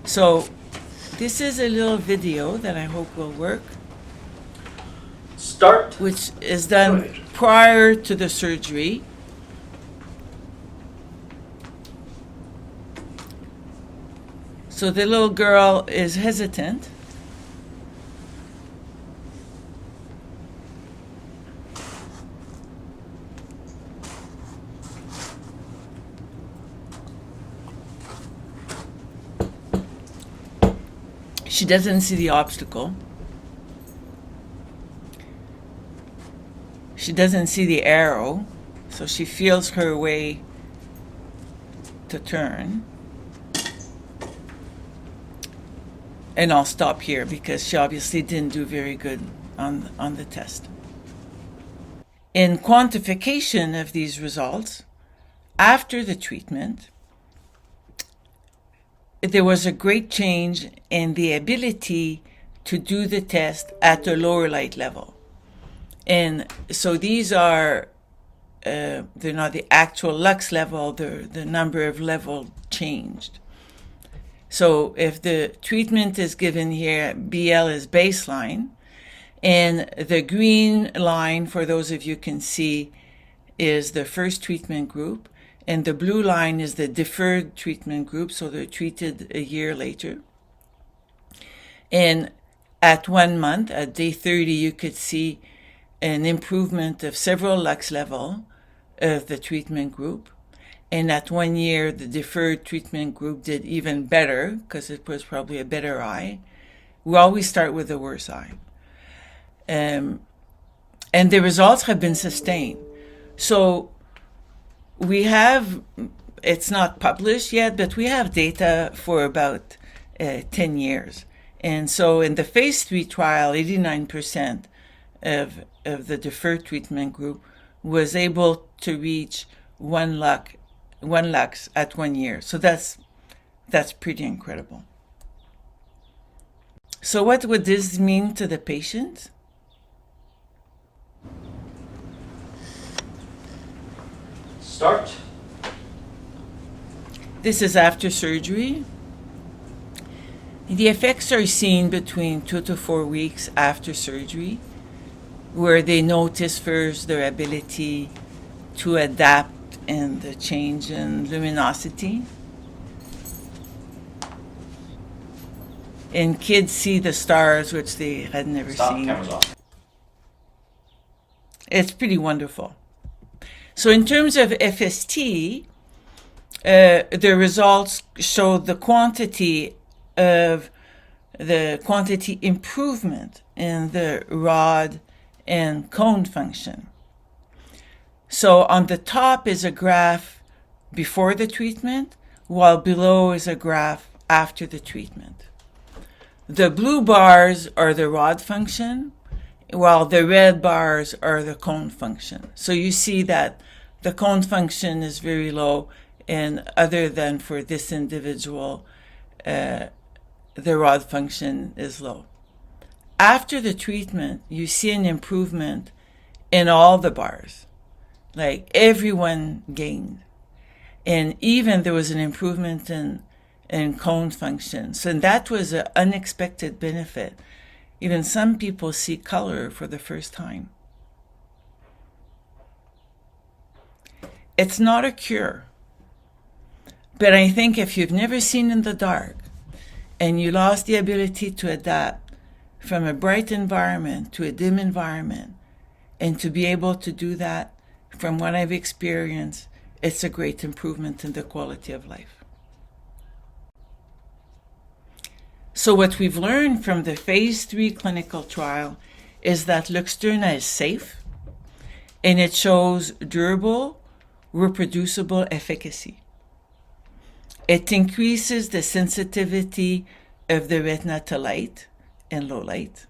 S8: So this is a little video that I hope will work.
S9: Start.
S8: Which is done prior to the surgery. So the little girl is hesitant. She doesn't see the obstacle. She doesn't see the arrow, so she feels her way to turn. And I'll stop here because she obviously didn't do very good on the test. In quantification of these results, after the treatment, there was a great change in the ability to do the test at a lower light level. And so these are, they're not the actual lux level, the number of level changed. So if the treatment is given here, BL is baseline, and the green line, for those of you can see, is the first treatment group, and the blue line is the deferred treatment group, so they're treated a year later. And at 1 month, at day 30, you could see an improvement of several lux level of the treatment group. And at 1 year, the deferred treatment group did even better because it was probably a better eye. We always start with the worst eye. And the results have been sustained. So we have, it's not published yet, but we have data for about 10 years. And so in the phase 3 trial, 89% of the deferred treatment group was able to reach one lux at 1 year. So that's pretty incredible. So what would this mean to the patient?
S1: Start.
S8: This is after surgery. The effects are seen between 2 to 4 weeks after surgery, where they notice first their ability to adapt and the change in luminosity. And kids see the stars, which they had never seen.
S1: Cameras off.
S8: It's pretty wonderful. So in terms of FST, the results show the quantity improvement in the rod and cone function. So on the top is a graph before the treatment, while below is a graph after the treatment. The blue bars are the rod function, while the red bars are the cone function. So you see that the cone function is very low, and other than for this individual, the rod function is low. After the treatment, you see an improvement in all the bars. Like everyone gained. And even there was an improvement in cone function. So that was an unexpected benefit. Even some people see color for the first time. It's not a cure. But I think if you've never seen in the dark and you lost the ability to adapt from a bright environment to a dim environment, and to be able to do that, from what I've experienced, it's a great improvement in the quality of life. So what we've learned from the phase 3 clinical trial is that Luxturna is safe, and it shows durable, reproducible efficacy. It increases the sensitivity of the retina to light and low light.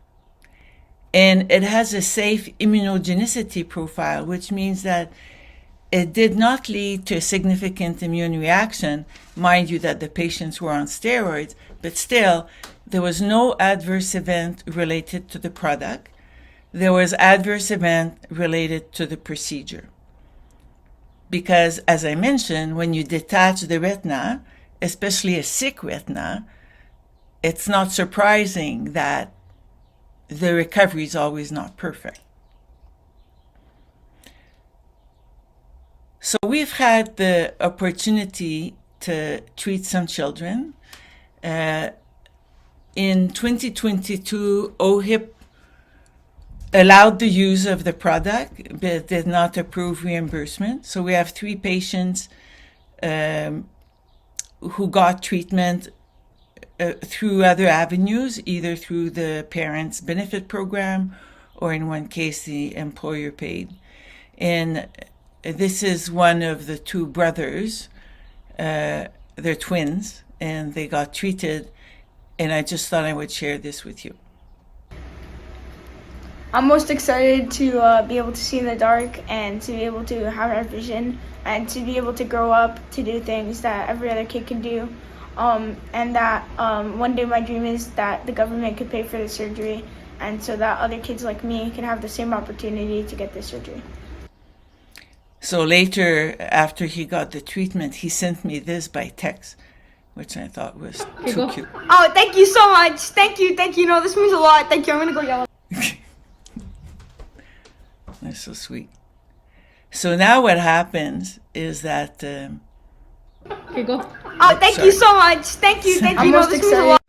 S8: And it has a safe immunogenicity profile, which means that it did not lead to a significant immune reaction. Mind you that the patients were on steroids, but still, there was no adverse event related to the product. There was adverse event related to the procedure. Because, as I mentioned, when you detach the retina, especially a sick retina, it's not surprising that the recovery is always not perfect. So we've had the opportunity to treat some children. In 2022, OHIP allowed the use of the product, but did not approve reimbursement. So we have 3 patients who got treatment through other avenues, either through the parents' benefit program, or in one case, the employer paid. And this is one of the 2 brothers. They're twins, and they got treated, and I just thought I would share this with you.
S9: I'm most excited to be able to see in the dark and to be able to have our vision and to be able to grow up to do things that every other kid can do. And that one day my dream is that the government could pay for the surgery and so that other kids like me can have the same opportunity to get this surgery.
S8: So later, after he got the treatment, he sent me this by text, which I thought was too cute.
S9: Oh, thank you so much. Thank you. No, this means a lot. Thank you. I'm going to go yell.
S8: That's so sweet. So now what happens is that...
S9: Okay, go. Oh, thank you so much. Thank you. No, this means a lot.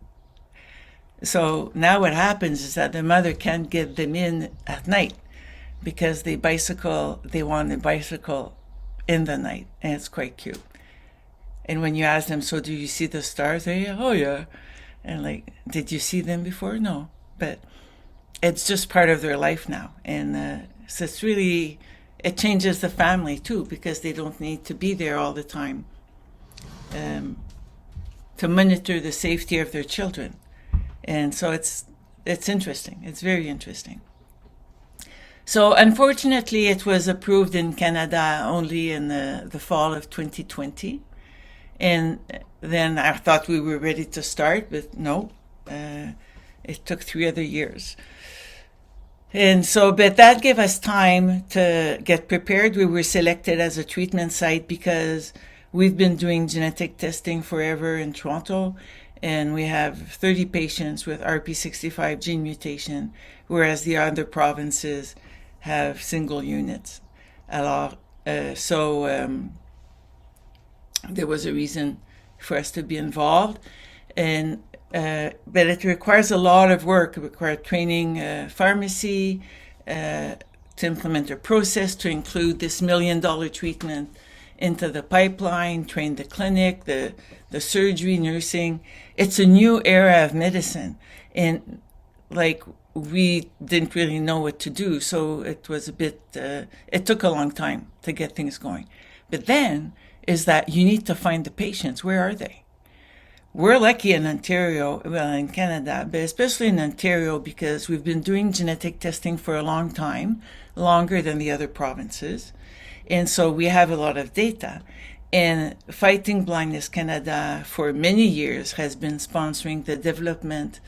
S8: So now what happens is that the mother can't get them in at night because they want a bicycle in the night, and it's quite cute. And when you ask them, so do you see the stars? They, oh yeah. And like, did you see them before? No. But it's just part of their life now. And so it's really, it changes the family too, because they don't need to be there all the time to monitor the safety of their children. And so it's interesting. It's very interesting. So unfortunately, it was approved in Canada only in the fall of 2020. And then I thought we were ready to start, but no, it took 3 other years. And so, but that gave us time to get prepared. We were selected as a treatment site because we've been doing genetic testing forever in Toronto, and we have 30 patients with RP65 gene mutation, whereas the other provinces have single units. Alors, there was a reason for us to be involved, and but it requires a lot of work. It requires training pharmacy to implement a process to include this $1 million treatment into the pipeline, train the clinic, the surgery, nursing. It's a new era of medicine, and like we didn't really know what to do, so it was a bit. It took a long time to get things going, but then is that you need to find the patients. Where are they? We're lucky in Ontario, well, in Canada, but especially in Ontario because we've been doing genetic testing for a long time, longer than the other provinces. And so we have a lot of data. And Fighting Blindness Canada for many years has been sponsoring the development,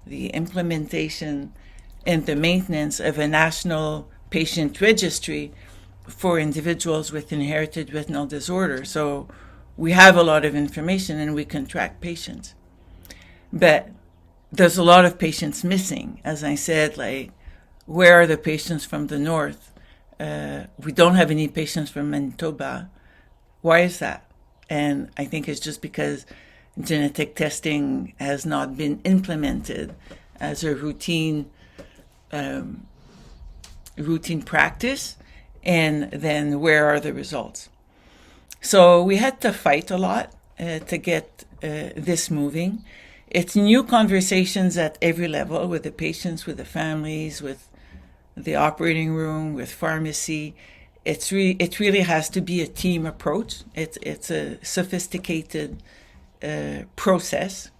S8: the implementation, and the maintenance of a national patient registry for individuals with inherited retinal disorder. So we have a lot of information and we can track patients. But there's a lot of patients missing. As I said, like, where are the patients from the north? We don't have any patients from Manitoba. Why is that? And I think it's just because genetic testing has not been implemented as a routine practice. And then where are the results? So we had to fight a lot to get this moving. It's new conversations at every level with the patients, with the families, with the operating room, with pharmacy. It really has to be a team approach. It's a sophisticated process.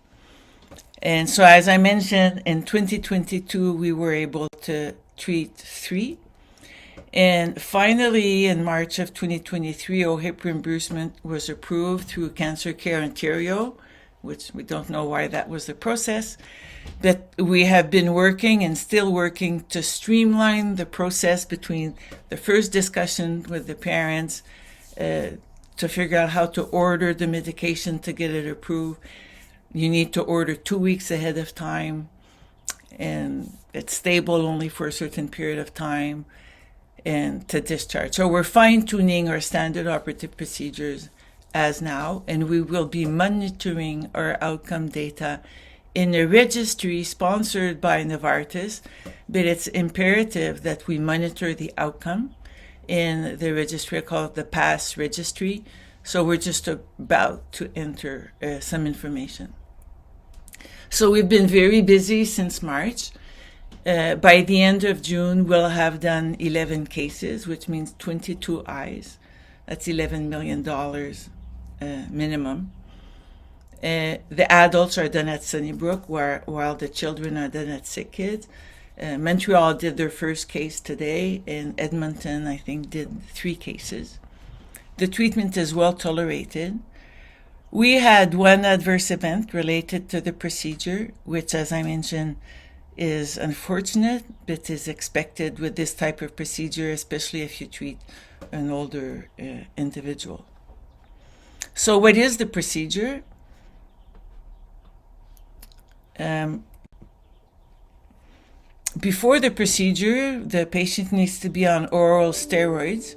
S8: And so as I mentioned, in 2022, we were able to treat 3. And finally, in March of 2023, OHIP reimbursement was approved through Cancer Care Ontario, which we don't know why that was the process. But we have been working and still working to streamline the process between the first discussion with the parents to figure out how to order the medication to get it approved. You need to order 2 weeks ahead of time, and it's stable only for a certain period of time, and to discharge. So we're fine-tuning our standard operative procedures as now, and we will be monitoring our outcome data in a registry sponsored by Novartis, but it's imperative that we monitor the outcome in the registry called the PASS registry. So we're just about to enter some information. So we've been very busy since March. By the end of June, we'll have done 11 cases, which means 22 eyes. That's $11 million minimum. The adults are done at Sunnybrook, while the children are done at Sick Kids. Montreal did their first case today, and Edmonton, I think, did 3 cases. The treatment is well tolerated. We had one adverse event related to the procedure, which, as I mentioned, is unfortunate, but is expected with this type of procedure, especially if you treat an older individual. So what is the procedure? Before the procedure, the patient needs to be on oral steroids,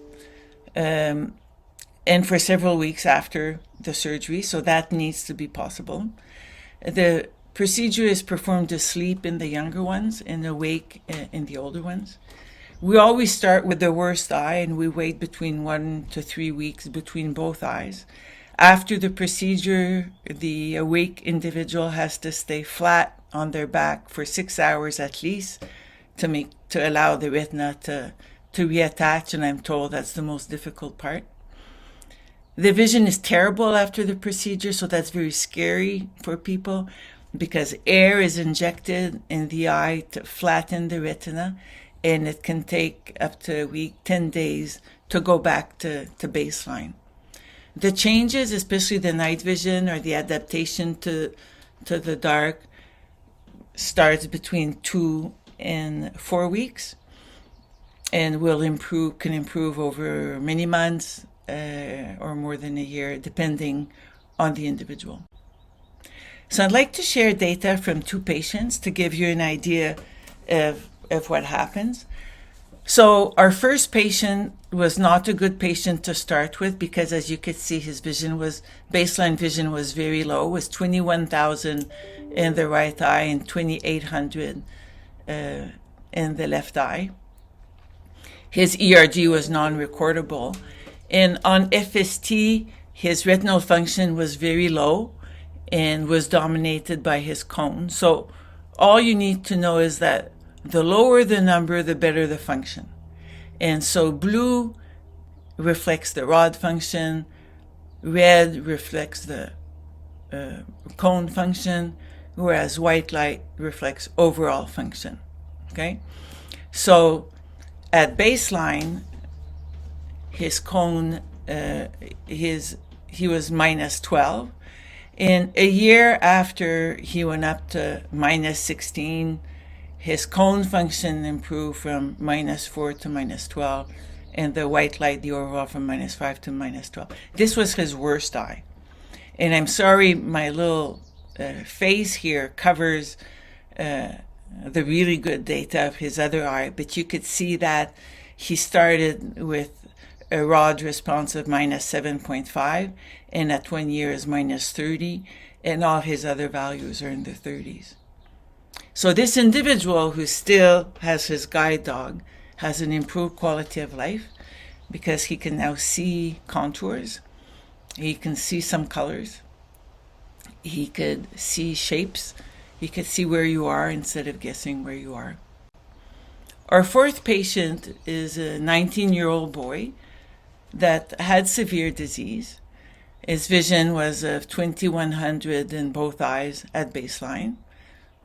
S8: and for several weeks after the surgery, so that needs to be possible. The procedure is performed asleep in the younger ones and awake in the older ones. We always start with the worst eye, and we wait between 1 to 3 weeks between both eyes. After the procedure, the awake individual has to stay flat on their back for 6 hours at least to allow the retina to reattach, and I'm told that's the most difficult part. The vision is terrible after the procedure, so that's very scary for people because air is injected in the eye to flatten the retina, and it can take up to a week, 10 days to go back to baseline. The changes, especially the night vision or the adaptation to the dark, starts between 2 and 4 weeks and can improve over many months or more than a year, depending on the individual. So I'd like to share data from 2 patients to give you an idea of what happens. So our first patient was not a good patient to start with because, as you could see, his baseline vision was very low. It was 21,000 in the right eye and 2,800 in the left eye. His ERG was non-recordable. And on FST, his retinal function was very low and was dominated by his cone. So all you need to know is that the lower the number, the better the function. And so blue reflects the rod function, red reflects the cone function, whereas white light reflects overall function. Okay? So at baseline, his cone, he was minus 12. And a year after he went up to minus 16, his cone function improved from minus 4 to minus 12, and the white light, the overall, from minus 5 to minus 12. This was his worst eye. And I'm sorry, my little face here covers the really good data of his other eye, but you could see that he started with a rod response of minus 7.5, and at 1 year is minus 30, and all his other values are in the 30s. So this individual who still has his guide dog has an improved quality of life because he can now see contours, he can see some colors, he could see shapes, he could see where you are instead of guessing where you are. Our fourth patient is a 19-year-old boy that had severe disease. His vision was of 2100 in both eyes at baseline.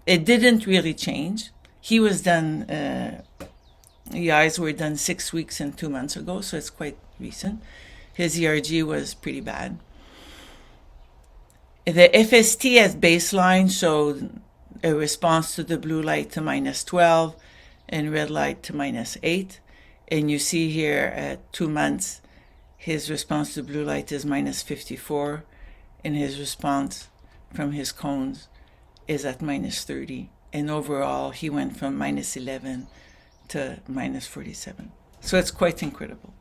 S8: It didn't really change. He was done, the eyes were done 6 weeks and 2 months ago, so it's quite recent. His ERG was pretty bad. The FST at baseline showed a response to the blue light to minus 12 and red light to minus 8. And you see here at 2 months, his response to blue light is minus 54, and his response from his cones is at minus 30. And overall, he went from minus 11 to minus 47. So it's quite incredible.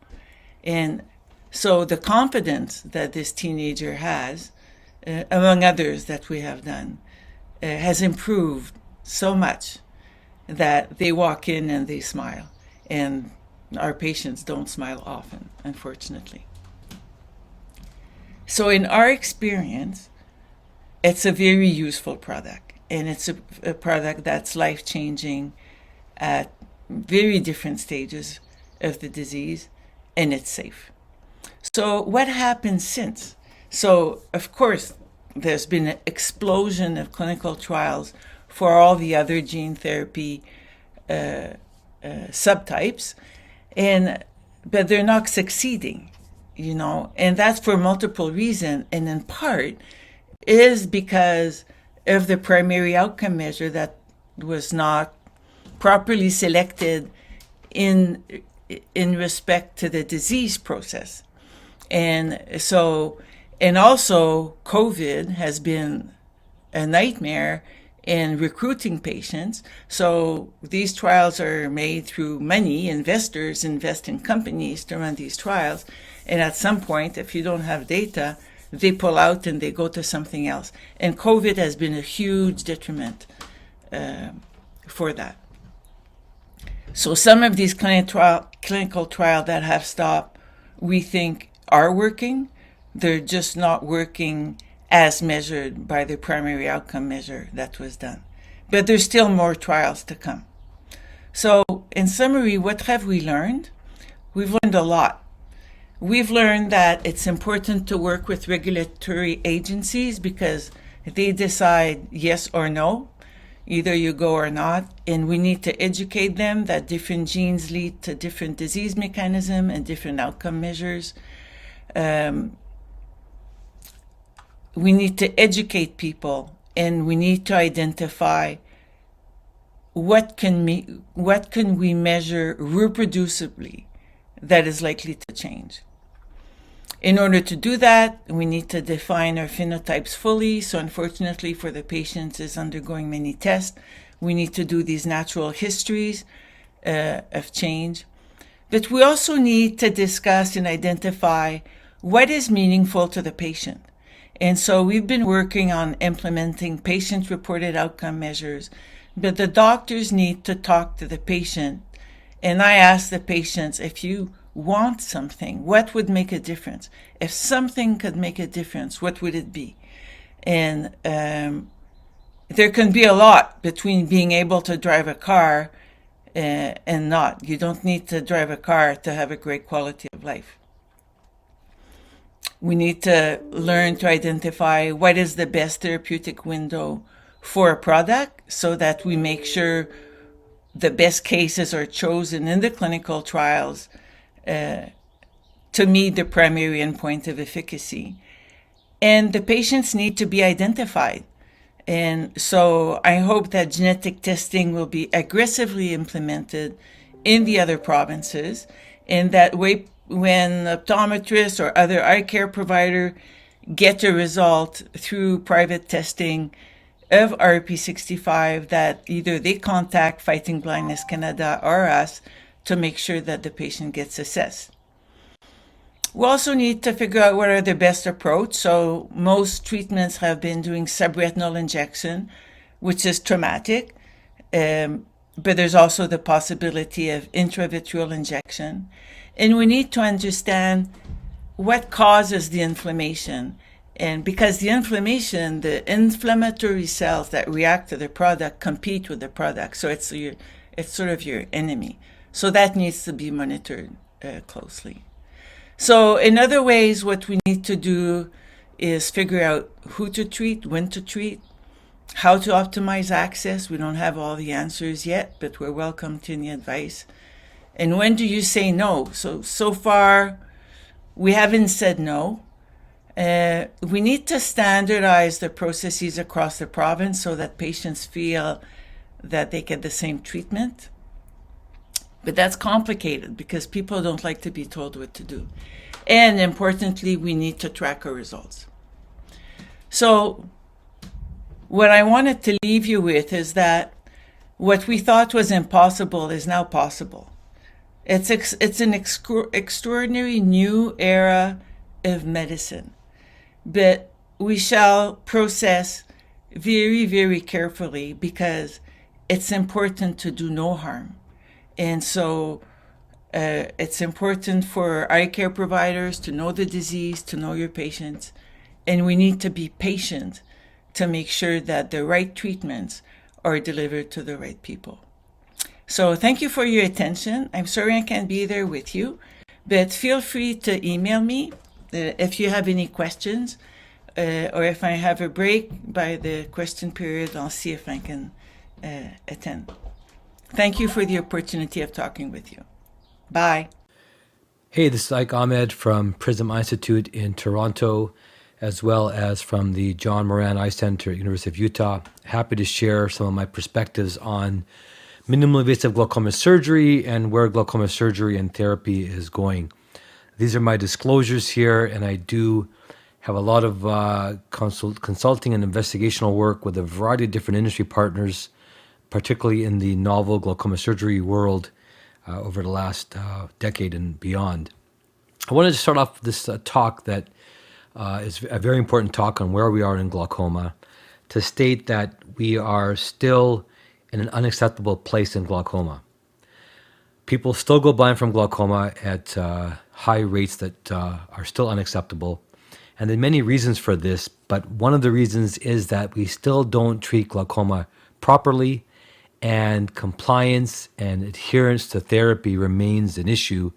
S8: And so the confidence that this teenager has, among others that we have done, has improved so much that they walk in and they smile. And our patients don't smile often, unfortunately. So in our experience, it's a very useful product, and it's a product that's life-changing at very different stages of the disease, and it's safe. So what happened since? So, of course, there's been an explosion of clinical trials for all the other gene therapy subtypes, but they're not succeeding, and that's for multiple reasons, and in part is because of the primary outcome measure that was not properly selected in respect to the disease process. And also COVID has been a nightmare in recruiting patients. So these trials are made through money. Investors invest in companies to run these trials. And at some point, if you don't have data, they pull out and they go to something else. And COVID has been a huge detriment for that. So some of these clinical trials that have stopped, we think are working. They're just not working as measured by the primary outcome measure that was done. But there's still more trials to come. So in summary, what have we learned? We've learned a lot. We've learned that it's important to work with regulatory agencies because they decide yes or no, either you go or not, and we need to educate them that different genes lead to different disease mechanism and different outcome measures. We need to educate people, and we need to identify what can we measure reproducibly that is likely to change. In order to do that, we need to define our phenotypes fully. So unfortunately for the patients is undergoing many tests. We need to do these natural histories of change. But we also need to discuss and identify what is meaningful to the patient. And so we've been working on implementing patient-reported outcome measures, but the doctors need to talk to the patient. And I ask the patients, if you want something, what would make a difference? If something could make a difference, what would it be? And there can be a lot between being able to drive a car and not. You don't need to drive a car to have a great quality of life. We need to learn to identify what is the best therapeutic window for a product so that we make sure the best cases are chosen in the clinical trials to meet the primary endpoint of efficacy. And the patients need to be identified. And so I hope that genetic testing will be aggressively implemented in the other provinces, and that way when optometrists or other eye care provider get a result through private testing of RP65, that either they contact Fighting Blindness Canada or us to make sure that the patient gets assessed. We also need to figure out what are the best approach. So most treatments have been doing subretinal injection, which is traumatic, but there's also the possibility of intravitreal injection. And we need to understand what causes the inflammation. And because the inflammation, the inflammatory cells that react to the product compete with the product. So it's sort of your enemy. So that needs to be monitored closely. So in other ways, what we need to do is figure out who to treat, when to treat, how to optimize access. We don't have all the answers yet, but we're welcome to any advice. And when do you say no? So far, we haven't said no. We need to standardize the processes across the province so that patients feel that they get the same treatment. But that's complicated because people don't like to be told what to do. And importantly, we need to track our results. So what I wanted to leave you with is that what we thought was impossible is now possible. It's an extraordinary new era of medicine, but we shall process very, very carefully because it's important to do no harm. And so it's important for eye care providers to know the disease, to know your patients, and we need to be patient to make sure that the right treatments are delivered to the right people. So thank you for your attention. I'm sorry I can't be there with you, but feel free to email me if you have any questions, or if I have a break by the question period, I'll see if I can attend. Thank you for the opportunity of talking with you. Bye.
S10: Hey, this is Ike Ahmed from Prism Eye Institute in Toronto, as well as from the John Moran Eye Center at University of Utah. Happy to share some of my perspectives on minimally invasive glaucoma surgery and where glaucoma surgery and therapy is going. These are my disclosures here, and I do have a lot of consulting and investigational work with a variety of different industry partners, particularly in the novel glaucoma surgery world over the last decade and beyond. I wanted to start off this talk that is a very important talk on where we are in glaucoma, to state that we are still in an unacceptable place in glaucoma. People still go blind from glaucoma at high rates that are still unacceptable. And there are many reasons for this, but one of the reasons is that we still don't treat glaucoma properly, and compliance and adherence to therapy remains an issue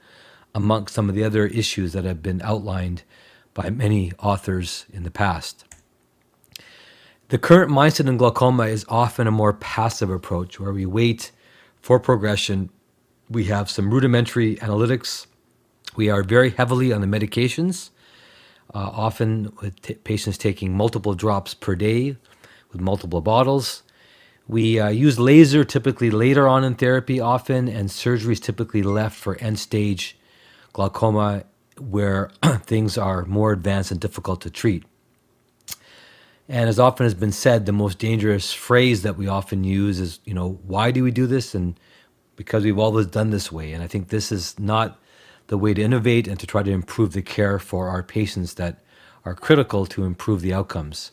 S10: amongst some of the other issues that have been outlined by many authors in the past. The current mindset in glaucoma is often a more passive approach where we wait for progression. We have some rudimentary analytics. We are very heavily on the medications, often with patients taking multiple drops per day with multiple bottles. We use laser typically later on in therapy often, and surgery is typically left for end-stage glaucoma where things are more advanced and difficult to treat. And as often has been said, the most dangerous phrase that we often use is, why do we do this? And because we've always done this way. And I think this is not the way to innovate and to try to improve the care for our patients that are critical to improve the outcomes.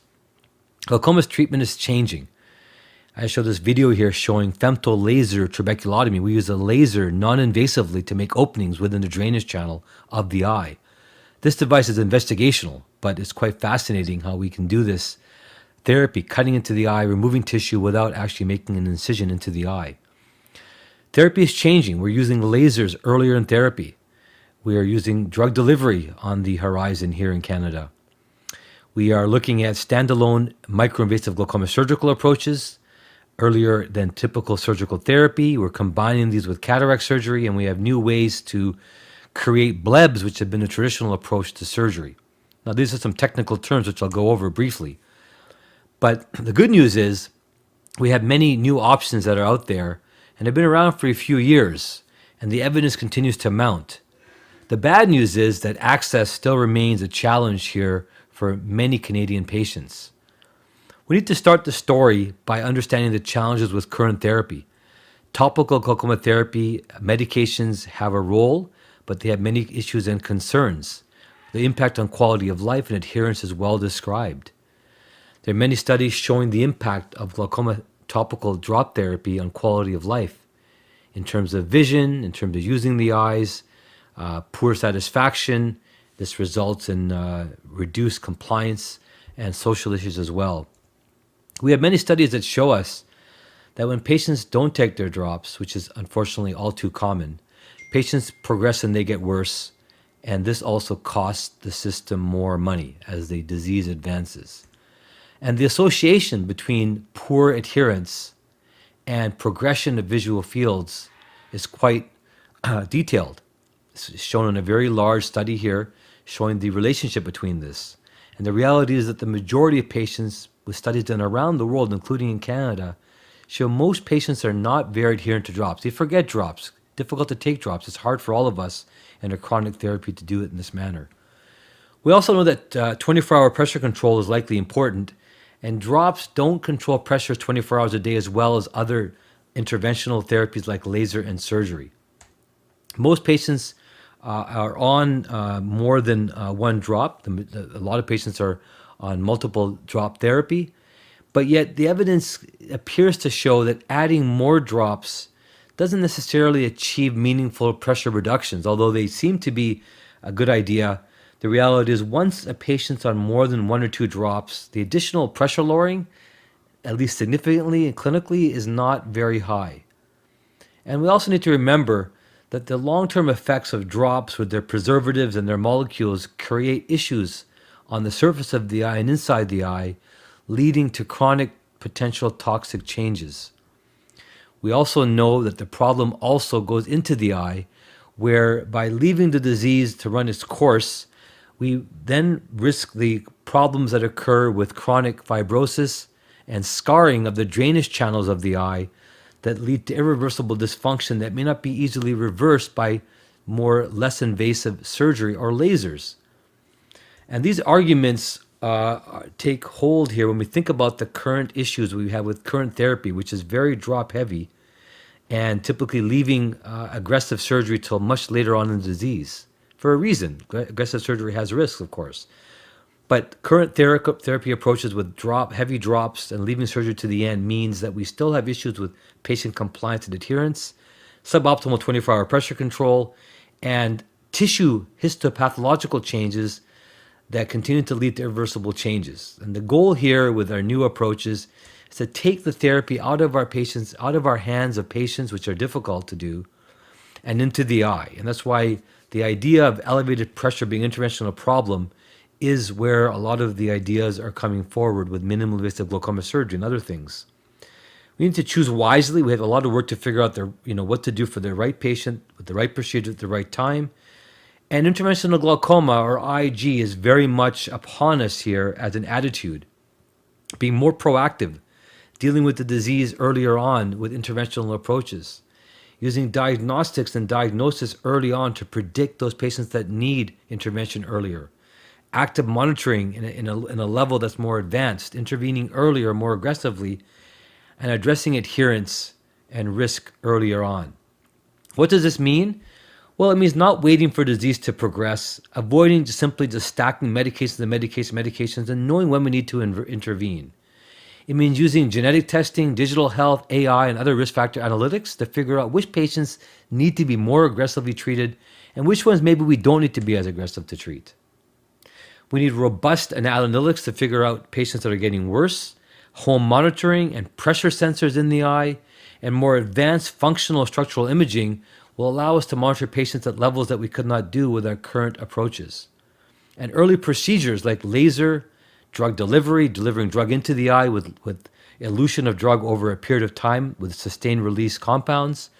S10: Glaucoma's treatment is changing. I show this video here showing femto laser trabeculotomy. We use a laser non-invasively to make openings within the drainage channel of the eye. This device is investigational, but it's quite fascinating how we can do this therapy, cutting into the eye, removing tissue without actually making an incision into the eye. Therapy is changing. We're using lasers earlier in therapy. We are using drug delivery on the horizon here in Canada. We are looking at standalone microinvasive glaucoma surgical approaches earlier than typical surgical therapy. We're combining these with cataract surgery, and we have new ways to create blebs, which have been a traditional approach to surgery. Now, these are some technical terms which I'll go over briefly. But the good news is we have many new options that are out there, and have been around for a few years, and the evidence continues to mount. The bad news is that access still remains a challenge here for many Canadian patients. We need to start the story by understanding the challenges with current therapy. Topical glaucoma therapy medications have a role, but they have many issues and concerns. The impact on quality of life and adherence is well described. There are many studies showing the impact of glaucoma topical drop therapy on quality of life in terms of vision, in terms of using the eyes, poor satisfaction. This results in reduced compliance and social issues as well. We have many studies that show us that when patients don't take their drops, which is unfortunately all too common, patients progress and they get worse, and this also costs the system more money as the disease advances. And the association between poor adherence and progression of visual fields is quite detailed. This is shown in a very large study here showing the relationship between this. And the reality is that the majority of patients with studies done around the world, including in Canada, show most patients are not very adherent to drops. They forget drops, difficult to take drops. It's hard for all of us in a chronic therapy to do it in this manner. We also know that 24-hour pressure control is likely important, and drops don't control pressure 24 hours a day as well as other interventional therapies like laser and surgery. Most patients are on more than one drop. A lot of patients are on multiple drop therapy, but yet the evidence appears to show that adding more drops doesn't necessarily achieve meaningful pressure reductions, although they seem to be a good idea. The reality is once a patient's on more than one or two drops, the additional pressure lowering, at least significantly and clinically, is not very high. And we also need to remember that the long-term effects of drops with their preservatives and their molecules create issues on the surface of the eye and inside the eye, leading to chronic potential toxic changes. We also know that the problem also goes into the eye, where by leaving the disease to run its course, we then risk the problems that occur with chronic fibrosis and scarring of the drainage channels of the eye that lead to irreversible dysfunction that may not be easily reversed by less invasive surgery or lasers. And these arguments take hold here when we think about the current issues we have with current therapy, which is very drop heavy and typically leaving aggressive surgery till much later on in the disease for a reason. Aggressive surgery has risks, of course. But current therapy approaches with heavy drops and leaving surgery to the end means that we still have issues with patient compliance and adherence, suboptimal 24-hour pressure control, and tissue histopathological changes that continue to lead to irreversible changes. And the goal here with our new approaches is to take the therapy out of our hands of patients, which are difficult to do, and into the eye. And that's why the idea of elevated pressure being interventional problem is where a lot of the ideas are coming forward with minimally invasive glaucoma surgery and other things. We need to choose wisely. We have a lot of work to figure out what to do for the right patient with the right procedure at the right time. And interventional glaucoma, or IG, is very much upon us here as an attitude. Being more proactive, dealing with the disease earlier on with interventional approaches, using diagnostics and diagnosis early on to predict those patients that need intervention earlier, active monitoring in a level that's more advanced, intervening earlier, more aggressively, and addressing adherence and risk earlier on. What does this mean? Well, it means not waiting for disease to progress, avoiding simply stacking medications, and knowing when we need to intervene. It means using genetic testing, digital health, AI, and other risk factor analytics to figure out which patients need to be more aggressively treated and which ones maybe we don't need to be as aggressive to treat. We need robust analytics to figure out patients that are getting worse, home monitoring and pressure sensors in the eye, and more advanced functional structural imaging will allow us to monitor patients at levels that we could not do with our current approaches. And early procedures like laser, drug delivery, delivering drug into the eye with elution of drug over a period of time with sustained release compounds,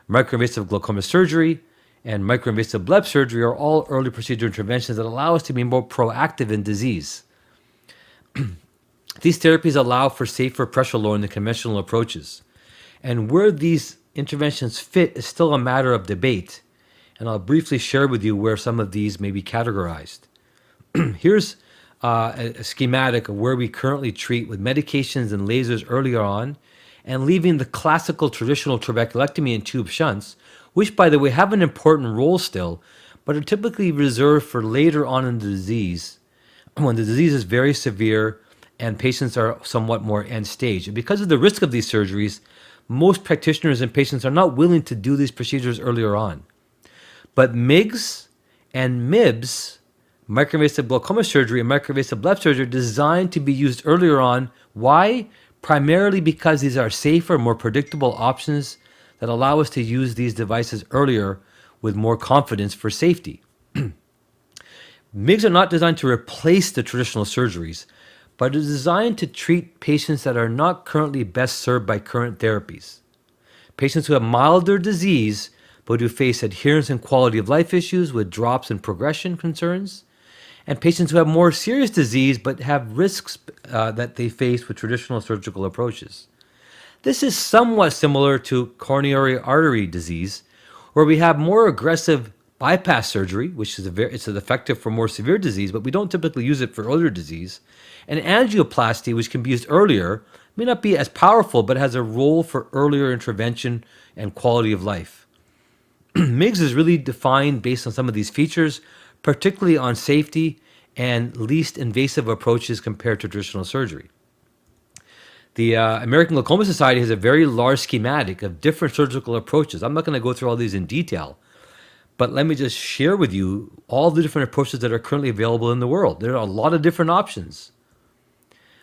S10: microinvasive glaucoma surgery, and microinvasive bleb surgery are all early procedure interventions that allow us to be more proactive in disease. These therapies allow for safer pressure lowering than conventional approaches. And where these interventions fit is still a matter of debate. And I'll briefly share with you where some of these may be categorized. Here's a schematic of where we currently treat with medications and lasers earlier on, and leaving the classical traditional trabeculectomy and tube shunts, which, by the way, have an important role still, but are typically reserved for later on in the disease, when the disease is very severe and patients are somewhat more end stage. And because of the risk of these surgeries, most practitioners and patients are not willing to do these procedures earlier on. But MIGS and MIBS, microinvasive glaucoma surgery and microinvasive bleb surgery, are designed to be used earlier on. Why? Primarily because these are safer, more predictable options that allow us to use these devices earlier with more confidence for safety. MIGS are not designed to replace the traditional surgeries, but is designed to treat patients that are not currently best served by current therapies. Patients who have milder disease, but who face adherence and quality of life issues with drops in progression concerns, and patients who have more serious disease, but have risks that they face with traditional surgical approaches. This is somewhat similar to coronary artery disease, where we have more aggressive bypass surgery, which is it's effective for more severe disease, but we don't typically use it for earlier disease. And angioplasty, which can be used earlier, may not be as powerful, but has a role for earlier intervention and quality of life. MIGS is really defined based on some of these features, particularly on safety and least invasive approaches compared to traditional surgery. The American Glaucoma Society has a very large schematic of different surgical approaches. I'm not going to go through all these in detail, but let me just share with you all the different approaches that are currently available in the world. There are a lot of different options.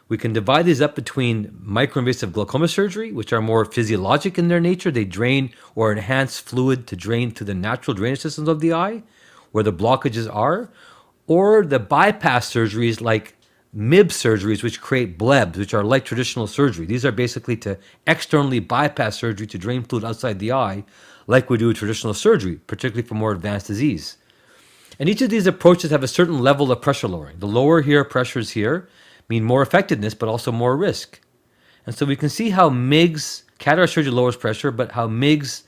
S10: We can divide these up between microinvasive glaucoma surgery, which are more physiologic in their nature. They drain or enhance fluid to drain to the natural drainage systems of the eye, where the blockages are, or the bypass surgeries like MIB surgeries, which create blebs, which are like traditional surgery. These are basically to externally bypass surgery to drain fluid outside the eye, like we do with traditional surgery, particularly for more advanced disease. And each of these approaches have a certain level of pressure lowering. The lower here pressures here mean more effectiveness, but also more risk. And so we can see how MIGS, cataract surgery lowers pressure, but how MIGS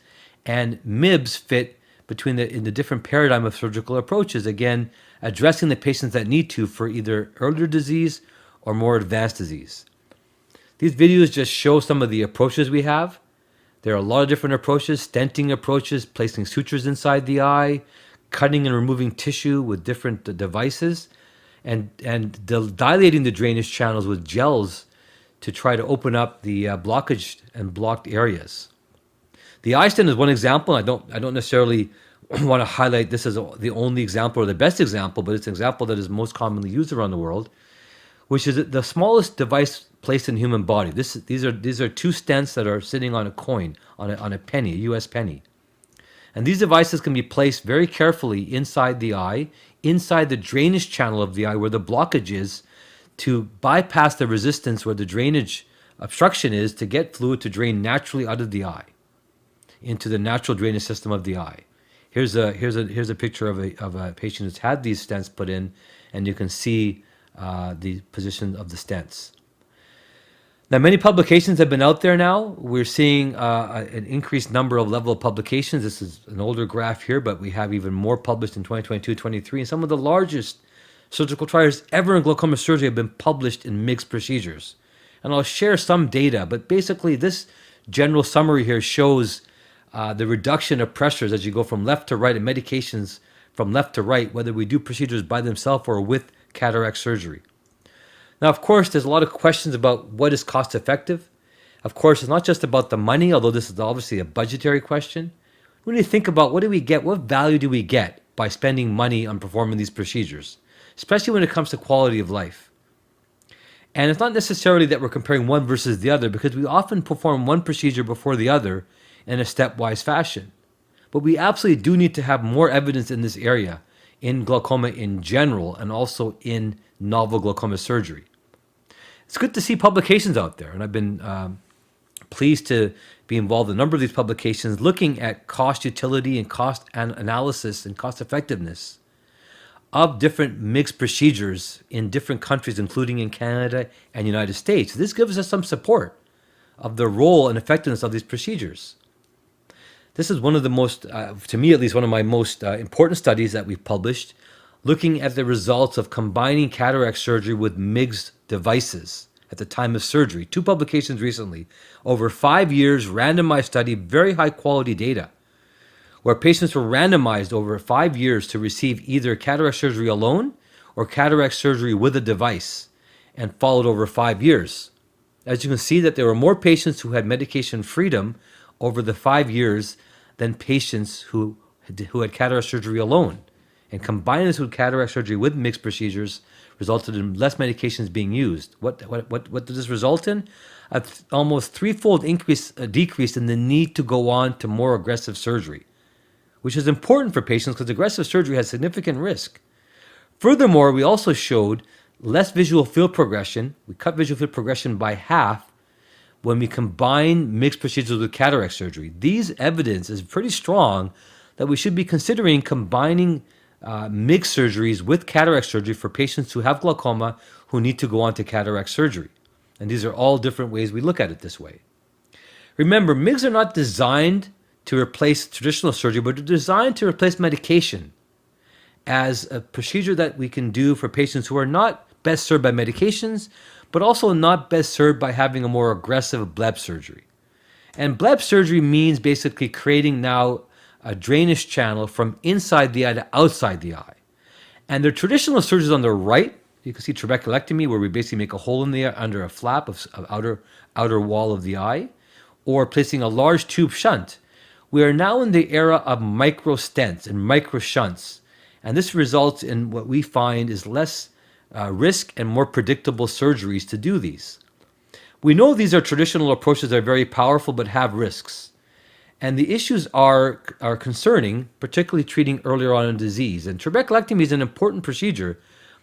S10: and MIBS fit in the different paradigm of surgical approaches, again, addressing the patients that need to for either earlier disease or more advanced disease. These videos just show some of the approaches we have. There are a lot of different approaches, stenting approaches, placing sutures inside the eye, cutting and removing tissue with different devices, and dilating the drainage channels with gels to try to open up the blockage and blocked areas. The eye stent is one example. I don't necessarily want to highlight this as the only example or the best example, but it's an example that is most commonly used around the world, which is the smallest device placed in the human body. These are two stents that are sitting on a coin, on a penny, a U.S. penny. And these devices can be placed very carefully inside the eye, inside the drainage channel of the eye where the blockage is, to bypass the resistance where the drainage obstruction is, to get fluid to drain naturally out of the eye into the natural drainage system of the eye. Here's a picture of a patient who's had these stents put in, and you can see the position of the stents. Now, many publications have been out there now. We're seeing an increased number of level of publications. This is an older graph here, but we have even more published in 2022, 23, and some of the largest surgical trials ever in glaucoma surgery have been published in MIGS procedures. And I'll share some data, but basically this general summary here shows the reduction of pressures as you go from left to right and medications from left to right, whether we do procedures by themselves or with cataract surgery. Now, of course, there's a lot of questions about what is cost effective. Of course, it's not just about the money, although this is obviously a budgetary question. We need to think about what value do we get by spending money on performing these procedures, especially when it comes to quality of life. And it's not necessarily that we're comparing one versus the other, because we often perform one procedure before the other in a stepwise fashion. But we absolutely do need to have more evidence in this area, in glaucoma in general, and also in novel glaucoma surgery. It's good to see publications out there, and I've been pleased to be involved in a number of these publications looking at cost utility and cost analysis and cost effectiveness of different mixed procedures in different countries, including in Canada and United States. This gives us some support of the role and effectiveness of these procedures. This is one of the most, to me at least, one of my most important studies that we've published, looking at the results of combining cataract surgery with MIGS devices at the time of surgery. 2 publications recently. Over 5 years, randomized study, very high quality data, where patients were randomized over 5 years to receive either cataract surgery alone or cataract surgery with a device, and followed over 5 years. As you can see, that there were more patients who had medication freedom over the 5 years than patients who had cataract surgery alone. And combining this with cataract surgery with mixed procedures resulted in less medications being used. What did this result in? Almost threefold decrease in the need to go on to more aggressive surgery, which is important for patients because aggressive surgery has significant risk. Furthermore, we also showed less visual field progression. We cut visual field progression by half when we combine mixed procedures with cataract surgery. These evidence is pretty strong that we should be considering combining mixed surgeries with cataract surgery for patients who have glaucoma who need to go on to cataract surgery. And these are all different ways we look at it this way. Remember, MIGS are not designed to replace traditional surgery, but they're designed to replace medication as a procedure that we can do for patients who are not best served by medications, but also not best served by having a more aggressive bleb surgery. And bleb surgery means basically creating now a drainage channel from inside the eye to outside the eye. And the traditional surgeries on the right, you can see trabeculectomy, where we basically make a hole in the eye under a flap of outer wall of the eye, or placing a large tube shunt. We are now in the era of micro stents and micro shunts. And this results in what we find is less risk and more predictable surgeries to do these. We know these are traditional approaches that are very powerful but have risks. And the issues are concerning, particularly treating earlier on in disease. And trabeculectomy is an important procedure,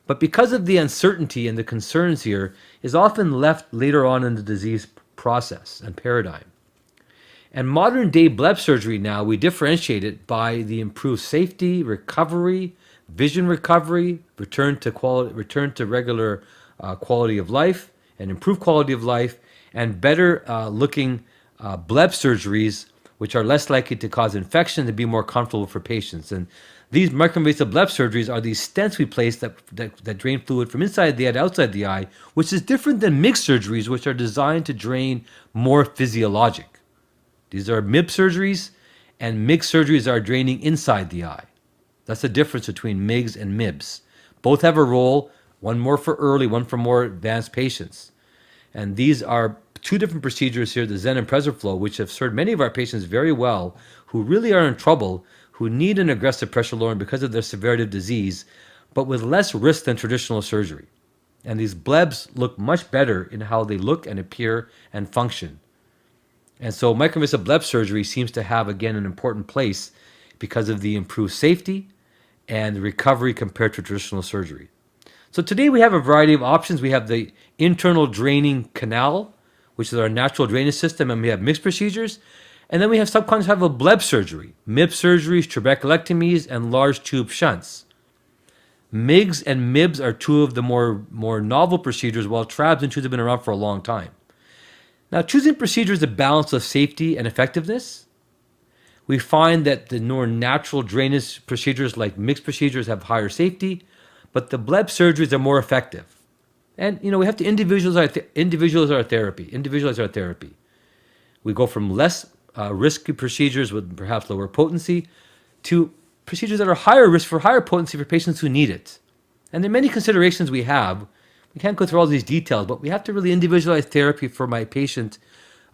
S10: but because of the uncertainty and the concerns here, is often left later on in the disease process and paradigm. And modern day bleb surgery now, we differentiate it by the improved safety, recovery, vision recovery, return to regular quality of life, and improved quality of life, and better looking bleb surgeries, which are less likely to cause infection and be more comfortable for patients. And these microinvasive bleb surgeries are these stents we place that drain fluid from inside the eye to outside the eye, which is different than MIG surgeries, which are designed to drain more physiologic. These are MIB surgeries, and MIG surgeries are draining inside the eye. That's the difference between MIGs and MIBs. Both have a role, one more for early, one for more advanced patients. And these are two different procedures here, the Zen and PreserFlow, which have served many of our patients very well who really are in trouble, who need an aggressive pressure lowering because of their severity of disease, but with less risk than traditional surgery. And these blebs look much better in how they look and appear and function. And so microinvasive bleb surgery seems to have, again, an important place because of the improved safety and the recovery compared to traditional surgery. So today we have a variety of options. We have the internal draining canal, which is our natural drainage system, and we have mixed procedures. And then we have subconjunctival bleb surgery, MIB surgeries, trabeculectomies, and large tube shunts. MIGs and MIBs are two of the more novel procedures, while trabs and TUBs have been around for a long time. Now, choosing procedures is a balance of safety and effectiveness. We find that the more natural drainage procedures like mixed procedures have higher safety, but the bleb surgeries are more effective. And, we have to individualize our therapy. We go from less risky procedures with perhaps lower potency to procedures that are higher risk for higher potency for patients who need it. And there are many considerations we have. We can't go through all these details, but we have to really individualize therapy for my patient.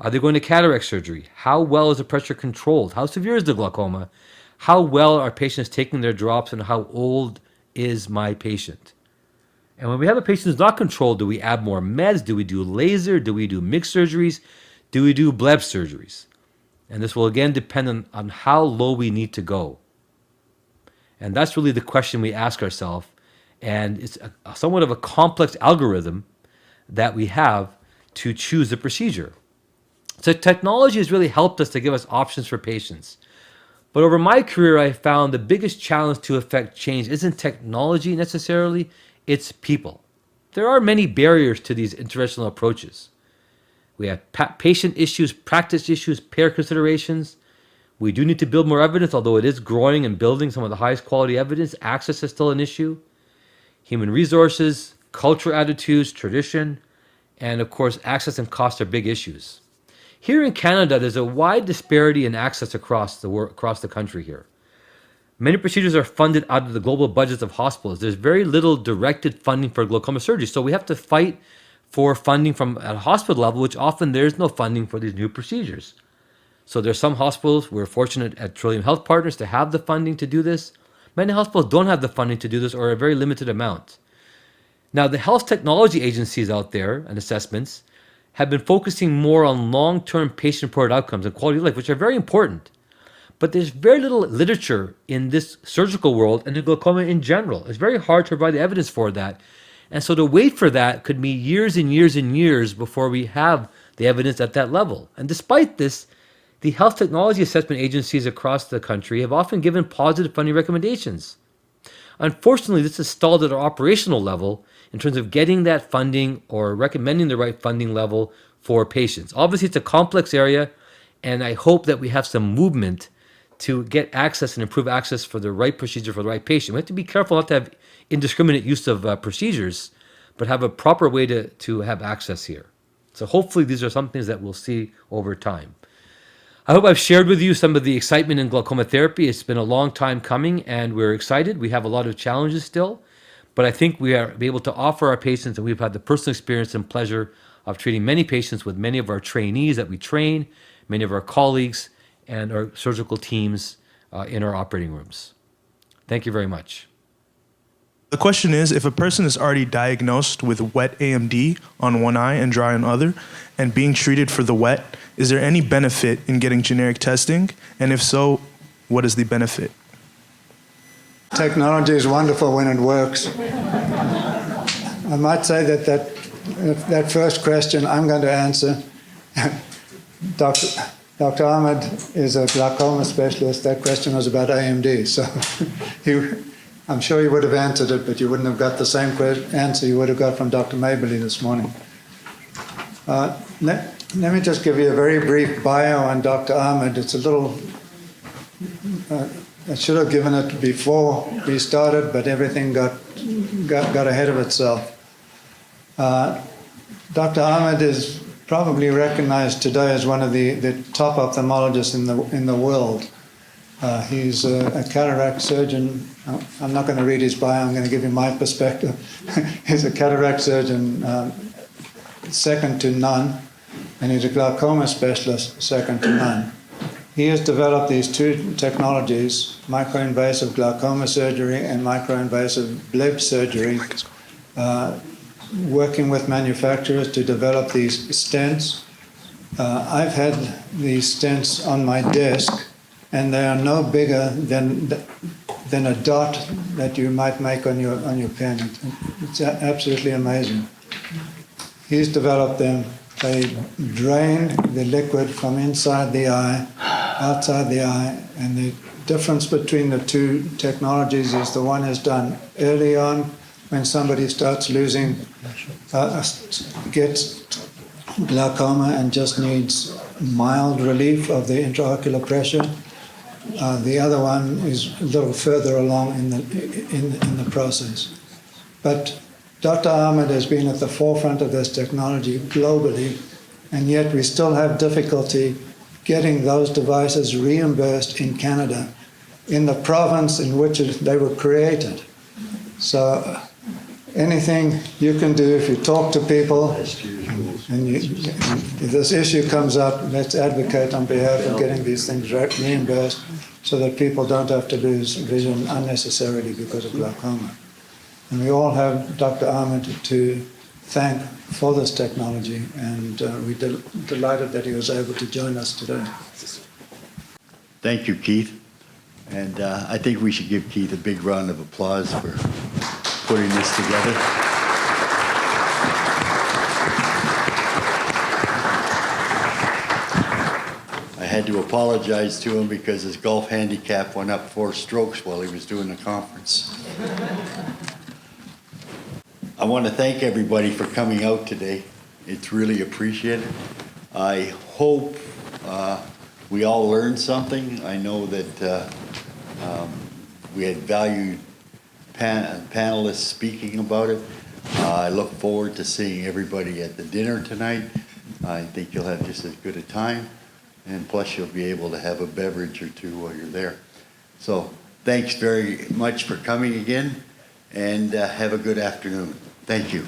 S10: Are they going to cataract surgery? How well is the pressure controlled? How severe is the glaucoma? How well are patients taking their drops, and how old is my patient? And when we have a patient who's not controlled, do we add more meds? Do we do laser? Do we do mixed surgeries? Do we do bleb surgeries? And this will again depend on how low we need to go. And that's really the question we ask ourselves. And it's somewhat of a complex algorithm that we have to choose the procedure. So technology has really helped us to give us options for patients. But over my career, I found the biggest challenge to affect change isn't technology necessarily, it's people. There are many barriers to these interventional approaches. We have patient issues, practice issues, payer considerations. We do need to build more evidence, although it is growing and building some of the highest quality evidence. Access is still an issue. Human resources, cultural attitudes, tradition, and of course, access and cost are big issues. Here in Canada, there's a wide disparity in access across the country here. Many procedures are funded out of the global budgets of hospitals. There's very little directed funding for glaucoma surgery, so we have to fight for funding from at a hospital level, which often there's no funding for these new procedures. So there's some hospitals, we're fortunate at Trillium Health Partners to have the funding to do this. Many hospitals don't have the funding to do this, or a very limited amount. Now, the health technology agencies out there and assessments have been focusing more on long-term patient-reported outcomes and quality of life, which are very important. But there's very little literature in this surgical world and in glaucoma in general. It's very hard to provide the evidence for that. And so to wait for that could be years and years and years before we have the evidence at that level. And despite this, the health technology assessment agencies across the country have often given positive funding recommendations. Unfortunately, this is stalled at our operational level in terms of getting that funding or recommending the right funding level for patients. Obviously, it's a complex area, and I hope that we have some movement to get access and improve access for the right procedure for the right patient. We have to be careful not to have indiscriminate use of procedures, but have a proper way to have access here. So hopefully these are some things that we'll see over time. I hope I've shared with you some of the excitement in glaucoma therapy. It's been a long time coming, and we're excited. We have a lot of challenges still, but I think we are able to offer our patients, and we've had the personal experience and pleasure of treating many patients with many of our trainees that we train, many of our colleagues, and our surgical teams in our operating rooms. Thank you very much.
S11: The question is, if a person is already diagnosed with wet AMD on one eye and dry on other, and being treated for the wet, is there any benefit in getting generic testing? And if so, what is the benefit?
S2: Technology is wonderful when it works. I might say that first question I'm going to answer. Dr. Ahmed is a glaucoma specialist. That question was about AMD. So I'm sure you would have answered it, but you wouldn't have got the same answer you would have got from Dr. Maberly this morning. Let me just give you a very brief bio on Dr. Ahmed. It's a little, I should have given it before we started, but everything got ahead of itself. Dr. Ahmed is probably recognized today as one of the top ophthalmologists in the world. He's a cataract surgeon. I'm not going to read his bio, I'm going to give you my perspective. He's a cataract surgeon, second to none, and he's a glaucoma specialist, second to none. He has developed these two technologies, microinvasive glaucoma surgery and microinvasive bleb surgery, working with manufacturers to develop these stents. I've had these stents on my desk, and they are no bigger than a dot that you might make on your pen. It's absolutely amazing. He's developed them. They drain the liquid from inside the eye, outside the eye, and the difference between the two technologies is the one is done early on when somebody starts losing, gets glaucoma and just needs mild relief of the intraocular pressure. The other one is a little further along in the process. But Dr. Ahmed has been at the forefront of this technology globally, and yet we still have difficulty getting those devices reimbursed in Canada, in the province in which they were created. So anything you can do, if you talk to people, and if this issue comes up, let's advocate on behalf of getting these things reimbursed so that people don't have to lose vision unnecessarily because of glaucoma. And we all have Dr. Ahmed to thank for this technology, and we're delighted that he was able to join us today.
S1: Thank you, Keith. And I think we should give Keith a big round of applause for putting this together. I had to apologize to him because his golf handicap went up 4 strokes while he was doing the conference. I want to thank everybody for coming out today. It's really appreciated. I hope we all learned something. I know that we had valued panelists speaking about it. I look forward to seeing everybody at the dinner tonight. I think you'll have just as good a time, and plus you'll be able to have a beverage or two while you're there. So thanks very much for coming again, and have a good afternoon. Thank you.